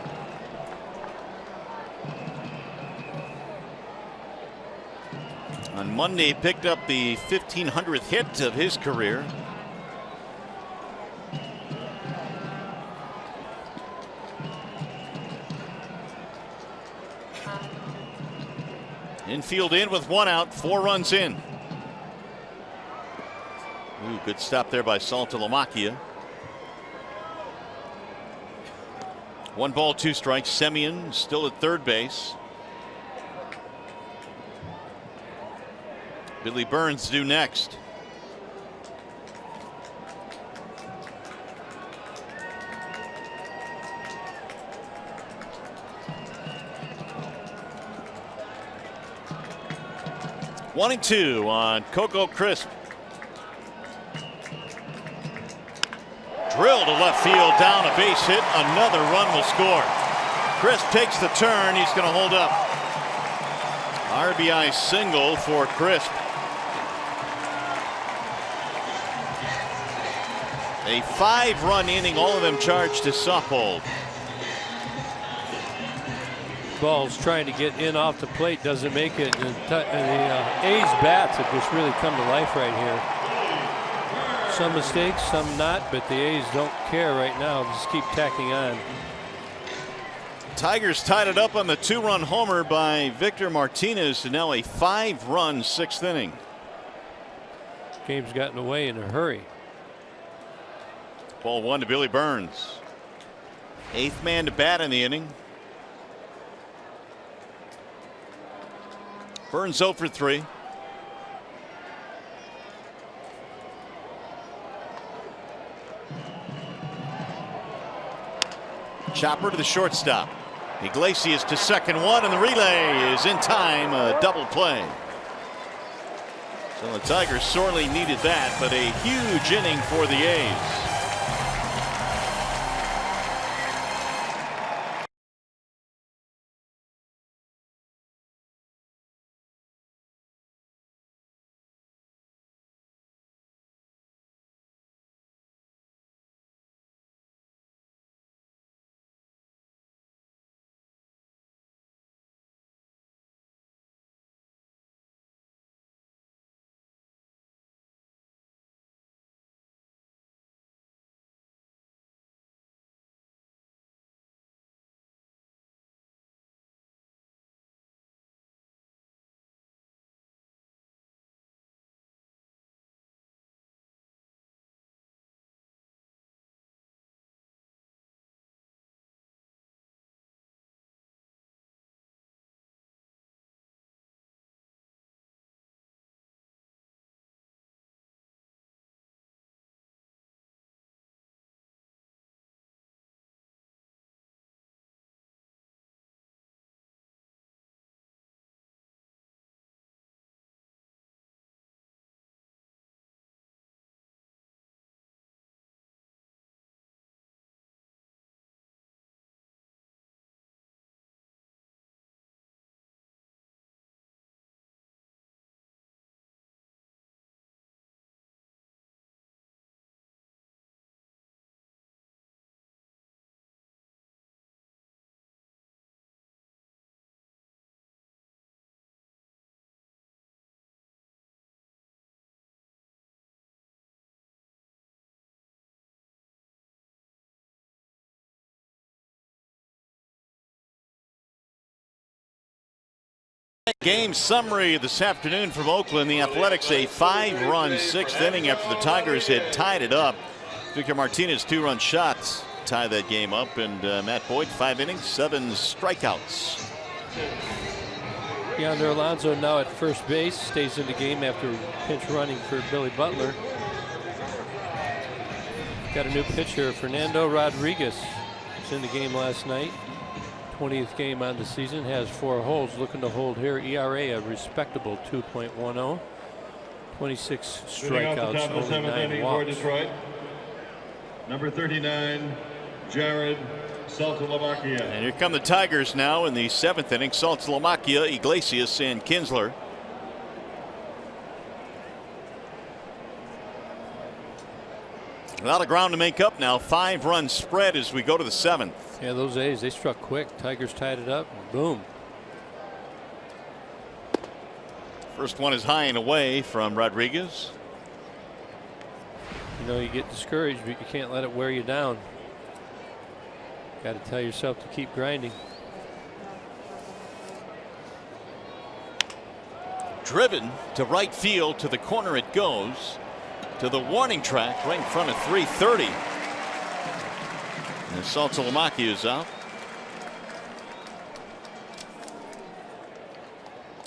On Monday, picked up the 1,500th hit of his career. Infield in with 1 out, 4 runs in. Ooh, good stop there by Saltalamacchia. 1 ball, 2 strikes. Semien still at third base. Billy Burns due next. One and 2 on Coco Crisp. Drill to left field, down a base hit. Another run will score. Crisp takes the turn. He's going to hold up. RBI single for Crisp. A 5-run inning, all of them charged to Saupold. Ball's trying to get in off the plate, doesn't make it. And the A's bats have just really come to life right here. Some mistakes, some not, but the A's don't care right now. Just keep tacking on. Tigers tied it up on the 2-run homer by Victor Martinez, and now a 5-run 6th inning. Game's gotten away in a hurry. Ball 1 to Billy Burns. 8th man to bat in the inning. Burns 0 for 3. Chopper to the shortstop. Iglesias to second, 1, and the relay is in time. A double play. So the Tigers sorely needed that, but a huge inning for the A's. Game summary this afternoon from Oakland. The Athletics a 5-run 6th inning after the Tigers had tied it up. Victor Martinez 2-run shots tie that game up, and Matt Boyd 5 innings, 7 strikeouts. Yonder Alonso now at first base, stays in the game after pinch running for Billy Butler. Got a new pitcher, Fernando Rodriguez. Was in the game last night. 20th game on the season, has 4 holds, looking to hold here. ERA a respectable 2.10. 26 strikeouts, only 9 walks. Detroit. Number 39, Jared Saltalamacchia. And here come the Tigers now in the 7th inning. Saltalamacchia, Iglesias, and Kinsler. A lot of ground to make up now. 5-run spread as we go to the 7th. Yeah, those A's, they struck quick. Tigers tied it up. Boom. First one is high and away from Rodriguez. You know, you get discouraged, but you can't let it wear you down. Got to tell yourself to keep grinding. Driven to right field, to the corner it goes, to the warning track right in front of 330. And Saltalamacchia is out.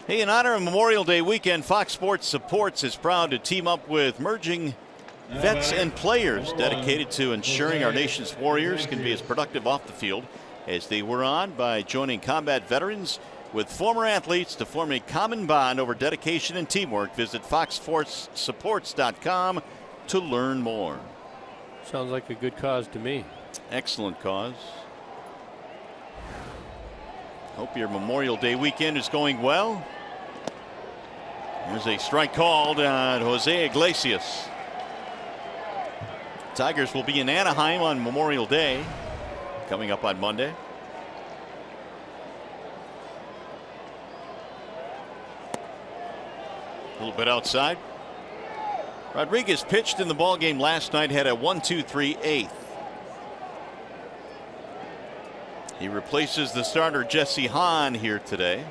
Hey, in honor of Memorial Day weekend, Fox Sports Supports is proud to team up with Merging Vets and Players, dedicated to ensuring our nation's warriors can be as productive off the field as they were on, by joining combat veterans with former athletes to form a common bond over dedication and teamwork. Visit foxsportssupports.com to learn more. Sounds like a good cause to me. Excellent cause. Hope your Memorial Day weekend is going well. There's a strike called on Jose Iglesias. Tigers will be in Anaheim on Memorial Day, coming up on Monday. A little bit outside. Rodriguez pitched in the ballgame last night, had a 1-2-3 eighth. He replaces the starter Jesse Hahn here today.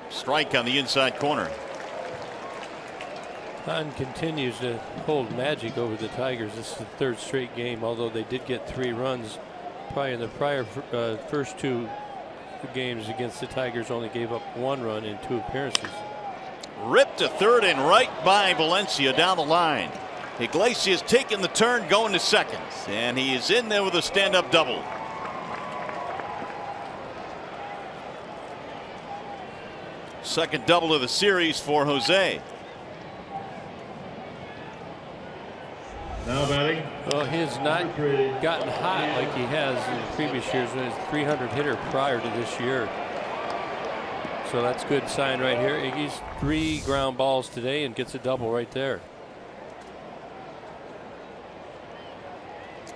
Strike on the inside corner. Hahn continues to hold magic over the Tigers. This is the third straight game, although they did get 3 runs. Probably in the prior first 2 games against the Tigers, only gave up 1 run in 2 appearances. Ripped to third and right by Valencia down the line. Iglesias taking the turn, going to second, and he is in there with a stand-up double. Second double of the series for Jose. Now batting. Well, he has not gotten hot like he has in previous years when he was a 300 hitter prior to this year. So that's a good sign right here. Iggy's 3 ground balls today and gets a double right there.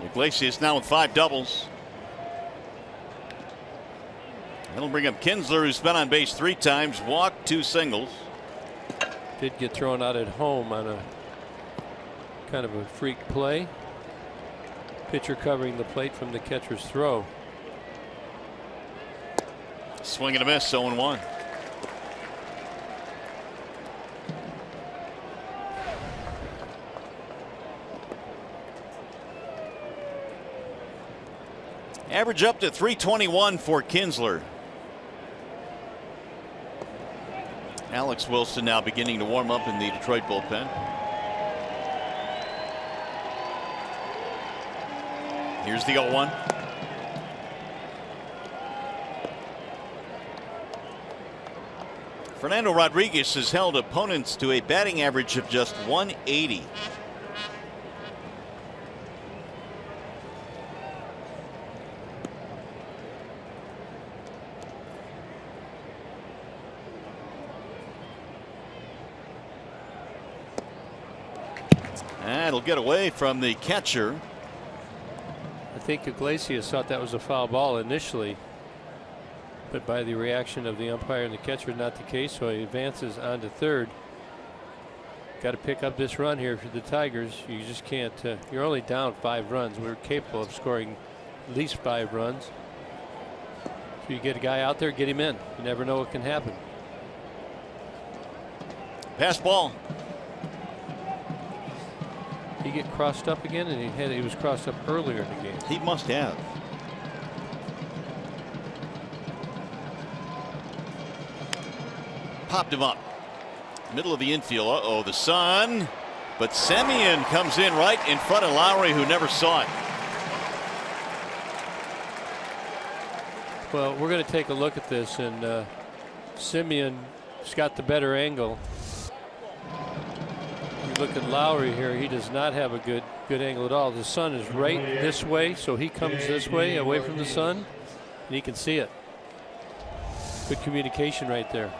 Iglesias now with 5 doubles. That'll bring up Kinsler, who's been on base 3 times, walked 2 singles. Did get thrown out at home on a kind of a freak play. Pitcher covering the plate from the catcher's throw. Swing and a miss, 0-1. Average up to 321 for Kinsler. Alex Wilson now beginning to warm up in the Detroit bullpen. Here's the 0-1. Fernando Rodriguez has held opponents to a batting average of just 180. It'll get away from the catcher. I think Iglesias thought that was a foul ball initially, but by the reaction of the umpire and the catcher, not the case. So he advances on to third. Got to pick up this run here for the Tigers. You just can't. You're only down 5 runs. We're capable of scoring at least 5 runs. So you get a guy out there, get him in. You never know what can happen. Pass ball. He get crossed up again, and he was crossed up earlier in the game. He must have. Popped him up. Middle of the infield. Uh-oh, the sun. But Semien comes in right in front of Lowry, who never saw it. Well, we're going to take a look at this, and Semion's got the better angle. Look at Lowry here. He does not have a good angle at all. The sun is right this way, so he comes this way away from the sun, and he can see it. Good communication right there.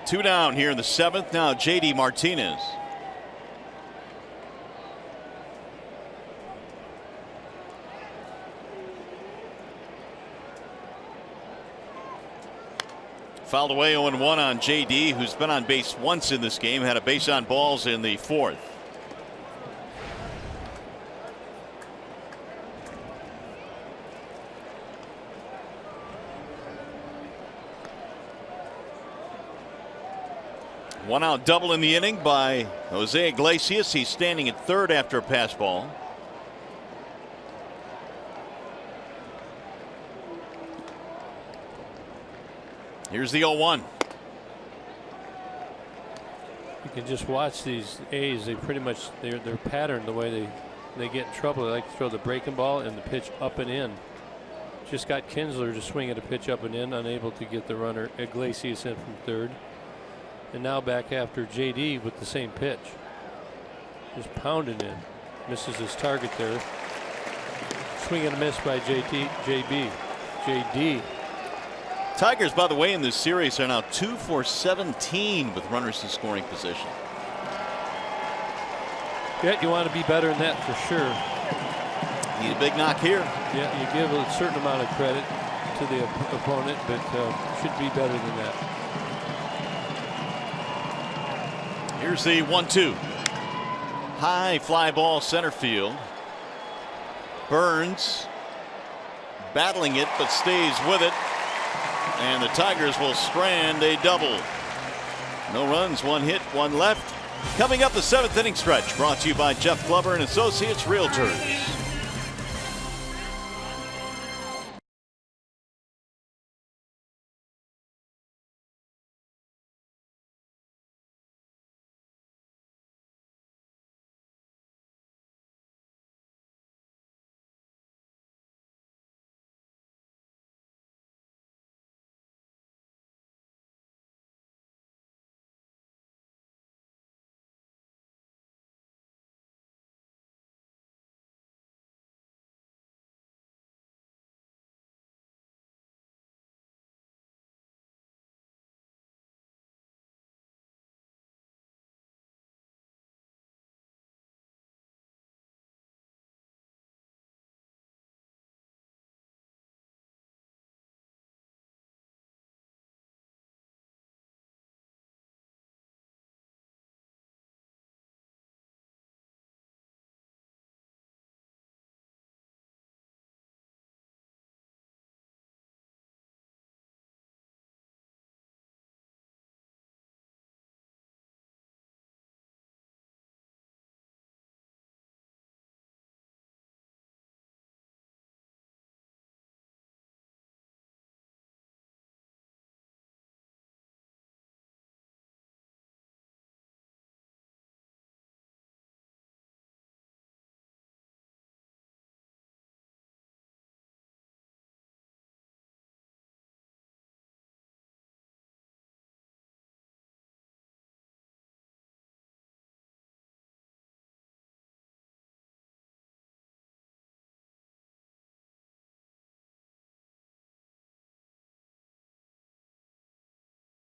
2 down here in the 7th. Now JD Martinez. Fouled away 0-1 on JD, who's been on base once in this game, had a base on balls in the 4th. One out double in the inning by Jose Iglesias. He's standing at third after a pass ball. Here's the 0-1. You can just watch these A's. They pretty much they're patterned the way they get in trouble. They like to throw the breaking ball and the pitch up and in. Just got Kinsler to swing at a pitch up and in, unable to get the runner Iglesias in from third. And now back after JD with the same pitch. Just pounding in. Misses his target there. Swing and a miss by JD. Tigers, by the way, in this series are now 2 for 17 with runners in scoring position. Yeah, you want to be better than that for sure. Need a big knock here. Yeah, you give a certain amount of credit to the opponent, but should be better than that. Here's the 1-2. High fly ball center field. Burns battling it but stays with it. And the Tigers will strand a double. No runs, 1 hit, 1 left. Coming up, the 7th inning stretch, brought to you by Jeff Glover and Associates Realtors.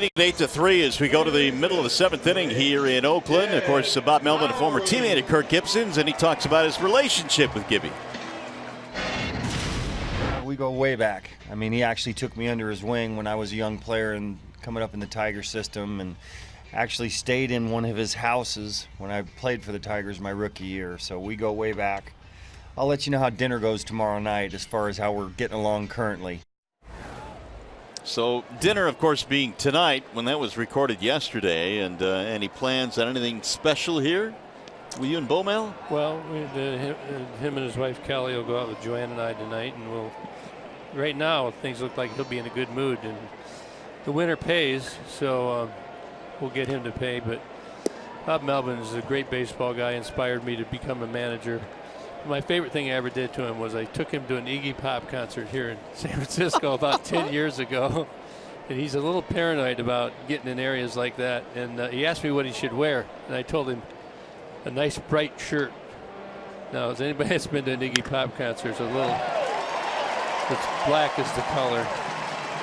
At 8-3 as we go to the middle of the 7th inning here in Oakland. Of course, Bob Melvin, a former teammate of Kirk Gibson's, and he talks about his relationship with Gibby. We go way back. I mean, he actually took me under his wing when I was a young player and coming up in the Tiger system, and actually stayed in one of his houses when I played for the Tigers my rookie year. So we go way back. I'll let you know how dinner goes tomorrow night as far as how we're getting along currently. So dinner, of course, being tonight when that was recorded yesterday. And any plans on anything special here with you and Bo Mel? Well, him and his wife Kelly will go out with Joanne and I tonight, and we'll. Right now, things look like he'll be in a good mood, and the winner pays, so we'll get him to pay. But Bob Melvin is a great baseball guy, inspired me to become a manager. My favorite thing I ever did to him was I took him to an Iggy Pop concert here in San Francisco about 10 years ago. And he's a little paranoid about getting in areas like that. And he asked me what he should wear. And I told him a nice bright shirt. Now, as anybody that's been to an Iggy Pop concert, it's a little, it's black is the color.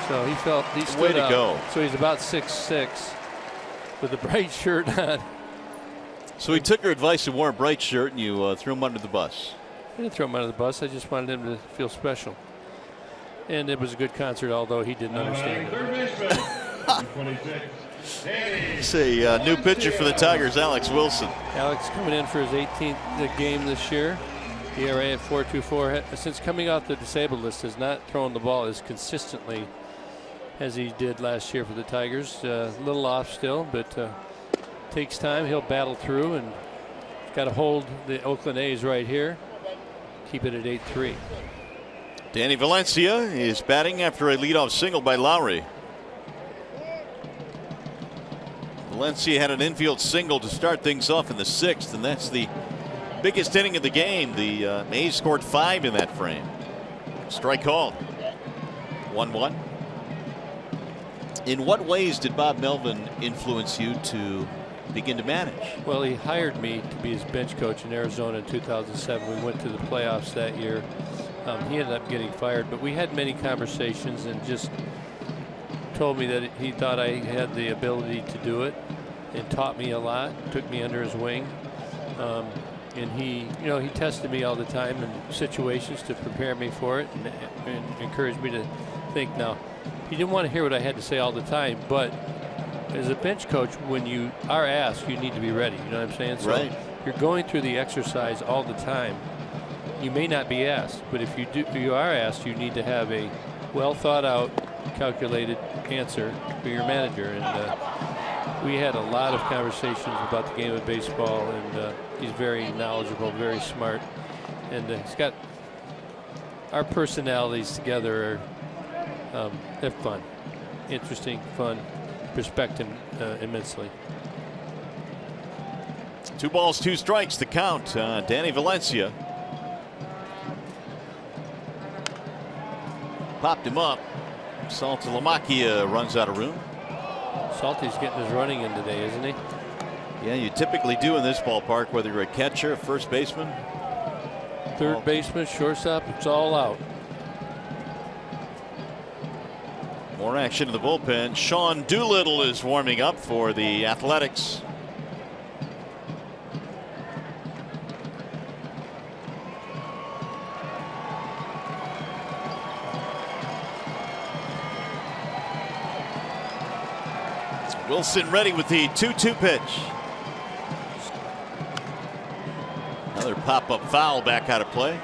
So he felt he stood Way to out. go. So he's about 6'6" with a bright shirt on. So he took your advice and wore a bright shirt, and you threw him under the bus. I didn't throw him under the bus. I just wanted him to feel special. And it was a good concert, although he didn't understand it. Third baseman, It's a new pitcher for the Tigers, Alex Wilson. Alex coming in for his 18th game this year. ERA at 4.24. Since coming off the disabled list, has not thrown the ball as consistently as he did last year for the Tigers. A little off still, but takes time. He'll battle through, and got to hold the Oakland A's right here. Keep it at 8-3. Danny Valencia is batting after a leadoff single by Lowry. Valencia had an infield single to start things off in the 6th, and that's the biggest inning of the game. The A's scored 5 in that frame. Strike called. 1-1. In what ways did Bob Melvin influence you to begin to manage? Well, he hired me to be his bench coach in Arizona in 2007. We went to the playoffs that year. He ended up getting fired, but we had many conversations and just told me that he thought I had the ability to do it, and taught me a lot, took me under his wing. And he tested me all the time in situations to prepare me for it, and encouraged me to think. Now, he didn't want to hear what I had to say all the time, but as a bench coach, when you are asked, you need to be ready. You know what I'm saying? So right. If you're going through the exercise all the time, you may not be asked, but if you are asked, you need to have a well thought out, calculated answer for your manager. And we had a lot of conversations about the game of baseball, and he's very knowledgeable, very smart, and he's got our personalities together. They're fun, interesting, fun. Respect him immensely. 2 balls, 2 strikes, the count. Danny Valencia popped him up. Saltalamacchia runs out of room. Salty's getting his running in today, isn't he? Yeah, you typically do in this ballpark, whether you're a catcher, a first baseman, third baseman, shortstop, it's all out. More action in the bullpen. Sean Doolittle is warming up for the Athletics. Wilson ready with the 2-2 pitch. Another pop-up foul back out of play.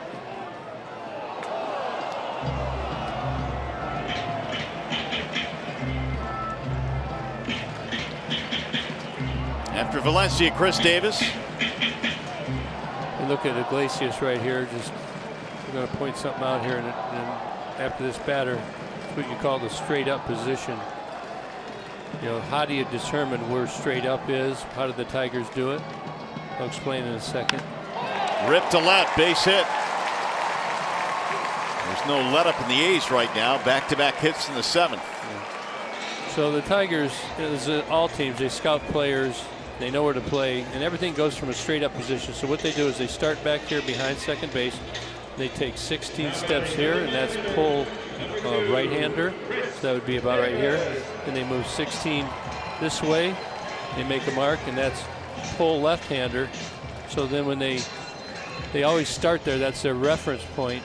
After Valencia, Chris Davis. And look at Iglesias right here. Just we're going to point something out here, and after this batter, it's what you call the straight up position. You know, how do you determine where straight up is? How did the Tigers do it? I'll explain in a second. Ripped to left, base hit. There's no let up in the A's right now. Back-to-back hits in the 7th. Yeah. So the Tigers, as all teams, they scout players. They know where to play, and everything goes from a straight up position. So what they do is they start back here behind second base. They take 16 steps here, and that's pull right-hander. So that would be about right here. And they move 16 this way. They make a mark, and that's pull left-hander. So then when they always start there, that's their reference point.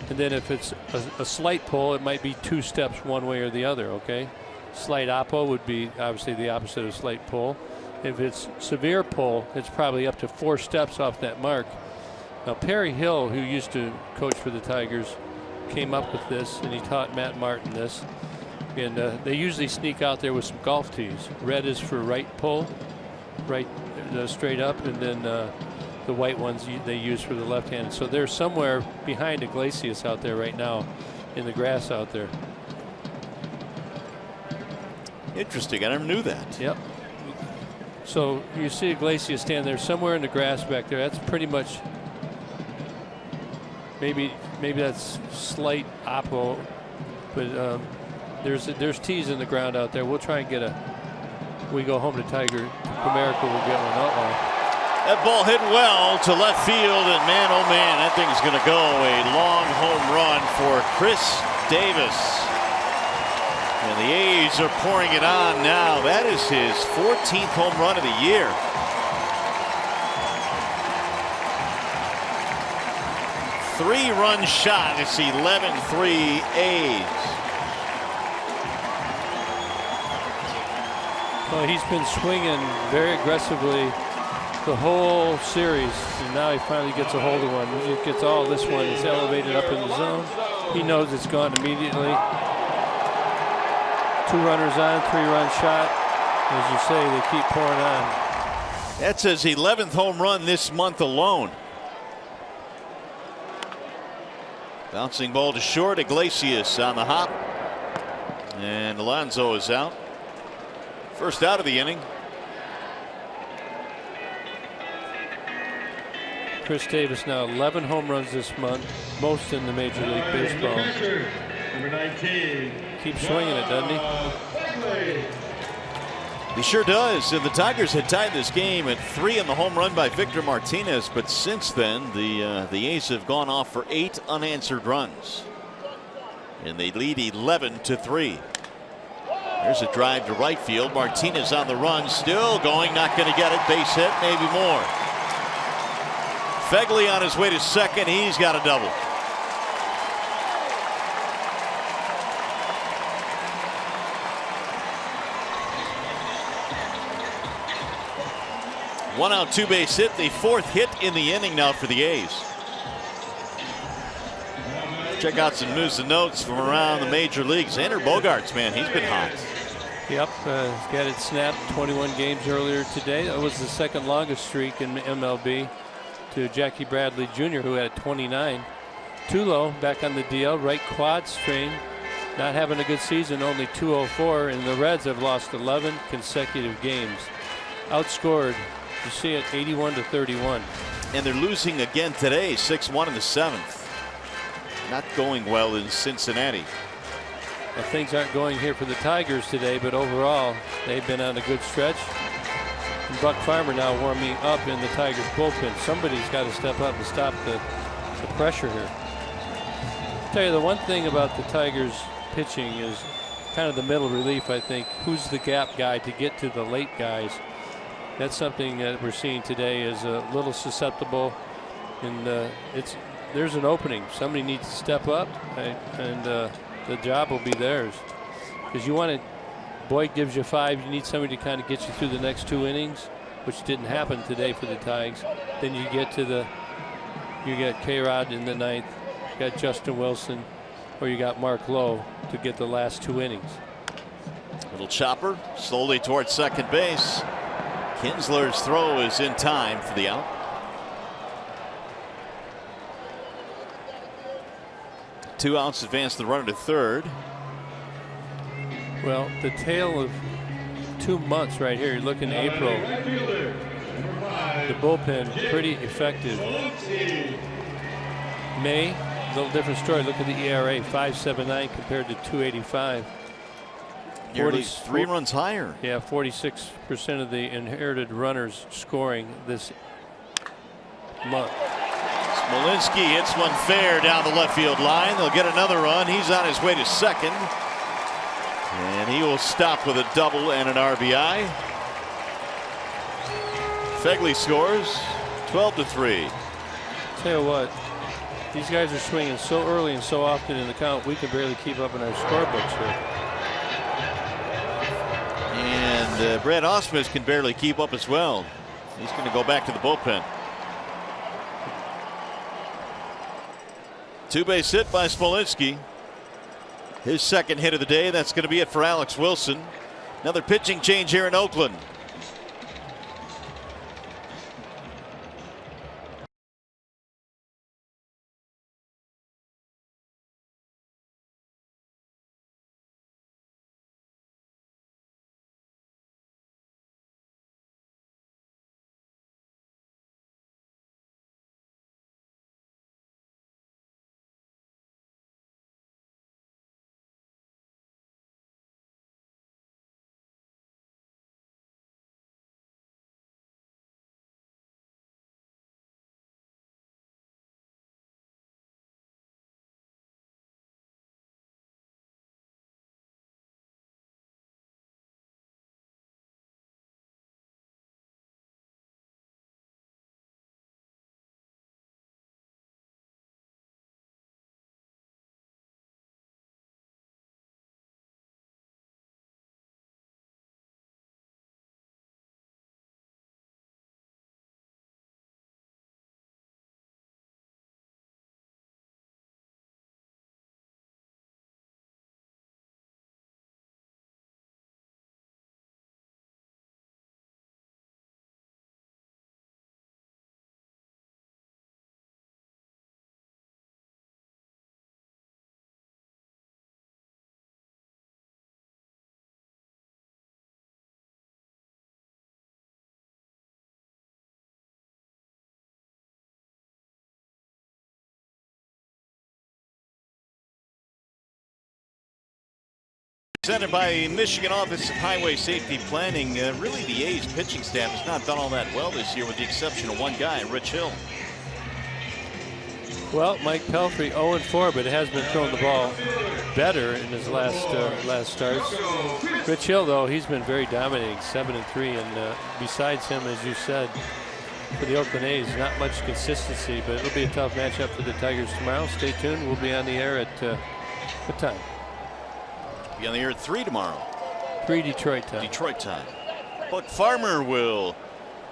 And then if it's a slight pull, it might be 2 steps one way or the other, okay? Slight oppo would be obviously the opposite of slight pull. If it's severe pull, it's probably up to 4 steps off that mark. Now, Perry Hill, who used to coach for the Tigers, came up with this, and he taught Matt Martin this. And they usually sneak out there with some golf tees. Red is for right pull, right straight up, and then the white ones they use for the left hand. So they're somewhere behind Iglesias out there right now in the grass out there. Interesting. I never knew that. Yep. So you see Iglesias stand there somewhere in the grass back there. That's pretty much maybe that's slight oppo, but there's tees in the ground out there. We'll try and get we go home to Tiger. Comerica will get one. That ball hit well to left field, and man, oh man, that thing's going to go. A long home run for Chris Davis. And the A's are pouring it on now. That is his 14th home run of the year. Three-run shot. It's 11-3 A's. Well, he's been swinging very aggressively the whole series, and now he finally gets a hold of one. He gets all this one. It's elevated up in the zone. He knows it's gone immediately. 2 runners on, 3-run shot. As you say, they keep pouring on. That's his 11th home run this month alone. Bouncing ball to short. Iglesias on the hop. And Alonso is out. First out of the inning. Chris Davis now 11 home runs this month, most in the Major League Baseball. Number 19. Keeps swinging it, doesn't he? He sure does. And the Tigers had tied this game at 3 in the home run by Victor Martinez, but since then the A's have gone off for 8 unanswered runs, and they lead 11-3. There's a drive to right field. Martinez on the run, still going, not going to get it. Base hit, maybe more. Fegley on his way to second. He's got a double. One out, 2-base hit, the 4th hit in the inning now for the A's. Check out some news and notes from around the major leagues. Xander Bogaerts, man, he's been hot. Yep, got it snapped 21 games earlier today. That was the 2nd longest streak in MLB to Jackie Bradley Jr., who had 29. Tulo back on the DL, right quad strain, not having a good season, only 204, and the Reds have lost 11 consecutive games. Outscored, you see it, 81-31. And they're losing again today, 6-1 in the 7th. Not going well in Cincinnati. Well, things aren't going here for the Tigers today, but overall, they've been on a good stretch. And Buck Farmer now warming up in the Tigers bullpen. Somebody's got to step up and stop the pressure here. I'll tell you, the one thing about the Tigers pitching is kind of the middle relief, I think. Who's the gap guy to get to the late guys? That's something that we're seeing today is a little susceptible, and there's an opening. Somebody needs to step up, right? And the job will be theirs. Because you want to, Boyd gives you 5. You need somebody to kind of get you through the next 2 innings, which didn't happen today for the Tigers. Then you get to you got K-Rod in the 9th, you got Justin Wilson, or you got Mark Lowe to get the last 2 innings. Little chopper slowly towards second base. Kinsler's throw is in time for the out. Two outs, advance the runner to third. Well, the tale of 2 months right here. You're looking at April. The bullpen pretty effective. May, a little different story. Look at the ERA, 5.79 compared to 2.85. Nearly 3 runs higher. Yeah, 46% of the inherited runners scoring this month. Smolinski hits one fair down the left field line. They'll get another run. He's on his way to second. And he will stop with a double and an RBI. Fegley scores 12-3. Tell you what, these guys are swinging so early and so often in the count, we can barely keep up in our scorebooks here. And Brad Ausmus can barely keep up as well. He's going to go back to the bullpen. 2-base hit by Smolinski. His second hit of the day. That's going to be it for Alex Wilson. Another pitching change here in Oakland. Presented by Michigan Office of Highway Safety Planning. Really, the A's pitching staff has not done all that well this year, with the exception of one guy, Rich Hill. Well, Mike Pelfrey 0-4, but has been throwing the ball better in his last starts. Rich Hill, though, he's been very dominating, 7-3, and besides him, as you said, for the Oakland A's, not much consistency, but it'll be a tough matchup for the Tigers tomorrow. Stay tuned. We'll be on the air at what time? Be on the air at 3 tomorrow. 3 Detroit time. Detroit time. Buck Farmer will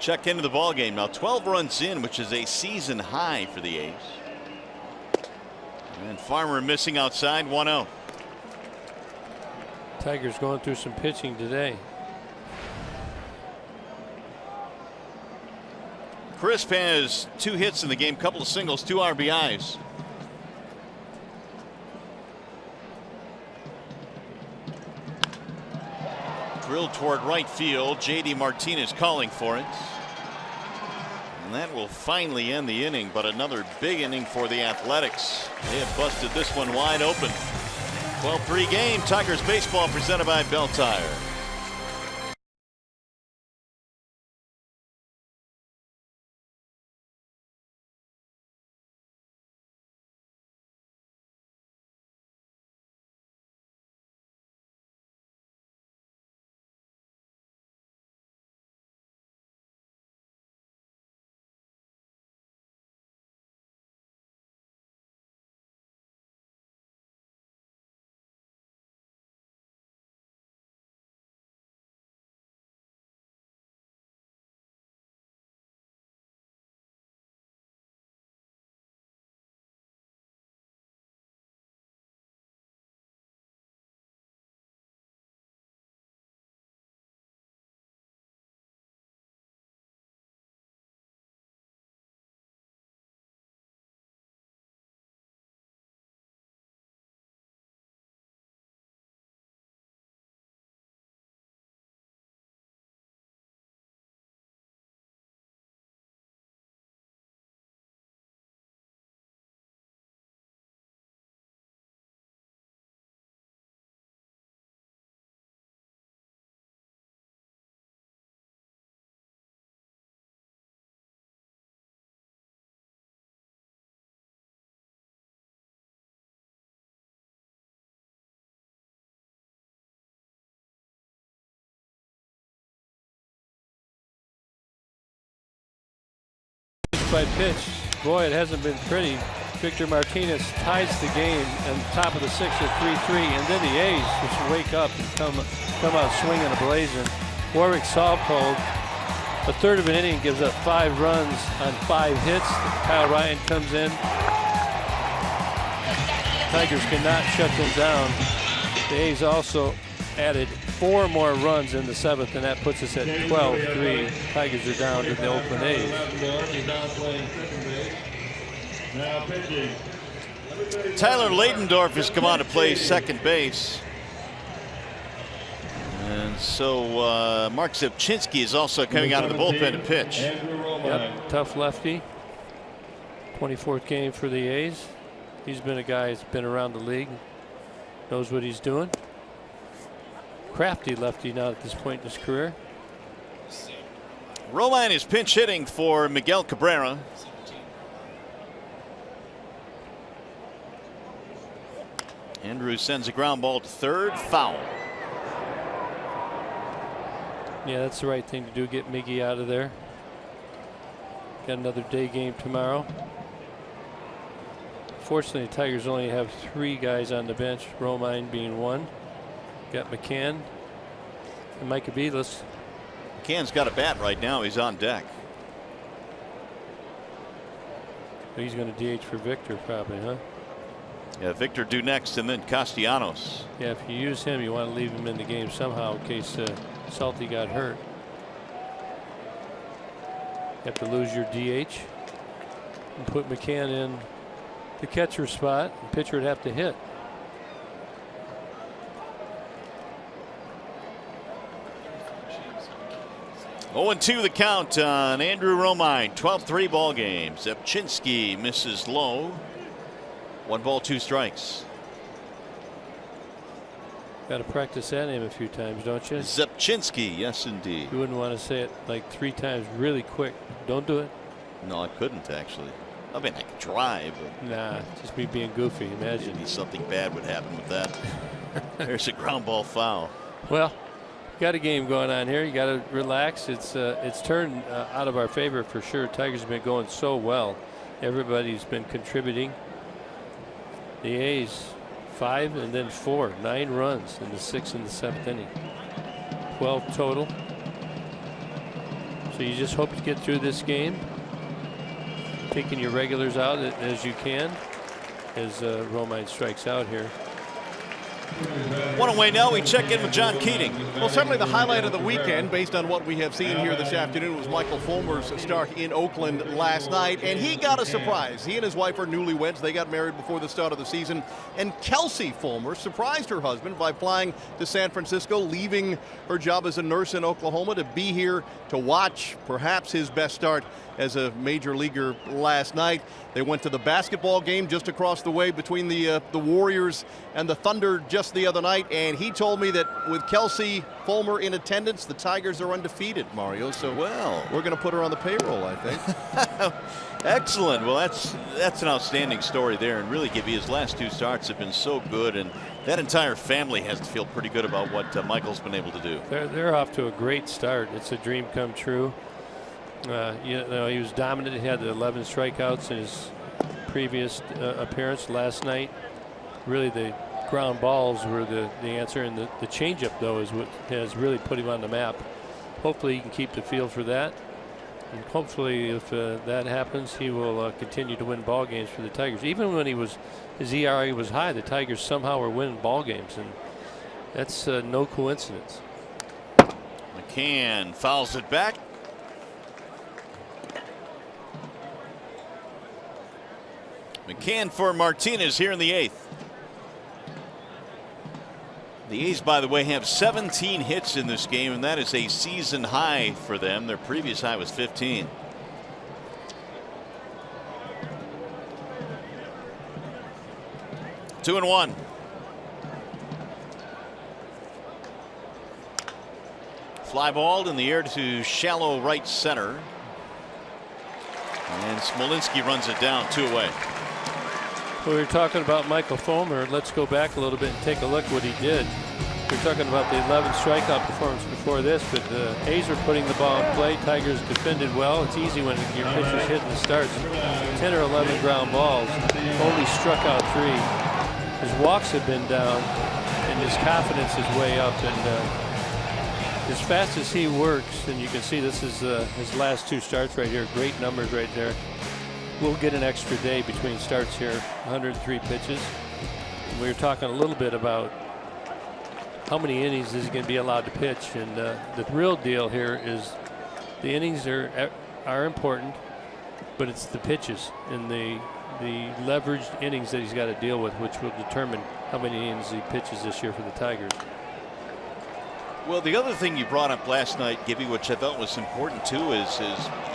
check into the ball game now. 12 runs in, which is a season high for the A's. And Farmer missing outside, 1-0. Tigers going through some pitching today. Crisp has 2 hits in the game, couple of singles, 2 RBIs. Drilled toward right field. JD Martinez calling for it. And that will finally end the inning, but another big inning for the Athletics. They have busted this one wide open. 12-3 game. Tigers baseball presented by Bell Tire. By pitch, boy, it hasn't been pretty. Victor Martinez ties the game on top of the 6th at 3-3, and then the A's just wake up and come out swinging a blazing. Warwick Saupold, a third of an inning, gives up 5 runs on 5 hits. Kyle Ryan comes in. Tigers cannot shut them down. The A's also added 4 more runs in the 7th, and that puts us at 12-3. Tigers are down to the Oakland A's. Tyler Ladendorf has come on to play second base. And so Mark Zepchinski is also coming out of the bullpen to pitch. Yep, tough lefty. 24th game for the A's. He's been a guy who's been around the league, knows what he's doing. Crafty lefty now at this point in his career. Romine is pinch hitting for Miguel Cabrera. Andrews sends a ground ball to third, foul. Yeah, that's the right thing to do, get Miggy out of there. Got another day game tomorrow. Fortunately, the Tigers only have 3 guys on the bench, Romine being one. Got McCann and Micah Beedless. McCann's got a bat right now. He's on deck. He's going to DH for Victor probably, huh? Yeah, Victor due next, and then Castellanos. Yeah, if you use him, you want to leave him in the game somehow in case Salty got hurt. You have to lose your DH and put McCann in the catcher spot. The pitcher would have to hit. Oh, 0-2 the count on Andrew Romine. 12-3 ball game. Zepchinski misses low. 1 ball, 2 strikes. Got to practice that name a few times, don't you? Zepchinski, yes, indeed. You wouldn't want to say it like 3 times really quick. Don't do it. No, I couldn't actually. I mean, I could try, but Nah, just me being goofy. Imagine. maybe something bad would happen with that. There's a ground ball foul. Well, got a game going on here. You got to relax. It's turned out of our favor for sure. Tigers have been going so well. Everybody's been contributing. The A's 5 and then 4, 9 runs in the 6th and the 7th inning. 12 total. So you just hope to get through this game, taking your regulars out as you can, as Romine strikes out here. One away now. We check in with John Keating. Well, certainly the highlight of the weekend, based on what we have seen here this afternoon, was Michael Fulmer's start in Oakland last night, and he got a surprise. He and his wife are newlyweds. They got married before the start of the season, and Kelsey Fulmer surprised her husband by flying to San Francisco, leaving her job as a nurse in Oklahoma to be here to watch perhaps his best start as a major leaguer last night. They went to the basketball game just across the way between the Warriors and the Thunder just the other night, and he told me that with Kelsey Fulmer in attendance, the Tigers are undefeated, Mario. So well, we're going to put her on the payroll, I think. Excellent. Well, that's an outstanding story there, and really, Gibby, his last 2 starts have been so good, and that entire family has to feel pretty good about what Michael's been able to do. They're off to a great start. It's a dream come true. You know, he was dominant. He had the 11 strikeouts in his previous appearance last night. Really, the ground balls were the answer, and the changeup, though, is what has really put him on the map. Hopefully, he can keep the feel for that, and hopefully, if that happens, he will continue to win ball games for the Tigers. Even when his ERA was high, the Tigers somehow were winning ball games, and that's no coincidence. McCann fouls it back. McCann for Martinez here in the 8th. The A's, by the way, have 17 hits in this game, and that is a season high for them. Their previous high was 15. Two and one. Fly ball in the air to shallow right center. And Smolinski runs it down, 2 away. We were talking about Michael Fulmer. Let's go back a little bit and take a look what he did. We were talking about the 11 strikeout performance before this, but the A's are putting the ball in play. Tigers defended well. It's easy when your pitcher's hitting the starts. 10 or 11 ground balls. Only struck out 3. His walks have been down, and his confidence is way up. And as fast as he works, and you can see this is his last 2 starts right here. Great numbers right there. We'll get an extra day between starts here. 103 pitches. We were talking a little bit about how many innings is he going to be allowed to pitch, and the real deal here is the innings are important, but it's the pitches and the leveraged innings that he's got to deal with, which will determine how many innings he pitches this year for the Tigers. Well, the other thing you brought up last night, Gibby, which I thought was important too, is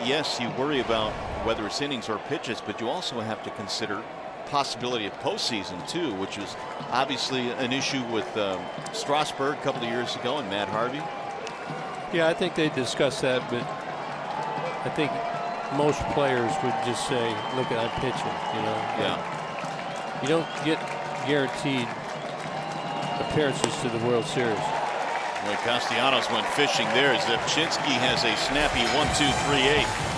yes, you worry about whether it's innings or pitches, but you also have to consider possibility of postseason too, which is obviously an issue with Strasburg a couple of years ago and Matt Harvey. Yeah, I think they discussed that, but I think most players would just say, look, I'm pitching, you know. Yeah. You don't get guaranteed appearances to the World Series. Boy, Castellanos went fishing there. Zepchinski has a snappy 1-2-3-8.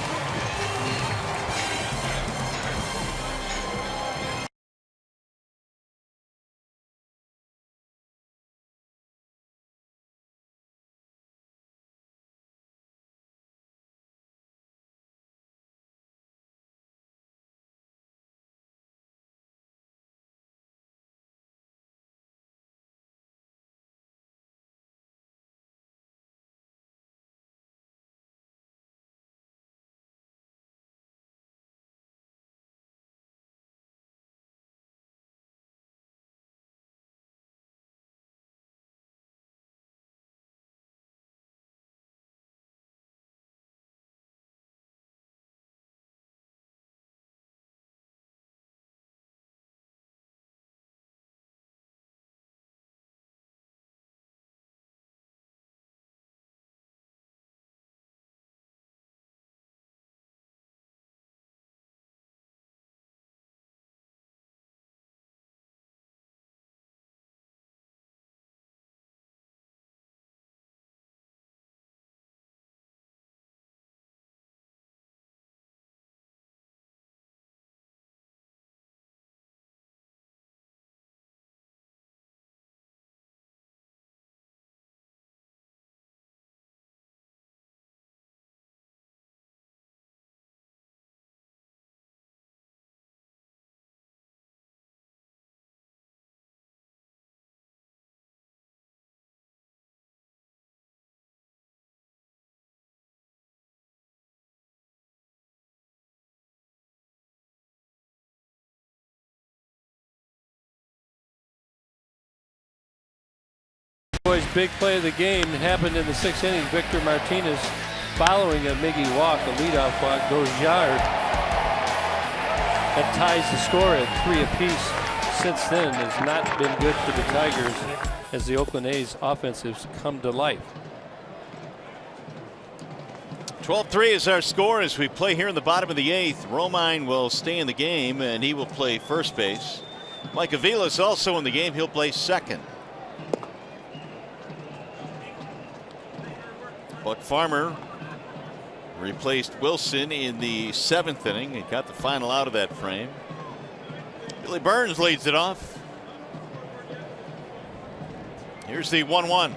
Boys, big play of the game happened in the 6th inning. Victor Martinez, following a Miggy walk, a leadoff walk, goes yard. That ties the score at 3 apiece. Since then, has not been good for the Tigers as the Oakland A's offense has come to life. 12-3 is our score as we play here in the bottom of the 8th. Romine will stay in the game and he will play first base. Mike Avila's also in the game. He'll play second. Buck Farmer replaced Wilson in the 7th inning and got the final out of that frame. Billy Burns leads it off. Here's the 1-1.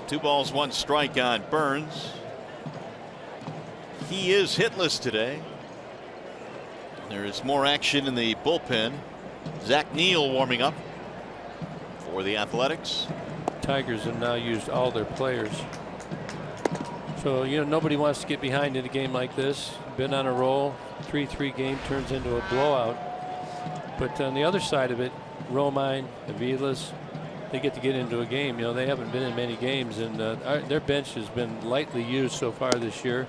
2 balls, 1 strike on Burns. He is hitless today. There is more action in the bullpen. Zach Neal warming up for the Athletics. Tigers have now used all their players. So, you know, nobody wants to get behind in a game like this. Been on a roll. 3-3 game turns into a blowout. But on the other side of it, Romine, Avilas, they get to get into a game. You know, they haven't been in many games, and their bench has been lightly used so far this year.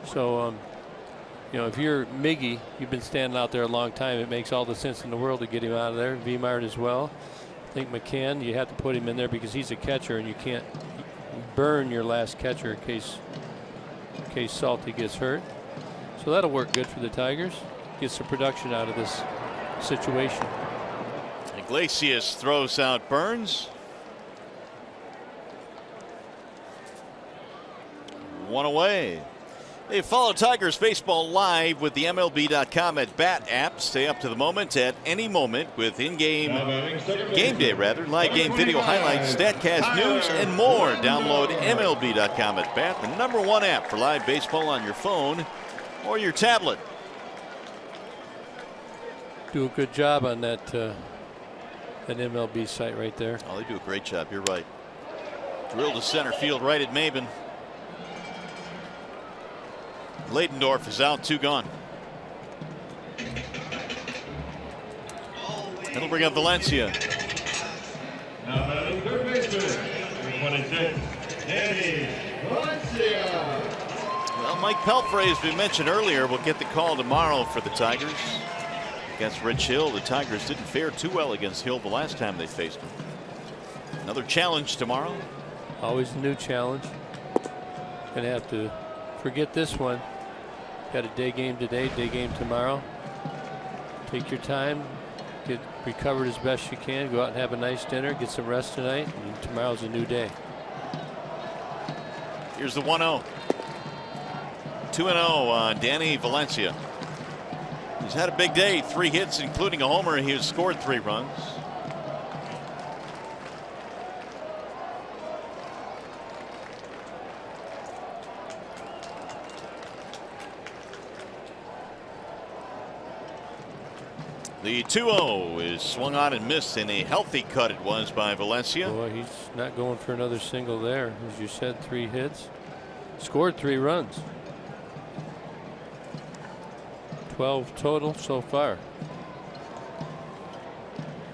So, you know, if you're Miggy, you've been standing out there a long time. It makes all the sense in the world to get him out of there. Vmart as well. I think McCann, you have to put him in there because he's a catcher, and you can't burn your last catcher in case Salty gets hurt. So that'll work good for the Tigers. Get some production out of this situation. Iglesias throws out Burns. 1 away. Hey, follow Tigers baseball live with the MLB.com at Bat app. Stay up to the moment at any moment with in-game game day, live game video highlights, StatCast news, and more. Download MLB.com at Bat, the #1 app for live baseball on your phone or your tablet. Do a good job on that MLB site right there. Oh, they do a great job. You're right. Drilled to center field right at Maben. Leidendorf is out, 2 gone. That'll bring up Valencia. Now batting third baseman, 26, Danny Valencia. Well, Mike Pelfrey, as we mentioned earlier, will get the call tomorrow for the Tigers against Rich Hill. The Tigers didn't fare too well against Hill the last time they faced him. Another challenge tomorrow. Always a new challenge. Gonna have to forget this one. Got a day game today, day game tomorrow. Take your time, get recovered as best you can, go out and have a nice dinner, get some rest tonight, and tomorrow's a new day. Here's the 1-0. 2-0 on Danny Valencia. He's had a big day, 3 hits, including a homer. He has scored 3 runs. The 2-0 is swung on and missed, and a healthy cut it was by Valencia. Boy, he's not going for another single there. As you said, 3 hits, scored 3 runs. 12 total so far.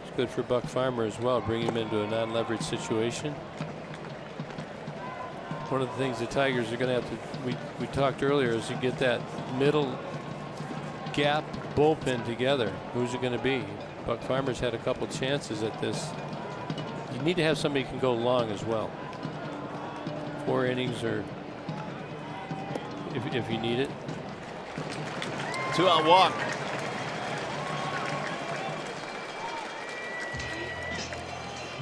It's good for Buck Farmer as well, bring him into a non-leverage situation. One of the things the Tigers are going to have to, we talked earlier, is to get that middle gap bullpen together. Who's it going to be? Buck Farmer's had a couple chances at this. You need to have somebody who can go long as well. 4 innings, or if you need it. 2-out walk.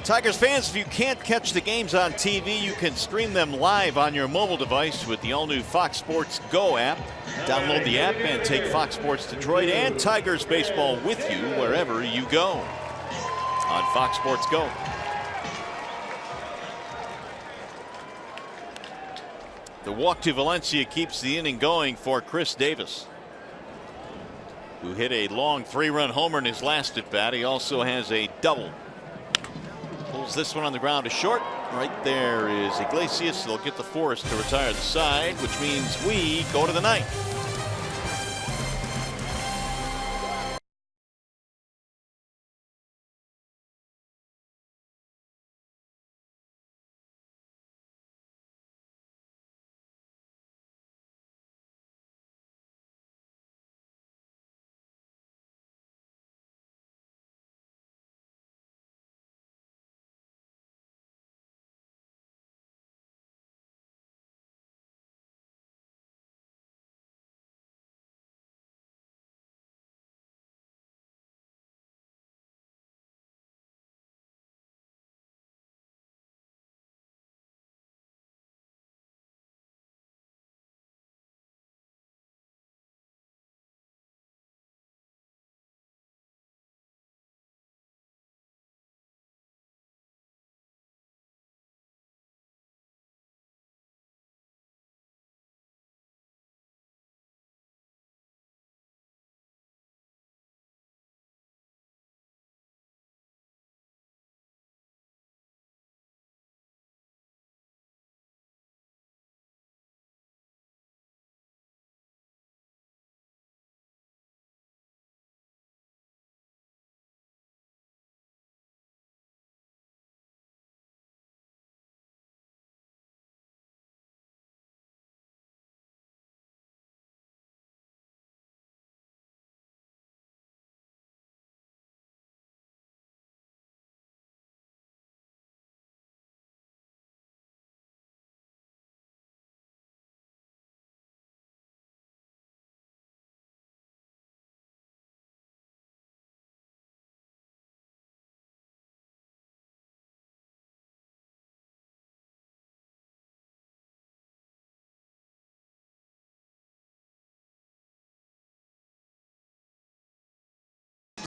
Tigers fans, if you can't catch the games on TV, you can stream them live on your mobile device with the all-new Fox Sports Go app. Download the app and take Fox Sports Detroit and Tigers baseball with you wherever you go on Fox Sports Go. The walk to Valencia keeps the inning going for Chris Davis, who hit a long 3-run homer in his last at bat. He also has a double. Pulls this one on the ground to short. Right there is Iglesias. They'll get the Forest to retire the side, which means we go to the 9th.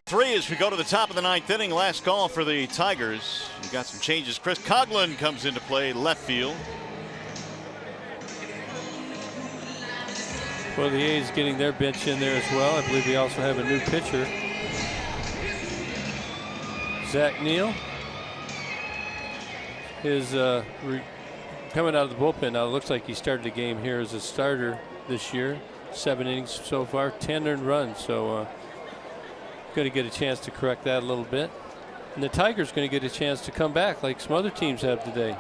3 as we go to the top of the 9th inning. Last call for the Tigers. We've got some changes. Chris Coughlin comes into play left field. Well, the A's getting their bench in there as well. I believe we also have a new pitcher, Zach Neal. His coming out of the bullpen now. It looks like he started the game here as a starter this year. 7 innings so far, 10 earned runs. So going to get a chance to correct that a little bit. And the Tigers going to get a chance to come back like some other teams have today.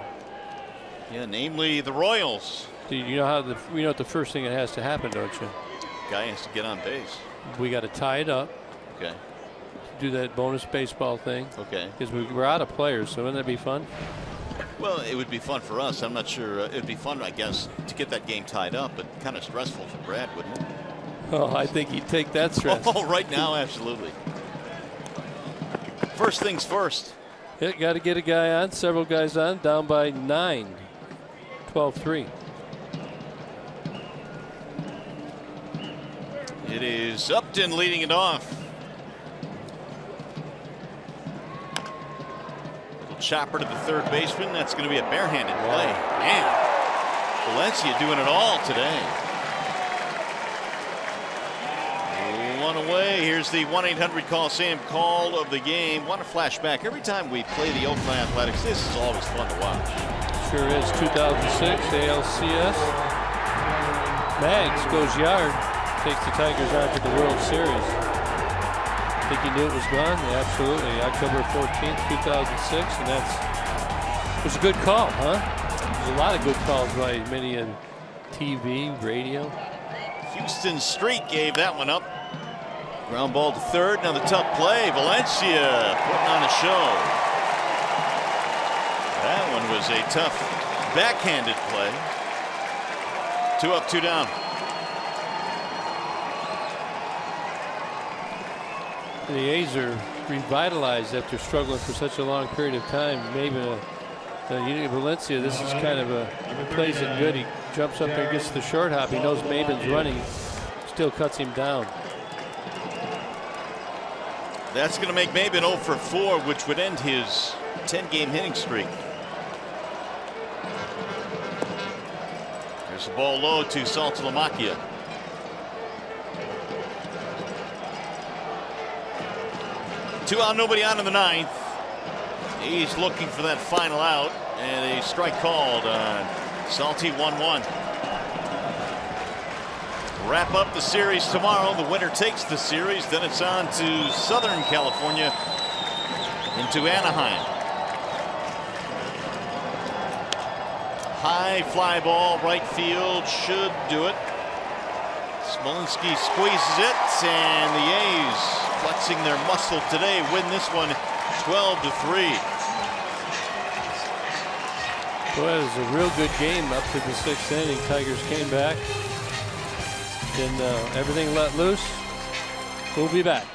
Yeah, namely the Royals. You know how you know what the first thing that has to happen, don't you? Guy has to get on base. We got to tie it up. Okay. Do that bonus baseball thing. Okay. Because we're out of players, so wouldn't that be fun? Well, it would be fun for us. I'm not sure. It'd be fun, I guess, to get that game tied up, but kind of stressful for Brad, wouldn't it? Oh, I think he'd take that stress. Oh, right now, absolutely. First things first. Yeah, got to get a guy on, several guys on, down by 9. 12-3. It is Upton leading it off. Little chopper to the third baseman. That's going to be a barehanded play. Man, Valencia doing it all today. One away. Here's the 1-800-CALL-SAM call of the game. Want a flashback. Every time we play the Oakland Athletics, this is always fun to watch. Sure is. 2006 ALCS. Maggs goes yard. Takes the Tigers on to the World Series. Think he knew it was gone? Yeah, absolutely. October 14th, 2006, and it was a good call, huh? There's a lot of good calls by many on TV, radio. Houston Street gave that one up. Ground ball to third. Now the tough play. Valencia putting on a show. That one was a tough backhanded play. 2 up, 2 down. The A's are revitalized after struggling for such a long period of time. Maybe Valencia, this is kind of plays it good. He jumps up there, gets the short hop. He knows Maben's running, still cuts him down. That's going to make Maben 0 for 4, which would end his 10-game hitting streak. There's the ball low to Saltalamacchia. Two out, nobody on in the 9th. He's looking for that final out, and a strike called on Salty. 1-1. Wrap up the series tomorrow. The winner takes the series. Then it's on to Southern California into Anaheim. High fly ball, right field, should do it. Smolinski squeezes it, and the A's, flexing their muscle today, win this one 12-3. Boy, it was a real good game up to the 6th inning. Tigers came back, and everything let loose. We'll be back.